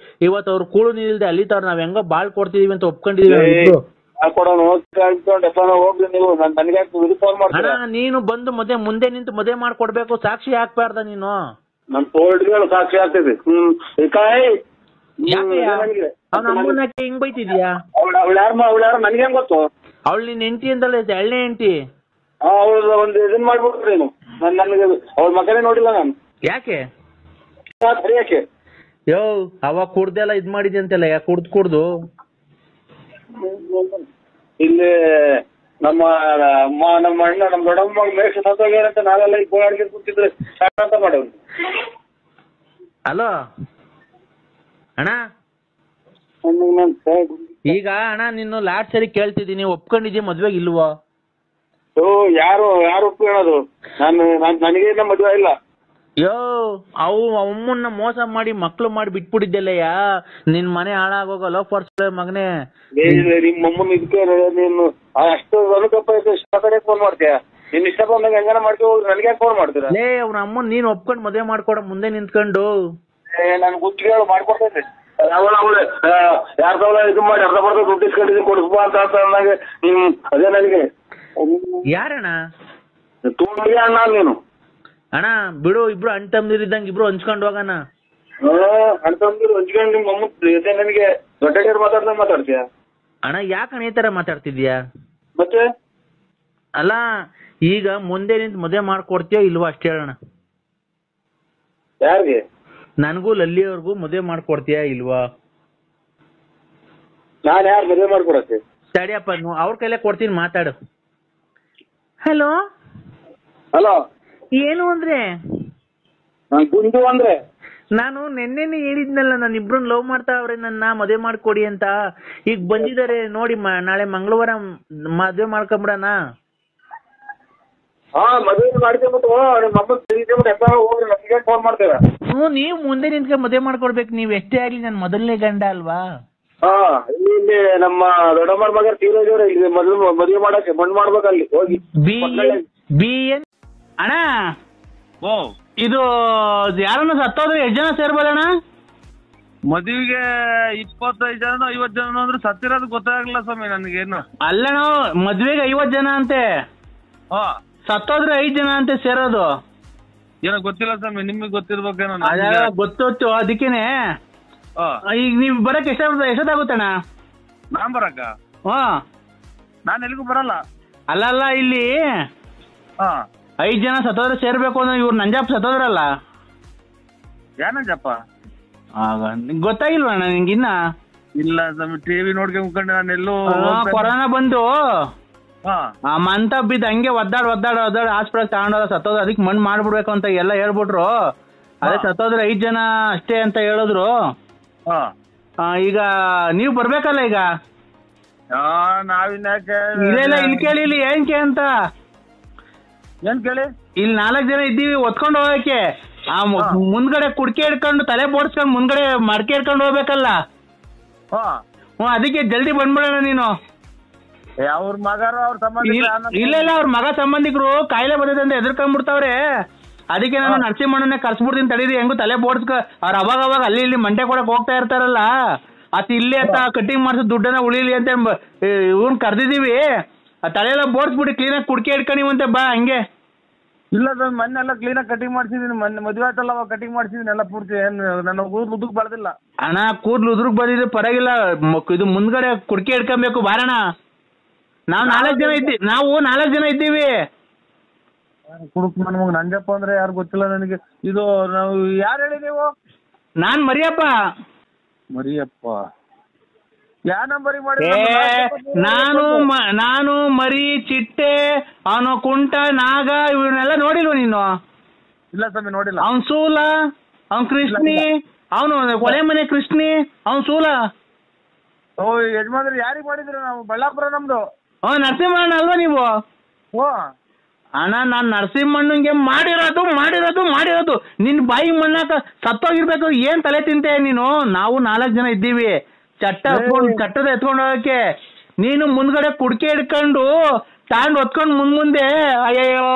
Speaker 2: ಇವತ್ತು ಅವ್ರು ಕೂಳು ನಿಲ್ದೆ ಅಲ್ಲಿತವ್ರು. ನಾವ್ ಹೆಂಗೋ ಬಾಳ್ ಕೊಡ್ತಿದೀವಿ ಅಂತ ಒಪ್ಕೊಂಡಿದೀವಿ.
Speaker 1: ಹೋಗ್ಲಿ ನೀವು, ನನಗೆ ಫೋನ್ ಮಾಡ್ತೀನಿ.
Speaker 2: ನೀನು ಬಂದು ಮುಂದೆ ನಿಂತು ಮದುವೆ ಮಾಡ್ಕೊಡ್ಬೇಕು. ಸಾಕ್ಷಿ ಹಾಕ್ಬಾರ್ದ ನೀನು?
Speaker 1: ನನ್ ತೋಳ್ಗಳು ಸಾಕ್ಷಿ ಆಗ್ತಿದೆ.
Speaker 2: ಅಮ್ಮನ ಹಿಂಗ್ ಬೈತಿದ್ಯಾ?
Speaker 1: ಅವಳು ಯಾರು ನನ್ಗೆ ಹೆಂಗ್ ಗೊತ್ತು?
Speaker 2: ಅವಳು ನಿನ್ ಹೆಂಡತಿ ಅಂತಲ್ಲ, ಎಳ್ಳೆ ಹೆಂಡತಿ.
Speaker 1: ಅವ್ರ ಒಂದು ಇದನ್ ಮಾಡ್ಬಿಟ್ರಿ ನೀವು. ನನಗೆ ಅವ್ಳ ಮಗನೇ ನೋಡಿಲ್ಲ ನಾನು.
Speaker 2: ಯಾಕೆ?
Speaker 1: ಯಾಕೆ
Speaker 2: ಅವಾಗ ಕುಡ್ದೆಲ್ಲ ಇದ್ ಮಾಡಿದ್ಯ ಅಂತೆಲ್ಲ. ಯಾಕೆ ಕುಡ್ದು
Speaker 1: ಇಲ್ಲಿ ನಮ್ಮ ಅಣ್ಣ ನಮ್ಮ ದೊಡ್ಡಮ್ಮ ಮೇಷ ಸತ್ತೋಗ್ಯಾರಂತ ನಾವೆಲ್ಲ ಈಗ ಗೋಳಾಡ್ಗೆ ಕೂತಿದ್ರೆ ಅಂತ ಮಾಡೋದು.
Speaker 2: ಹಲೋ ಅಣ್ಣ, ಈಗ ಅಣ್ಣ ನಿನ್ನ ಲಾಸ್ಟ್ ಸರಿ ಕೇಳ್ತಿದ್ದೀನಿ, ಒಪ್ಕೊಂಡಿದ್ಯಾ ಮದ್ವೆಗೆ ಇಲ್ವೋ?
Speaker 1: ಯಾರು ಒಪ್ಕೊಳ್ಳೋದು? ನನಗೇನ ಮದುವೆ ಇಲ್ಲ.
Speaker 2: ಯೋ ಅಮ್ಮನ್ನ ಮೋಸ ಮಾಡಿ ಮಕ್ಳು ಮಾಡಿ ಬಿಟ್ಬಿಟ್ಟಿದ್ದೆಲ್ಲಯ್ಯ, ನಿನ್ ಮನೆ ಹಾಳಾಗೋಗ ಲೋಫರ್ಸ್ ಮಗನೇ.
Speaker 1: ನಿಮ್ಮ ಅಮ್ಮನ ಇದಕ್ಕೆ ನೀನು ಅಷ್ಟು ಅನುಕಂಪ ಇಷ್ಟ ಕಡೆ ಫೋನ್ ಮಾಡ್ತೀಯ? ನಿನ್ ಇಷ್ಟ ಬಂದಾಗ ಹೆಂಗಾನ ಮಾಡ್ಕೊ ಹೋಗಿ, ನನಗೆ ಫೋನ್ ಮಾಡ್ತೀರಾ?
Speaker 2: ಲೇ ಅವ್ನ ಅಮ್ಮನ್ ನೀನ್ ಒಪ್ಕೊಂಡ್ ಮದ್ವೆ ಮಾಡ್ಕೊಡ ಮುಂದೆ ನಿಂತ್ಕೊಂಡು.
Speaker 1: ನನ್ ಗುತ್ತಿಗೆ ಮಾಡ್ಕೊಡ್ತೈತೆ. ಅವಳೆ ಯಾರ್ದವಳ ಇದು ಮಾಡಿ ಅರ್ಧ ಬರ್ಧ ದುಡ್ಡು ಇಸ್ಕೊಂಡಿದ್ದೀನಿ ಕೊಡಿಸ್ಬಾ ಅಂತ ಅಂದಾಗ ಅದೇ ನನಗೆ
Speaker 2: ಯಾರಣ್ಣ?
Speaker 1: ತೋಳಿಗೆ ಅಣ್ಣ ನೀನು.
Speaker 2: ಅಣ್ಣ ಬಿಡು, ಇಬ್ರು ಅಣ್ಣ ತಮ್ಮದಿರಿದ್ದಂಗೆ ಇಬ್ರು ಹಂಚ್ಕೊಂಡು ಹೋಗೋಣ.
Speaker 1: ಅಣ್ಣ ತಮ್ಮದಿರು ಹಂಚ್ಕೊಂಡು ನಿಮ್ಮ ಅಮ್ಮ ನನಗೆ ದೊಡ್ಡ ಮಾತಾಡ್ತೀಯ?
Speaker 2: ಅಣ್ಣ ಯಾಕಣ್ಣ ಈ ತರ ಮಾತಾಡ್ತಿದ್ಯಾ?
Speaker 1: ಮತ್ತೆ
Speaker 2: ಅಲ್ಲ ಈಗ ಮುಂದೆ ನಿಂತು ಮದುವೆ ಮಾಡ್ಕೊಡ್ತೀಯೋ ಇಲ್ವಾ ಅಷ್ಟೇ ಹೇಳೋಣ.
Speaker 1: ಯಾರಿಗೆ?
Speaker 2: ನನಗೂ ಲಲ್ಲಿಯವ್ರಿಗೂ ಮದುವೆ ಮಾಡ್ಕೊಡ್ತೀಯಾ ಇಲ್ವಾ?
Speaker 1: ನಾನು ಯಾರು ಮದುವೆ ಮಾಡ್ಕೊಡತ್ತೆ?
Speaker 2: ತಡಿಯಪ್ಪ, ಅವ್ರ ಕೈಲೇ ಕೊಡ್ತೀನಿ, ಮಾತಾಡು. ಹಲೋ
Speaker 1: ಹಲೋ,
Speaker 2: ಏನು ಅಂದ್ರೆ?
Speaker 1: ಗುಂಡು ಅಂದ್ರೆ
Speaker 2: ನಾನು ನೆನ್ನೆನೆ ಹೇಳಿದ್ನಲ್ಲ, ನಾನು ಇಬ್ರನ್ನ ಲವ್ ಮಾಡ್ತಾವ್ರೆ, ನನ್ನ ಮದುವೆ ಮಾಡ್ಕೊಡಿ ಅಂತ. ಈಗ ಬಂದಿದ್ದಾರೆ ನೋಡಿ, ನಾಳೆ ಮಂಗಳವಾರ ಮದುವೆ ಮಾಡ್ಕೊಂಬಿಡಣ.
Speaker 1: ಮದುವೆ ಮಾಡ್ಕೊಂಬಿಟ್ಟು ನಿಮ್ಮ ಅಮ್ಮ ಹೋಗ್ರಿ, ನಮಗೆ ಫೋನ್ ಮಾಡ್ತೀರಾ?
Speaker 2: ನೀವು ಮುಂದೆ ನಿಂತ್ಕೊಂಡು ಮದುವೆ ಮಾಡ್ಕೊಡ್ಬೇಕು. ನೀವ್ ಎಷ್ಟೇ ಆಗ್ಲಿ ನನ್ನ ಮೊದಲನೇ ಗಂಡ ಅಲ್ವಾ?
Speaker 1: ಇಲ್ಲಿ ನಮ್ಮ ದೊಡ್ಡಮ್ಮರ ಮಗ ತೀರೋಜವ್ರೆ, ಇಲ್ಲಿ ಮೊದಲು ಮದುವೆ ಮಾಡಕ್ಕೆ ಮಣ್ಣು ಮಾಡ್ಬೇಕಲ್ಲಿ ಹೋಗಿ.
Speaker 2: BN ಅಣ್ಣ, ಇದು ಯಾರನ್ನ ಸತ್ತೋದ್ರೆ ಎಷ್ಟು ಜನ ಸೇರ್ಬೋದಣ್ಣ?
Speaker 3: ಮದುವೆಗೆ 25 ಜನ 50 ಜನ ಅಂದ್ರೆ ಸತ್ತಿರೋದು ಗೊತ್ತಾಗಲ್ಲ ಸ್ವಾಮಿ ನನಗೇನು.
Speaker 2: ಅಲ್ಲಣ್ಣ, ಮದ್ವೆಗೆ 50 ಜನ ಅಂತೆ, ಸತ್ತೋದ್ರೆ 5 ಜನ ಅಂತೆ ಸೇರೋದು.
Speaker 3: ಏನೋ ಗೊತ್ತಿಲ್ಲ ಸ್ವಾಮಿ, ನಿಮಗೆ ಗೊತ್ತಿರ್ಬೇಕೇನೋ.
Speaker 2: ಗೊತ್ತು, ಅದಕ್ಕೇನೆ. ಈಗ ನೀವ್ ಬರಕ್ ಎಷ್ಟೊತ್ತಾಗುತ್ತಣ್ಣ?
Speaker 3: ನಾನ್ ಬರಕ? ನಾನ್ ಎಲ್ಲಿಗೂ ಬರಲ್ಲ.
Speaker 2: ಅಲ್ಲ ಇಲ್ಲಿ 5 ಜನ ಸತ್ತೋದ್ರೆ ಸೇರ್ಬೇಕು ಅಂದ್ರೆ ಇವ್ರು ನಂಜಪ್ಪ ಸತ್ತೋದ್ರಲ್ಲ.
Speaker 3: ಯಾನಂಜಪ್ಪ?
Speaker 2: ಗೊತ್ತಾಗಿಲ್ವಣ್ಣ ನಿಂಗಿನ್ನ?
Speaker 3: ಇಲ್ಲ ಸ್ವಾಮಿ, ಟಿವಿ ನೋಡ್ಕೊಂಡ್ಕೊಂಡು ನಾನು ಎಲ್ಲೋ
Speaker 2: ಕೊರೋನಾ ಬಂದು ಮಂತ ಬಿದ್ದು ಹಂಗೆ ಒದ್ದಾಡ್ ಹಾಸ್ಪಿಟಲ್ ತಗೊಂಡೋದ ಸತ್ತೋದ. ಅದಕ್ಕೆ ಮಣ್ಣು ಮಾಡ್ಬಿಡ್ಬೇಕು ಅಂತ ಎಲ್ಲ ಹೇಳ್ಬಿಟ್ರು. ಅದೇ ಸತ್ತೋದ್ರೆ 5 ಜನ ಅಷ್ಟೇ ಅಂತ ಹೇಳಿದ್ರು. ಈಗ ನೀವ್ ಬರ್ಬೇಕಲ್ಲ ಈಗ.
Speaker 3: ನಾವಿನ್ಯಾಕೆ?
Speaker 2: ಇಲ್ಲ ಇಲ್ಲಿ ಕೇಳಿ, ಇಲ್ಲಿ ಏನ್ಕೆ ಅಂತ.
Speaker 3: ಏನ್ ಕೇಳಿ?
Speaker 2: ಇಲ್ಲಿ 4 ಜನ ಇದ್ದೀವಿ ಒತ್ಕೊಂಡು ಹೋಗಕ್ಕೆ. ಮುಂದ್ಗಡೆ ಕುಡ್ಕೆ ಹಿಡ್ಕೊಂಡು ತಲೆ ಬೋಡ್ಸ್ಕೊಂಡು ಮುಂದ್ಗಡೆ ಮಡ್ಕೆ ಹಿಡ್ಕೊಂಡು ಹೋಗ್ಬೇಕಲ್ಲ. ಅದಕ್ಕೆ ಜಲ್ದಿ ಬಂದ್ಬಿಡೋಣ ನೀನು.
Speaker 3: ಅವ್ರ ಮಗಾರು ಅವ್ರ ಸಂಬಂಧ?
Speaker 2: ಇಲ್ಲ ಅವ್ರ ಮಗ ಸಂಬಂಧಿಕರು ಕಾಯಿಲೆ ಬಂದಿದೆ ಅಂತ ಎದುರ್ಕೊಂಡ್ಬಿಡ್ತಾವ್ರೆ. ಅದಕ್ಕೆ ನಾನು ನರಸಿಂಹಣ್ಣನೇ ಕರ್ಸ್ಬಿಡ್ತೀನಿ ತಡೀರಿ, ಹೆಂಗು ತಲೆ ಬೋಡ್ಸ್ಕ. ಅವ್ರ ಅವಾಗ ಅಲ್ಲಿ ಇಲ್ಲಿ ಮಂಡೆ ಕೊಡಕ್ ಹೋಗ್ತಾ ಇರ್ತಾರಲ್ಲ, ಇಲ್ಲಿ ಅಂತ ಕಟಿಂಗ್ ಮಾಡ್ಸೋ ದುಡ್ಡನ್ನ ಉಳಿಲಿ ಅಂತ ಇವ್ನ್ ಕರ್ದಿದೀವಿ. ಆ ತಲೆಯೆಲ್ಲ ಬೋಡ್ಸ್ಬಿಟ್ಟು ಕ್ಲೀನಾಗಿ ಕುಡ್ಕೆ ಹಿಡ್ಕೊಂಡಿವಂತೆ ಬಾ ಹಂಗೆ.
Speaker 3: ಇಲ್ಲ ಸರ್, ಮೊನ್ನೆಲ್ಲ ಕ್ಲೀನಾಗಿ ಕಟಿಂಗ್ ಮಾಡ್ಸಿದೀನಿ. ಮೊನ್ನೆ ಮದುವೆ ಆಯ್ತಲ್ಲ ಅವಾಗ ಕಟಿಂಗ್ ಮಾಡ್ಸಿದೀನಿ ಎಲ್ಲ ಪೂರ್ತಿ. ನನ್ನ ಕೂದಲು ಉದುಕ್ ಬರ್ದಿಲ್ಲ
Speaker 2: ಅಣ್ಣ. ಕೂದಲು ಉದುರುಗ್ ಬಂದಿದ್ರೆ ಪರವಾಗಿಲ್ಲ, ಇದು ಮುಂದ್ಗಡೆ ಕುಡ್ಕೆ ಹಿಡ್ಕೊಬೇಕು ಬಾರಣ. ನಾವು 4 ಜನ ಇದ್ದೀವಿ.
Speaker 3: ಕುಡುಕ್ ಮಗ ನಂಜಪ್ಪ ಅಂದ್ರೆ ಯಾರು ಗೊತ್ತಿಲ್ಲ ನನಗೆ. ಇದು ನಾವು ಯಾರು ಹೇಳಿ ನೀವು?
Speaker 2: ನಾನ್ ಮರಿಯಪ್ಪ.
Speaker 3: ಯಾವ ನಂಬರಿ ಮಾಡಿ?
Speaker 2: ನಾನು ಮರಿ, ಚಿಟ್ಟೆ, ಅವನು ಕುಂಟ, ನಾಗ ಇವನ್ನೆಲ್ಲ ನೋಡಿಲ್ವ ನೀನು?
Speaker 3: ಇಲ್ಲ ಸ್ವಾಮಿ, ನೋಡಿಲ್ಲ.
Speaker 2: ಅವ್ನ್ ಸೂಲ, ಅವ್ನ್ ಕೃಷ್ಣಿ, ಅವನು ಕೊಲೆ ಮನೆ ಕೃಷ್ಣಿ, ಅವ್ನ್ ಸೂಲ.
Speaker 3: ಯಜಮಾನ್ರಿ ಯಾರಿಗ್ ಮಾಡಿದ್ರಿ? ನಾವು ಬಳ್ಳಾಪುರ ನಮ್ದು.
Speaker 2: ನರಸಿಂಹಣ್ಣ ಅಲ್ವಾ ನೀವು? ಅಣ್ಣ, ನಾನ್ ನರಸಿಂಹಣ್ಣಂಗೆ ಮಾಡಿರೋದು ನಿನ್ ಬಾಯಿ ಮಣ್ಣಾಕ ಸತ್ತೋಗಿರ್ಬೇಕು. ಏನ್ ತಲೆ ತಿಂತೆ ನೀನು? ನಾವು 4 ಜನ ಇದ್ದೀವಿ, ಚಟ್ಟದ ಎತ್ಕೊಂಡು ಹೋಗಕ್ಕೆ. ನೀನು ಮುಂದ್ಗಡೆ ಕುಡ್ಕೆ ಹಿಡ್ಕೊಂಡು ತಾಂಡ್ ಹೊತ್ಕೊಂಡು ಮುಂದೆ ಅಯ್ಯೋ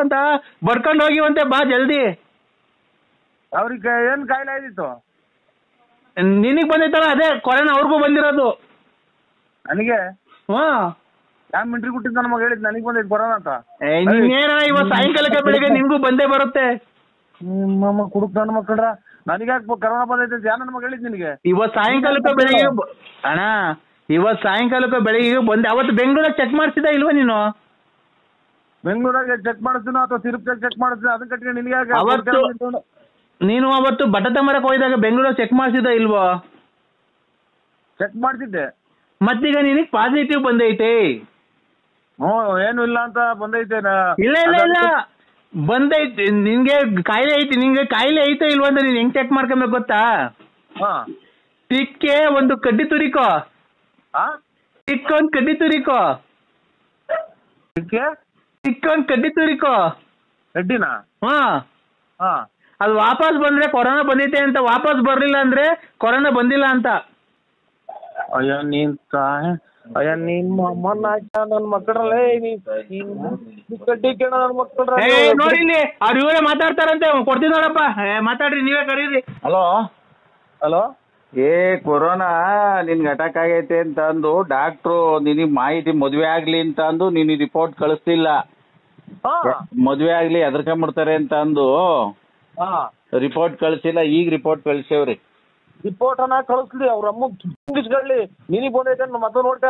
Speaker 2: ಅಂತ ಬಡ್ಕೊಂಡು ಹೋಗಿವಂತೆ. ಬಾ ಜಲ್ದಿ.
Speaker 3: ಅವ್ರಿಗೆ ಏನ್ ಕಾಯಿಲೆ ಆಗಿತ್ತು?
Speaker 2: ನಿನಗ್ ಬಂದೈತಲ್ಲ ಅದೇ ಕೊರೋನಾ, ಅವ್ರಿಗೂ ಬಂದಿರೋದು.
Speaker 3: ನನಗೆ? ಯಾವ ಮಿಂಟ್ರಿ ಕೊಟ್ಟಿದ್ದ ನಮಗ್ ಹೇಳಿದ್ ನನಗ್ ಬಂದೈತೆ ಕೊರೋನಾ ಅಂತ.
Speaker 2: ನೀನೇನ ಇವತ್ತು ಸಾಯಂಕಾಲಕ್ಕೆ ಬೆಳಿಗ್ಗೆ ನಿಮ್ಗೂ ಬಂದೇ ಬರುತ್ತೆ.
Speaker 3: ನಿಮ್ಮ ಕುಡುಕ್ ನನ್ನ ಮಕ್ಕಳ್ರ ನನಗ್ಯಾಕೆ ಕೊರೋನಾ ಬಂದೈತೆ ಅಂತ ಯಾರು ನಮಗ್ ಹೇಳಿದ್ ನಿನಗೆ?
Speaker 2: ಇವತ್ತು ಸಾಯಂಕಾಲಕ್ಕೆ ಬೆಳಿಗ್ಗೆ ಅಣ್ಣ, ಇವತ್ತು ಸಾಯಂಕಾಲಕ್ಕೆ ಬೆಳಿಗ್ಗೆ ಬಂದೆ. ಅವತ್ತು ಬೆಂಗಳೂರಾಗ ಚೆಕ್ ಮಾಡಿಸಿದ ಇಲ್ವಾ ನೀನು?
Speaker 3: ಬೆಂಗಳೂರಾಗ ಚೆಕ್ ಮಾಡಿಸ್ತೀನೋ ಅಥವಾ ತಿರುಪತಿ ಚೆಕ್ ಮಾಡಿಸ್ತೀನಿ, ಅದನ್ನ ಕಟ್ಕೊಂಡು ನಿನಗೆ
Speaker 2: ಅವತ್ತು ನೀನು ಅವತ್ತು ಬಟಾಟ ಮರಕ್ಕೆ ಹೋಗಿದಾಗ ಬೆಂಗಳೂರಾಗ ಚೆಕ್ ಮಾಡಿಸಿದ ಇಲ್ವೋ?
Speaker 3: ಚೆಕ್ ಮಾಡ್ತಿದ್ದೆ.
Speaker 2: ಮತ್ತೀಗ ನಿನಗೆ ಪಾಸಿಟಿವ್ ಬಂದೈತೆ.
Speaker 3: ಏನು ಇಲ್ಲ ಅಂತ ಬಂದೈತೆ?
Speaker 2: ಇಲ್ಲ ಬಂದೈತೆ. ನಿನ್ಗೆ ಕಾಯಿಲೆ ಐತಿ. ನಿನ್ಗೆ ಕಾಯಿಲೆ ಐತೆ ಇಲ್ವಾ ಅಂತ ನೀನ್ ಹೆಂಗ್ ಚೆಕ್ ಮಾಡ್ಕೊಬೇಕು ಗೊತ್ತಾ?
Speaker 1: ಹಾ
Speaker 2: ಟಿಕ್ಕೆ ಒಂದು ಕಡ್ಡಿ ತುರಿಕೋ.
Speaker 1: ಹಾ
Speaker 2: ಟಿಕ್ ಒಂದ್ ಕಡ್ಡಿ ತುರಿಕೋ. ಟಿಕ್ ಒಂದ್ ಕಡ್ಡಿ ತುರಿಕೋ.
Speaker 1: ರೆಡ್ಡಿನಾ?
Speaker 2: ಹಾ
Speaker 1: ಹಾ
Speaker 2: ಅದು ವಾಪಸ್ ಬಂದ್ರೆ ಕೊರೋನಾ ಬಂದೈತೆ ಅಂತ, ವಾಪಸ್ ಬರ್ಲಿಲ್ಲ ಅಂದ್ರೆ ಕೊರೋನಾ ಬಂದಿಲ್ಲ ಅಂತ.
Speaker 1: ಅಯ್ಯ ನಿಮ್ಮ ಅಮ್ಮನ ನನ್ ಮಕ್ಕಳಲ್ಲೇ ಕಡ್ಡಿ ಕೇಳ ನನ್ ಮಕ್ಕಳ.
Speaker 2: ನೋಡಿ ಇಲ್ಲಿ ಅವ್ರು ಇವರೇ ಮಾತಾಡ್ತಾರಂತೆ, ಕೊಡ್ತೀನಿ ನೋಡಪ್ಪ. ಮಾತಾಡ್ರಿ, ನೀವೇ ಕರೀರಿ.
Speaker 3: Hello
Speaker 1: hello.
Speaker 3: ಕೊರೋನಾ ನಿನ್ಗೆ ಅಟ್ಯಾಕ್ ಆಗೈತೆ ಅಂತ ಅಂದು ಡಾಕ್ಟ್ರು ನಿನಗೆ ಮಾಹಿತಿ ಮದುವೆ ಆಗ್ಲಿ ಅಂತ ಅಂದು ನೀನು ರಿಪೋರ್ಟ್ ಕಳಿಸ್ತಿಲ್ಲ. ಮದುವೆ ಆಗ್ಲಿ ಎದರ್ಕೊಂಬಿಡ್ತಾರೆ ಅಂತ ಅಂದು ರಿಪೋರ್ಟ್ ಕಳಿಸಿಲ್ಲ. ಈಗ ರಿಪೋರ್ಟ್ ಕಳಿಸೇವ್ರಿ.
Speaker 1: ರಿಪೋರ್ಟ್ ಅನ್ನ ಕಳಿಸ್ಲಿ, ಅವ್ರ ಅಮ್ಮ ತುಂಬಿಸ್ಕೊಳ್ಳಿ. ನಿನಗ್ ಬಂದೈತೆ ಮತ್ತೆ ನೋಡ್ಕ.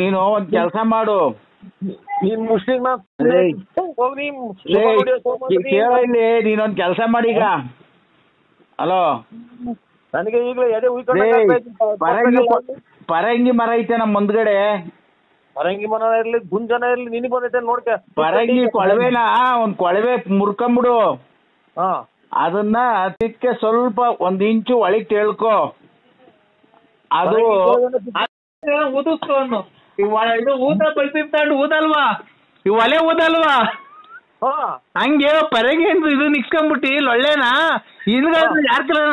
Speaker 3: ನೀನು ಒಂದ್ ಕೆಲಸ ಮಾಡು,
Speaker 1: ನೀನ್ ಮುಸ್ಲಿಂ
Speaker 3: ಕೇಳ ಇಲ್ಲಿ, ನೀನೊಂದ್ ಕೆಲಸ ಮಾಡೀಗ. ಹಲೋ,
Speaker 1: ನನಗೆ ಈಗಲೇ ಎದೆ
Speaker 3: ಪರಂಗಿ ಮರ ಐತೆ ನಮ್ ಮುಂದ್ಗಡೆ.
Speaker 1: ಪರಂಗಿ ಮರ ಇರ್ಲಿ, ಗುಂಜನ ಇರ್ಲಿ, ನಿನಗ್ ಬಂದೈತೆ ನೋಡ್ಕ.
Speaker 3: ಪರಂಗಿ ಕೊಳವೆನ ಒಂದ್ ಕೊಳವೆ ಮುರ್ಕೊಂಬಿಡು. ಅದನ್ನ ತಿಕ್ಕೆ ಸ್ವಲ್ಪ 1 ಇಂಚು ಒಳಗ್ ತೇಳ್ಕೊ. ಅದು
Speaker 2: ಊದಿಸ್ಕೊಂಡು ಇದು ಊತ ಬಲ್ಪಿಟ್ಟು ಊದಲ್ವಾ, ಇವ್ ಒಲೆ ಊದಲ್ವಾ, ಹಂಗೆ ಪರಗೆ ಇದು ನಿಕ್ಸ್ಕೊಂಡ್ಬಿಟ್ಟಿ ಒಳ್ಳೆನಾ ಹಿಂದ್ಗಡೆ ಯಾರ್ಕಲ್ಲ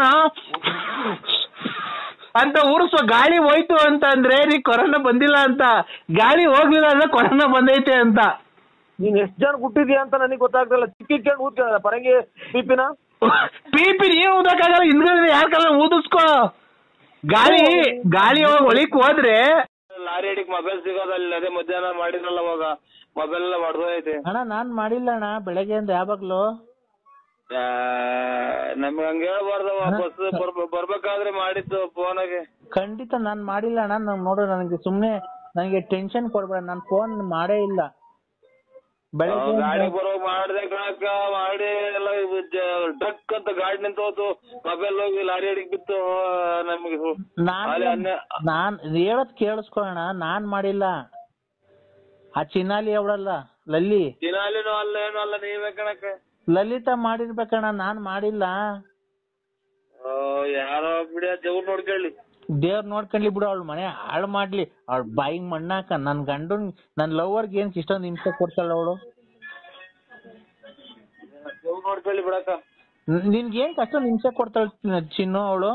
Speaker 2: ಅಂತ ಊರ್ಸ್ವ. ಗಾಳಿ ಹೋಯ್ತು ಅಂತ ಅಂದ್ರೆ ನೀ ಕೊರೋನಾ ಬಂದಿಲ್ಲ ಅಂತ, ಗಾಳಿ ಹೋಗ್ಲಿಲ್ಲ ಅಂದ್ರೆ ಕೊರೋನಾ ಬಂದೈತೆ ಅಂತ.
Speaker 1: ನೀನ್ ಎಷ್ಟ್ ಜನ ಹುಟ್ಟಿದ್ಯಾ ಅಂತ ನನಗೆ ಗೊತ್ತಾಗ್ತಲ್ಲ. ಚಿಕ್ಕ ಊದ್ಕ ಪರಂಗಿ ಪಿಪಿನ
Speaker 2: ಪಿಪಿ ನೀನ್ ಊದಕ್ಕಾಗಲ್ಲ, ಹಿಂದ್ಗಡೆ ಯಾರ್ಕಲ್ಲ ಊದಿಸ್ಕೊ. ಗಾಳಿ ಹೋಗಿ ಒಳಿಕ್ ಹೋದ್ರೆ
Speaker 1: ಲಾರಿ ಅಡಿಗೆ ಮೊಬೈಲ್ ಸಿಗೋದಲ್ಲ. ಅದೇ ಮಧ್ಯಾಹ್ನ ಮಾಡಿದ್ರಲ್ಲ ಅವಾಗ ಮೊಬೈಲ್ ಎಲ್ಲ ಹೊಡೆದೈತೆ.
Speaker 2: ಅಣ್ಣ ನಾನ್ ಮಾಡಿಲ್ಲ ಅಣ್ಣ, ಬೆಳಗ್ಗೆ ಅಂದ್ರೆ ಯಾವಾಗ್ಲೂ
Speaker 1: ನಮ್ಗೆ ಹಂಗ ಹೇಳ್ಬಾರ್ದವ. ಬಸ್ ಬರ್ಬೇಕಾದ್ರೆ ಮಾಡಿದ್ದು ಫೋನಾಗೆ.
Speaker 2: ಖಂಡಿತ ನಾನ್ ಮಾಡಿಲ್ಲ ಅಣ್ಣ. ನಾನ್ ನೋಡು, ನನಗೆ ಟೆನ್ಷನ್ ಕೊಡ್ಬೇಡ, ನಾನ್ ಫೋನ್ ಮಾಡೇ ಇಲ್ಲ. ಬೆಳಗ್ಗೆ
Speaker 1: ಗಾಡಿ ಬರೋ ಮಾಡ್ದೆ ಕಣಕ್ಕ, ಮಾಡಿ ಎಲ್ಲ ಡಕ್ ಅಂತ ಗಾಡಿ ನಿಂತೋತು, ಮೊಬೈಲ್ ಹೋಗಿ ಲಾರಿ ಅಡಿಗೆ ಬಿತ್ತು. ನಮ್ಗೆ
Speaker 2: ನಾನ್ ಹೇಳದ್ ಕೇಳಿಸ್ಕೊಳ್ಳೋಣ, ನಾನ್ ಮಾಡಿಲ್ಲ. ಆ ಚಿನ್ನಾಲಿ ಅವಳಲ್ಲ ಲಲ್ಲಿ,
Speaker 1: ಚಿನಾಲಿನೂ ಅಲ್ಲ ಏನು ಅಲ್ಲ, ನೀವೇ ಕಣಕ್ಕ.
Speaker 2: ಲಲಿತಾ ಮಾಡಿರ್ಬೇಕಣ್ಣ, ನಾನ್ ಮಾಡಿಲ್ಲ.
Speaker 1: ಯಾರೋ ಬಿಡಿ, ದೇವ್ರು ನೋಡ್ಕೊಳ್ಳಿ.
Speaker 2: ದೇವ್ರ ನೋಡ್ಕೊಂಡ್ಲಿ ಬಿಡು, ಅವಳ ಮನೆ ಹಾಳು ಮಾಡ್ಲಿ, ಅವಳ ಬಾಯಿಗೆ ಮಣ್ಣಾಕ. ನನ್ ಗಂಡನ್ ನನ್ ಲವರ್ಗೆ ಏನ್ ಇಷ್ಟೊಂದು ಹಿಂಸೆ ಕೊಡ್ತಾಳ ಅವಳು.
Speaker 1: ದೇವ್ರು ನೋಡ್ಕೊಳ್ಳಿ ಬಿಡಕ್ಕ.
Speaker 2: ನಿನ್ಗೇನ್ ಅಷ್ಟೊಂದು ಹಿಂಸೆ ಕೊಡ್ತಾಳ ಚಿನ್ನು ಅವಳು?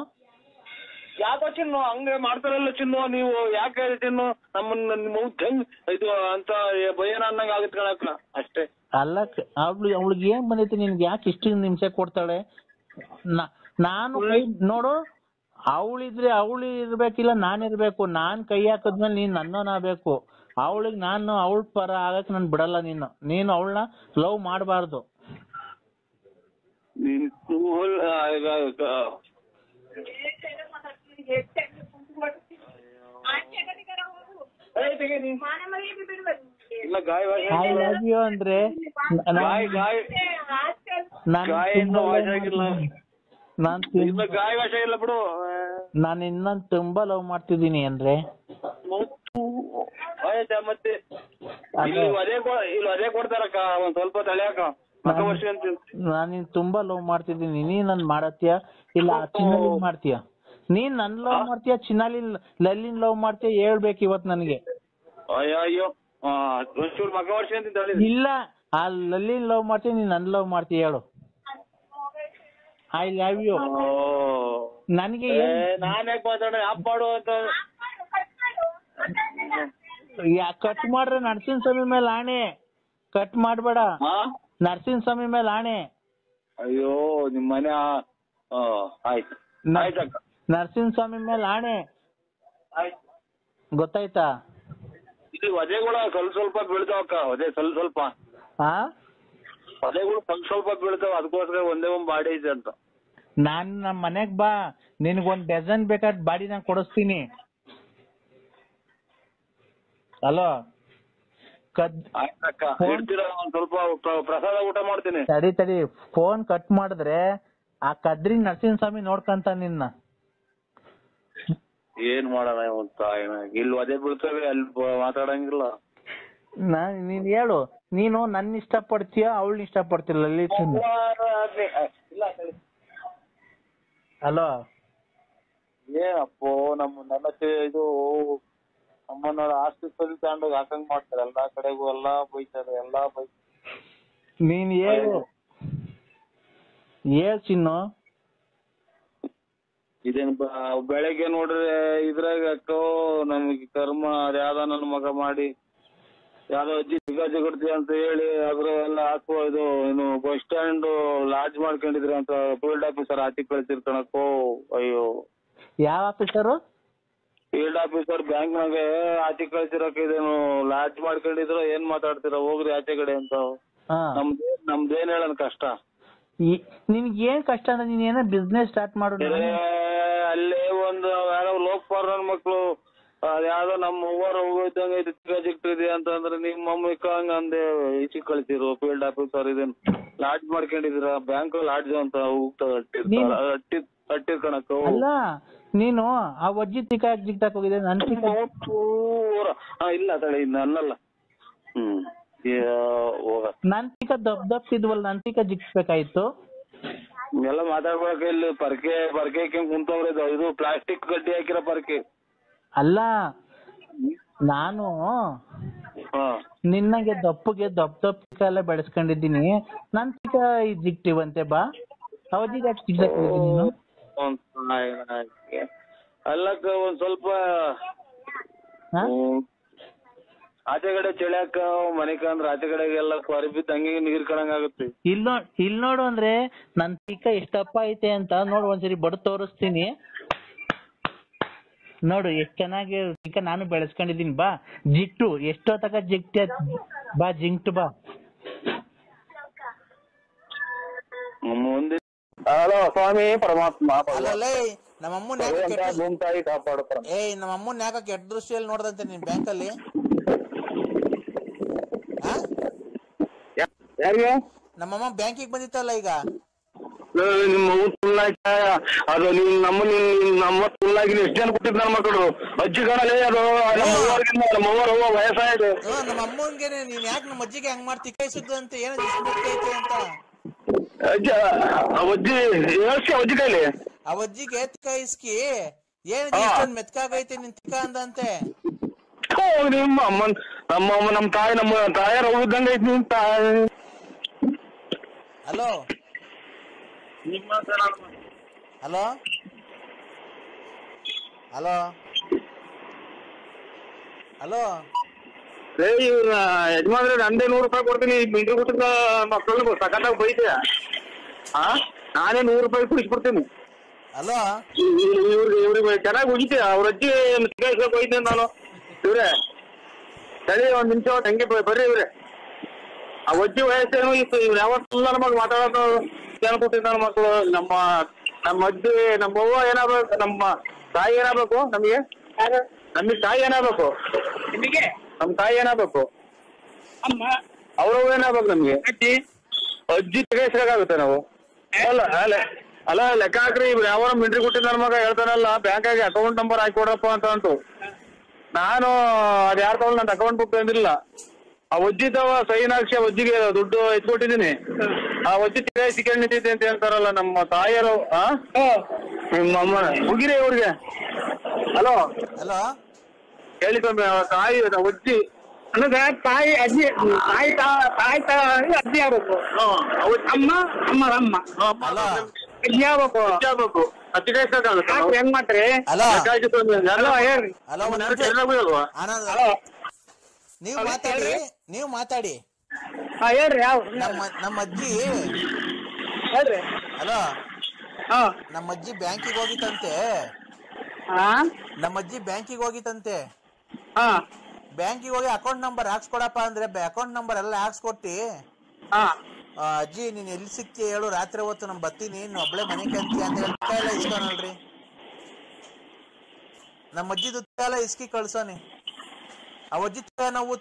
Speaker 1: ಯಾಕೋ ಚಿನ್ನು ಹಂಗೆ ಮಾಡ್ತಾರಲ್ಲ ಚಿನ್ನು, ನೀವು ಯಾಕೆ ಚಿನ್ನು ನಮ್ಮನ್ನ ಹೆಂಗ್ ಇದು ಅಂತ ಭಯನ ಅನ್ನಂಗ ಆಗತ್ ಕಣಕ್ಕ ಅಷ್ಟೇ.
Speaker 2: ಅಲ್ಲ, ಅವಳಿಗೆ ಏನ್ ಬಂದೈತಿ, ನಿನ್ಗೆ ಯಾಕೆ ಇಷ್ಟೊಂದು ಹಿಂಸೆ ಕೊಡ್ತಾಳೆ? ನಾನು ನೋಡು, ಅವಳಿದ್ರೆ ಅವಳು ಇರ್ಬೇಕಿಲ್ಲ, ನಾನಿರ್ಬೇಕು. ನಾನ್ ಕೈ ಹಾಕದ್ಮೇಲೆ ನೀನ್ ನನ್ನೋನಾಗಬೇಕು. ಅವಳಿಗೆ ನಾನು ಅವಳ ಪರ ಆಗಕ್ ನಾನು ಬಿಡಲ್ಲ. ನೀನು ಅವಳನ್ನ ಲವ್ ಮಾಡಬಾರ್ದು. ಐ ಲವ್ ಯು ಅಂದ್ರೆ ನಾನು ಇನ್ನೊಂದು ತುಂಬಾ ಲವ್ ಮಾಡ್ತಿದ್ದೀನಿ ಅಂದ್ರೆ
Speaker 1: ಮತ್ತೆ ಅದೇ ಕೊಡ್ತಾರಕ್ಕ ಒಂದ್ ಸ್ವಲ್ಪ ತಲೆಯಾಕ.
Speaker 2: ನಾನು ತುಂಬಾ ಲವ್ ಮಾಡ್ತಿದ್ದೀನಿ. ನೀನ್ ನನ್ ಮಾಡತ್ತೀಯ ಇಲ್ಲ ಚಿನ್ನಾಲಿನ್ ಮಾಡ್ತೀಯ? ನೀನ್ ನನ್ ಲವ್ ಮಾಡ್ತೀಯ ಚಿನ್ನಾಲಿನ್ ಲಲ್ಲಿನ್ ಲವ್ ಮಾಡ್ತೀಯ? ಹೇಳ್ಬೇಕು ಇವತ್ ನನ್ಗೆ.
Speaker 1: ಅಯ್ಯೋ ಒಂಚೂರು ಮಗ ವರ್ಷ ಅಂತ
Speaker 2: ಇಲ್ಲ, ಆ ಲಲ್ಲಿನ್ ಲವ್ ಮಾಡ್ತೀಯ, ನೀನ್ ನನ್ ಲವ್ ಮಾಡ್ತೀಯ? ಹೇಳು. I love you. ನನಗೆ
Speaker 1: ನಾನ್ ಯಾಕೆ ಮಾತಾಡ ಆಪ್ ಮಾಡು ಅಂತ.
Speaker 2: ಕಟ್ ಮಾಡ್ರೆ ನರಸಿಂಹ ಸ್ವಾಮಿ ಮೇಲೆ ಆಣೆ, ಕಟ್ ಮಾಡ್ಬೇಡ. ನರಸಿಂಹ ಸ್ವಾಮಿ ಮೇಲೆ ಆಣೆ.
Speaker 1: ಅಯ್ಯೋ ನಿಮ್ ಮನೆ ಆಯ್ತು.
Speaker 2: ನರಸಿಂಹ ಸ್ವಾಮಿ ಮೇಲೆ ಆಣೆ, ಗೊತ್ತಾಯ್ತಾ?
Speaker 1: ಇದು ವಧೆಗಳು ಸ್ವಲ್ಪ ಬೀಳ್ತಾವಕ್ಕ. ವಧೆ ಸ್ವಲ್ಪ ವಧೆಗಳು ಸ್ವಲ್ಪ ಬೀಳ್ತಾವ, ಅದಕ್ಕೋಸ್ಕರ ಒಂದೇ ಒಂದ್ ಬಾಡಿ ಇದೆ ಅಂತ.
Speaker 2: ನಾನ್ ನಮ್ ಮನೆಗ್ ಬಾ, ನಿನ್ಗೊಂದ್ ಡಜನ್ ಬೇಕಾದ ಬಾಡಿ ನಾನ್ ಕೊಡಿಸ್ತೀನಿ. ಹಲೋ,
Speaker 1: ಸ್ವಲ್ಪ ಪ್ರಸಾದ ಊಟ ಮಾಡ್ತೀನಿ.
Speaker 2: ತಡಿ, ಫೋನ್ ಕಟ್ ಮಾಡಿದ್ರೆ ಆ ಕದ್ರಿ ನರಸಿಂಹ ಸ್ವಾಮಿ ನೋಡ್ಕಂತ ನಿನ್ನ.
Speaker 1: ಏನ್ ಮಾಡೋಣ ಅಂತ, ಇಲ್ಲಿ ಅದೇ ಬೀಳ್ತವೆ, ಅಲ್ಲಿ ಮಾತಾಡಂಗಿಲ್ಲ.
Speaker 2: ನೀನ್ ಹೇಳು, ನೀನು ನನ್ನ ಇಷ್ಟ ಪಡ್ತೀಯ ಅವಳನ್ನ ಇಷ್ಟ ಪಡ್ತಿಲ್ಲ? ಹಲೋ.
Speaker 1: ಏನಪ್ಪೋ ನನ್ನ ಇದು ನಮ್ಮನ್ನ ಆಸ್ಪತ್ರೆ ತಗೊಂಡೋಗಿ ಹಾಕಂಗ್ ಮಾಡ್ತಾರೆ. ಎಲ್ಲಾ ಕಡೆಗೂ ಎಲ್ಲಾ ಬೈತಾರೆ,
Speaker 2: ನೀನ್ ಹೇಳ್ ಚಿನ್ನು.
Speaker 1: ಇದೇನ್ ಬೆಳಗ್ಗೆ ನೋಡ್ರೆ ಇದ್ರಾಗ ಅಕ್ಕೋ ನಮ್ಗೆ ಕರ್ಮ ಅದ್ಯಾವ್ದ ನನ್ನ ಮಗ ಮಾಡಿ ಯಾವ್ದೋ ಅಜ್ಜಿ ಸಿಗಾಜಿಗಡ್ತಿ ಅಂತ ಹೇಳಿ ಅದ್ರ ಎಲ್ಲ ಹಾಕುವ ಇದು ಏನು ಬಸ್ ಸ್ಟ್ಯಾಂಡ್ ಲಾಡ್ಜ್ ಮಾಡ್ಕೊಂಡಿದ್ರಿ ಅಂತ ಫೀಲ್ಡ್ ಆಫೀಸರ್ ಆಚೆ ಕಳ್ಸಿರ್ತಾನಕ್ಕೋ. ಅಯ್ಯೋ,
Speaker 2: ಯಾವ ಆಫೀಸರು?
Speaker 1: ಫೀಲ್ಡ್ ಆಫೀಸರ್ ಬ್ಯಾಂಕ್ನಾಗ ಆಚೆ ಕಳ್ಸಿರಕ್ ಇದೇನು ಲಾಡ್ಜ್ ಮಾಡ್ಕೊಂಡಿದ್ರು. ಏನ್ ಮಾತಾಡ್ತೀರ, ಹೋಗ್ರಿ ಆಚೆ ಕಡೆ ಅಂತ. ನಮ್ದೇನ್ ಹೇಳನ್ ಕಷ್ಟ?
Speaker 2: ನಿನ್ಗೆ ಏನ್ ಕಷ್ಟ ಅಂದ್ರೆ ನೀನ್ ಏನೋ ಬಿಸ್ನೆಸ್ ಸ್ಟಾರ್ಟ್ ಮಾಡು.
Speaker 1: ಅಲ್ಲೇ ಒಂದು ಯಾರೋ ಲೋಕಪಾಲ್ ನನ್ ಮಕ್ಳು ಅದ್ಯಾವ್ದೋ ನಮ್ಮ ಅವ್ವರ ಹೋಗಿದ್ದಂಗ ಸಿಕ್ಕಿದೆ ಅಂತಂದ್ರೆ ನಿಮ್ಮ ಮಮ್ಮಿ ಹಂಗ ಅಂದೆ ಈಚೆ ಕಳ್ಸಿರು ಫೀಲ್ಡ್ ಆಫೀಸರ್. ಇದನ್ ಲಾಡ್ಜ್ ಮಾಡ್ಕೊಂಡಿದ್ರ ಬ್ಯಾಂಕ್ ಲಾಡ್ಜ್ ಅಂತ ಅಟ್ಟಿರ್ ಕಣಕ್ಕ.
Speaker 2: ಅಲ್ಲ ನೀನು ಆ ಅಜ್ಜಿ ಜಿಗ್ಟಾಕ್ ಹೋಗಿದೆ.
Speaker 1: ಇಲ್ಲ ತಳಿ ನನ್ನಲ್ಲ.
Speaker 2: ನಂತಿಕ ದಪ್ಪಿದ್ವಲ್ಲ, ನಂತಿಕ ಜಿಗ್ಸ್ಬೇಕಾಯ್ತು.
Speaker 1: ಎಲ್ಲ ಮಾತಾಡ್ಬೇಕ. ಇಲ್ಲಿ ಪರ್ಕೆ ಕುಂತವ್ರೆ ಇದು ಪ್ಲಾಸ್ಟಿಕ್ ಗಡ್ಡಿ ಹಾಕಿರೋ ಪರ್ಕೆ.
Speaker 2: ಅಲ್ಲ ನಾನು ನಿನ್ನಗೆ ದಪ್ಪಗೆ ದಪ್ಪಿಕ ಎಲ್ಲ ಬೆಳೆಸ್ಕೊಂಡಿದ್ದೀನಿ. ನಂತಿಕ ಜಿಗ್ಟಿವಂತೆ ಬಾ. ಅವಧಿಗೆ
Speaker 1: ಅಲ್ಲಕ್ಕ ಒಂದ್ ಸ್ವಲ್ಪ ಆಚೆ ಕಡೆ ಚಳಿಯಾಕ ಮನೆ ಕಂದ್ರೆ ಆಚೆ ಕಡೆಗೆಲ್ಲ ಅರ್ಬಿ ತಂಗಿ ನೀರ್ ಕಣಂಗ್ ಆಗುತ್ತೆ.
Speaker 2: ಇಲ್ ನೋಡು ಅಂದ್ರೆ ನನ್ ತೀಕ ಎಷ್ಟಪ್ಪ ಐತೆ ಅಂತ ನೋಡು, ಒಂದ್ಸರಿ ಬಡ ತೋರಿಸ್ತೀನಿ ನೋಡು ಎಷ್ಟ್ ಚೆನ್ನಾಗಿ ತೀಕ ನಾನು ಬೆಳೆಸ್ಕೊಂಡಿದೀನಿ. ಬಾ ಜಿಟ್ಟು ಎಷ್ಟೋ ತಕ ಜಿಗ್ಟ ಬಾ, ಜಿಂಕ್ಟ್ ಬಾ.
Speaker 1: ಹಲೋ ಸ್ವಾಮಿ ಪರಮಾತ್ಮ.
Speaker 2: ನಮ್ಮಮ್ಮನ್ ಯಾಕ ಕೆಟ್ಟ ದೃಷ್ಟಿಯಲ್ಲಿ ನೋಡ್ದಂತೆ ನಿನ್ ಬ್ಯಾಂಕಲ್ಲಿ? ನಮ್ಮಮ್ಮ ಬ್ಯಾಂಕಿಗೆ ಬಂದಿತ್ತಲ್ಲ ಈಗ.
Speaker 1: ನಿಮ್ಮ ಅದು ನಮ್ಮ ಫುಲ್ಲಾಗಿ ಎಷ್ಟು ಜನ ಕೊಟ್ಟಿದ್ ನನ್ನ ಮಕ್ಕಳು ಅಜ್ಜಿ ಕಾಣಲೇ. ಅದು ನಮ್ಮವ್ವರು ವಯಸ್ಸಾಯ್ತು.
Speaker 2: ನಮ್ಮ ಅಮ್ಮನ್ಗೆ ನೀನ್ ಯಾಕೆ ನಮ್ಮ ಅಜ್ಜಿಗೆ ಹಂಗ್ ಮಾಡಿ ತಿಕ್ಕಾಯಿಸಿದ್ದು ಅಂತ ಏನೋ ಐತೆ ಅಂತ
Speaker 1: ಅಜ್ಜಿ ಕೈಲಿ
Speaker 2: ಅವಜ್ಜಿಗೆ ತಿಕ್ಕಾಯಿಸ್ಕಿ ಏನ್ ಮೆತ್ಕಾಗೈತೆ ನಿನ್ ತಿಕ್ಕ ಅಂದಂತೆ.
Speaker 1: ನಿಮ್ಮ ನಮ್ಮ ತಾಯಿ ನಮ್ಮ ತಾಯಾರ ಹೋಗಿದ್ದಂಗ ಐತಿ ನಿಮ್ ತಾಯಿ.
Speaker 2: ಹಲೋ ಹಲೋ ಹಲೋ ಹಲೋ
Speaker 1: ಇವ್ರ ಯಜಮಾನ್ರೆ ನಂದೇ 100 ರೂಪಾಯಿ ಕೊಡ್ತೀನಿ. ಮಿಂಟ್ರಿ ಕೊಟ್ಟಿದ್ದ ಮಕ್ಕಳು ಸಕತ್ತಾಗ ಬೈತೆ. ನಾನೇ 100 ರೂಪಾಯಿ ಕುಡಿಸ್ಬಿಡ್ತೀನಿ.
Speaker 2: ಹಲೋ
Speaker 1: ಇವ್ರಿಗೆ ಚೆನ್ನಾಗಿ ಹೋಗಿದ್ದೆ. ಅವ್ರ ಅಜ್ಜಿ ಸಿಗಾಯಿಸ್ಬೇಕು ಹೋಯ್ತೆ ನಾನು. ಇವ್ರೆ ಸರಿ ಒಂದ್ ನಿಮಿಷ ಹಂಗೆ ಬರ್ರಿ. ಇವ್ರೆ ಆ ಅಜ್ಜಿ ವಯಸ್ಸೇನು ಇತ್ತು. ಇವ್ರು ಯಾವತ್ತು ನನ್ನ ಮಗ ಮಾತಾಡೋದು ಜನ ಕೊಟ್ಟಿದ್ದ ನನ್ನ ಮಕ್ಕಳು. ನಮ್ಮ ಅಜ್ಜಿ ನಮ್ಮ ಅವ್ವ ಏನಾಗ್ಬೇಕು, ನಮ್ಮ ತಾಯಿ ಏನಾಗ್ಬೇಕು ನಮಗೆ ತಾಯಿ ಏನಾಗ್ಬೇಕು, ನಮ್ ತಾಯಿ ಏನಾಗ್ಬೇಕು, ಅವ್ರವ್ ಏನಾಗ್ಬೇಕು ನಮ್ಗೆ. ಅಜ್ಜಿ ತೆಗೆಸ್ಬೇಕಾಗುತ್ತೆ ನಾವು. ಅಲ್ಲ ಲೆಕ್ಕ ಹಾಕ್ರಿ. ಇವ್ರು ಯಾವ ಮಿಂಟ್ರಿ ಕೊಟ್ಟಿದ್ದ ನನ್ನ ಮಗ ಹೇಳ್ತಾನಲ್ಲ ಬ್ಯಾಂಕಾಗಿ ಅಕೌಂಟ್ ನಂಬರ್ ಹಾಕಿ ಕೊಡಪ್ಪ ಅಂತ ಅಂತು. ನಾನು ಅದ್ ಯಾರು ತಗೊಂಡು ನನ್ನ ಅಕೌಂಟ್ ಬುಕ್ ತಂದಿಲ್ಲ. ಆ ಅಜ್ಜಿದವ ಸೈನ್ ಹಾಕ್ಸಿ ಅಜ್ಜಿಗೆ ದುಡ್ಡು ಎತ್ಕೊಟ್ಟಿದ್ದೀನಿ. ಆ ಅಜ್ಜಿ ಸಿಕ್ಕಂಡ್ ನಿಂತಿದ್ದೆ ಅಂತ ಹೇಳ್ತಾರಲ್ಲ ನಮ್ಮ ತಾಯಿಯರು. ನಿಮ್ಮ ಅಮ್ಮನ ಮುಗಿರಿ ಇವ್ರಿಗೆ. ಹಲೋ
Speaker 2: ಹಲೋ
Speaker 1: ಹೇಳಿ ಸ್ವಾಮಿ. ತಾಯಿ ಅಜ್ಜಿ ತಾಯಿ ಅಜ್ಜಿ ಅಜ್ಜಿ ಆಗ್ಬೇಕು. ಅಮ್ಮ ಅಜ್ಜಿ ಆಗ್ಬೇಕು. ಹೆಂಗ್ ಮಾಡ್ರಿ?
Speaker 2: ನೀವು ಮಾತಾಡಿ.
Speaker 1: ಹೇಳ್ರಿ. ಯಾವ
Speaker 2: ನಮ್ಮ ಅಜ್ಜಿ
Speaker 1: ಹೇಳ್ರಿ.
Speaker 2: ಹಲೋ ನಮ್ಮ ಅಜ್ಜಿ ಬ್ಯಾಂಕಿಗೆ ಹೋಗಿತ್ತಂತೆ. ಬ್ಯಾಂಕಿಗೆ ಹೋಗಿ ಅಕೌಂಟ್ ನಂಬರ್ ಹಾಕ್ಸ್ಕೊಡಪ್ಪ ಅಂದ್ರೆ ಅಕೌಂಟ್ ನಂಬರ್ ಎಲ್ಲ ಹಾಕ್ಸ್ಕೊಟ್ಟಿ. ಅಜ್ಜಿ ನೀನ್ ಎಲ್ಲಿ ಸಿಕ್ತಿ ಹೇಳು, ರಾತ್ರಿ ಹೊತ್ತು ನಮ್ ಬರ್ತೀನಿ, ನೀನ್ ಒಬ್ಳೆ ಮನೆ ಕಂತಿ ಅಂತ ಹೇಳಿ ಎಲ್ಲ ಇಸ್ಕೊನಲ್ರಿ. ನಮ್ಮ ಅಜ್ಜಿ ಎಲ್ಲ ಇಸ್ಕಿ ಕಳ್ಸೋನಿ. ಆ ಅಜ್ಜಿ ನೋವು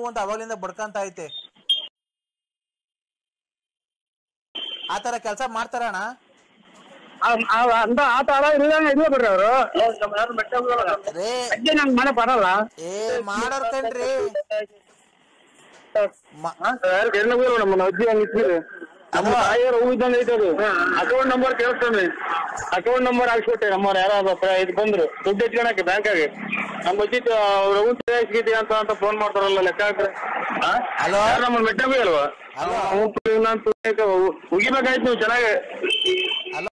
Speaker 2: ಅಂತ ಅವಾಗ್ಲಿಂದ ಬಡ್ಕಂತ ಐತೆ. ಆತರ ಕೆಲ್ಸ ಮಾಡ್ತಾರಣ?
Speaker 1: ಬಿಡ್ರಿ ಅವರು ನಂಗೆ ಮನೆ ಬರಲ್ಲ.
Speaker 2: ಮಾಡೋರ್ ಕಣ್ರಿ.
Speaker 1: ನಮ್ಮ ಅಜ್ಜಿ ಹಂಗಿರ್ತೀರಿ. ನಮ್ಮ ತಾಯಿಯವ್ರು ಹೋಗಿದ್ದಂಗೆ ಐತೆ ಅದು. ಅಕೌಂಟ್ ನಂಬರ್ ಕೇಳಿಸ್ತಾನೆ, ಅಕೌಂಟ್ ನಂಬರ್ ಹಾಕ್ಸ್ಕೊಟ್ಟೆ. ನಮ್ಮವ್ರು ಯಾರೋ ಇದು ಬಂದ್ರು ದುಡ್ಡು ಎತ್ಕೊಳಕ್ಕೆ ಬ್ಯಾಂಕಾಗೆ. ನಮ್ಮ ಅಜ್ಜಿ ರಘು ಅಂತ ಫೋನ್ ಮಾಡ್ತಾರಲ್ಲ ಲೆಕ್ಕ ಹಾಕ್ರೆ. ನಮ್ಮ ಮೆಟ್ಟಬಿ ಅಲ್ವಾ? ಉಗಿಬೇಕಾಯ್ತು ನೀವು ಚೆನ್ನಾಗಿ.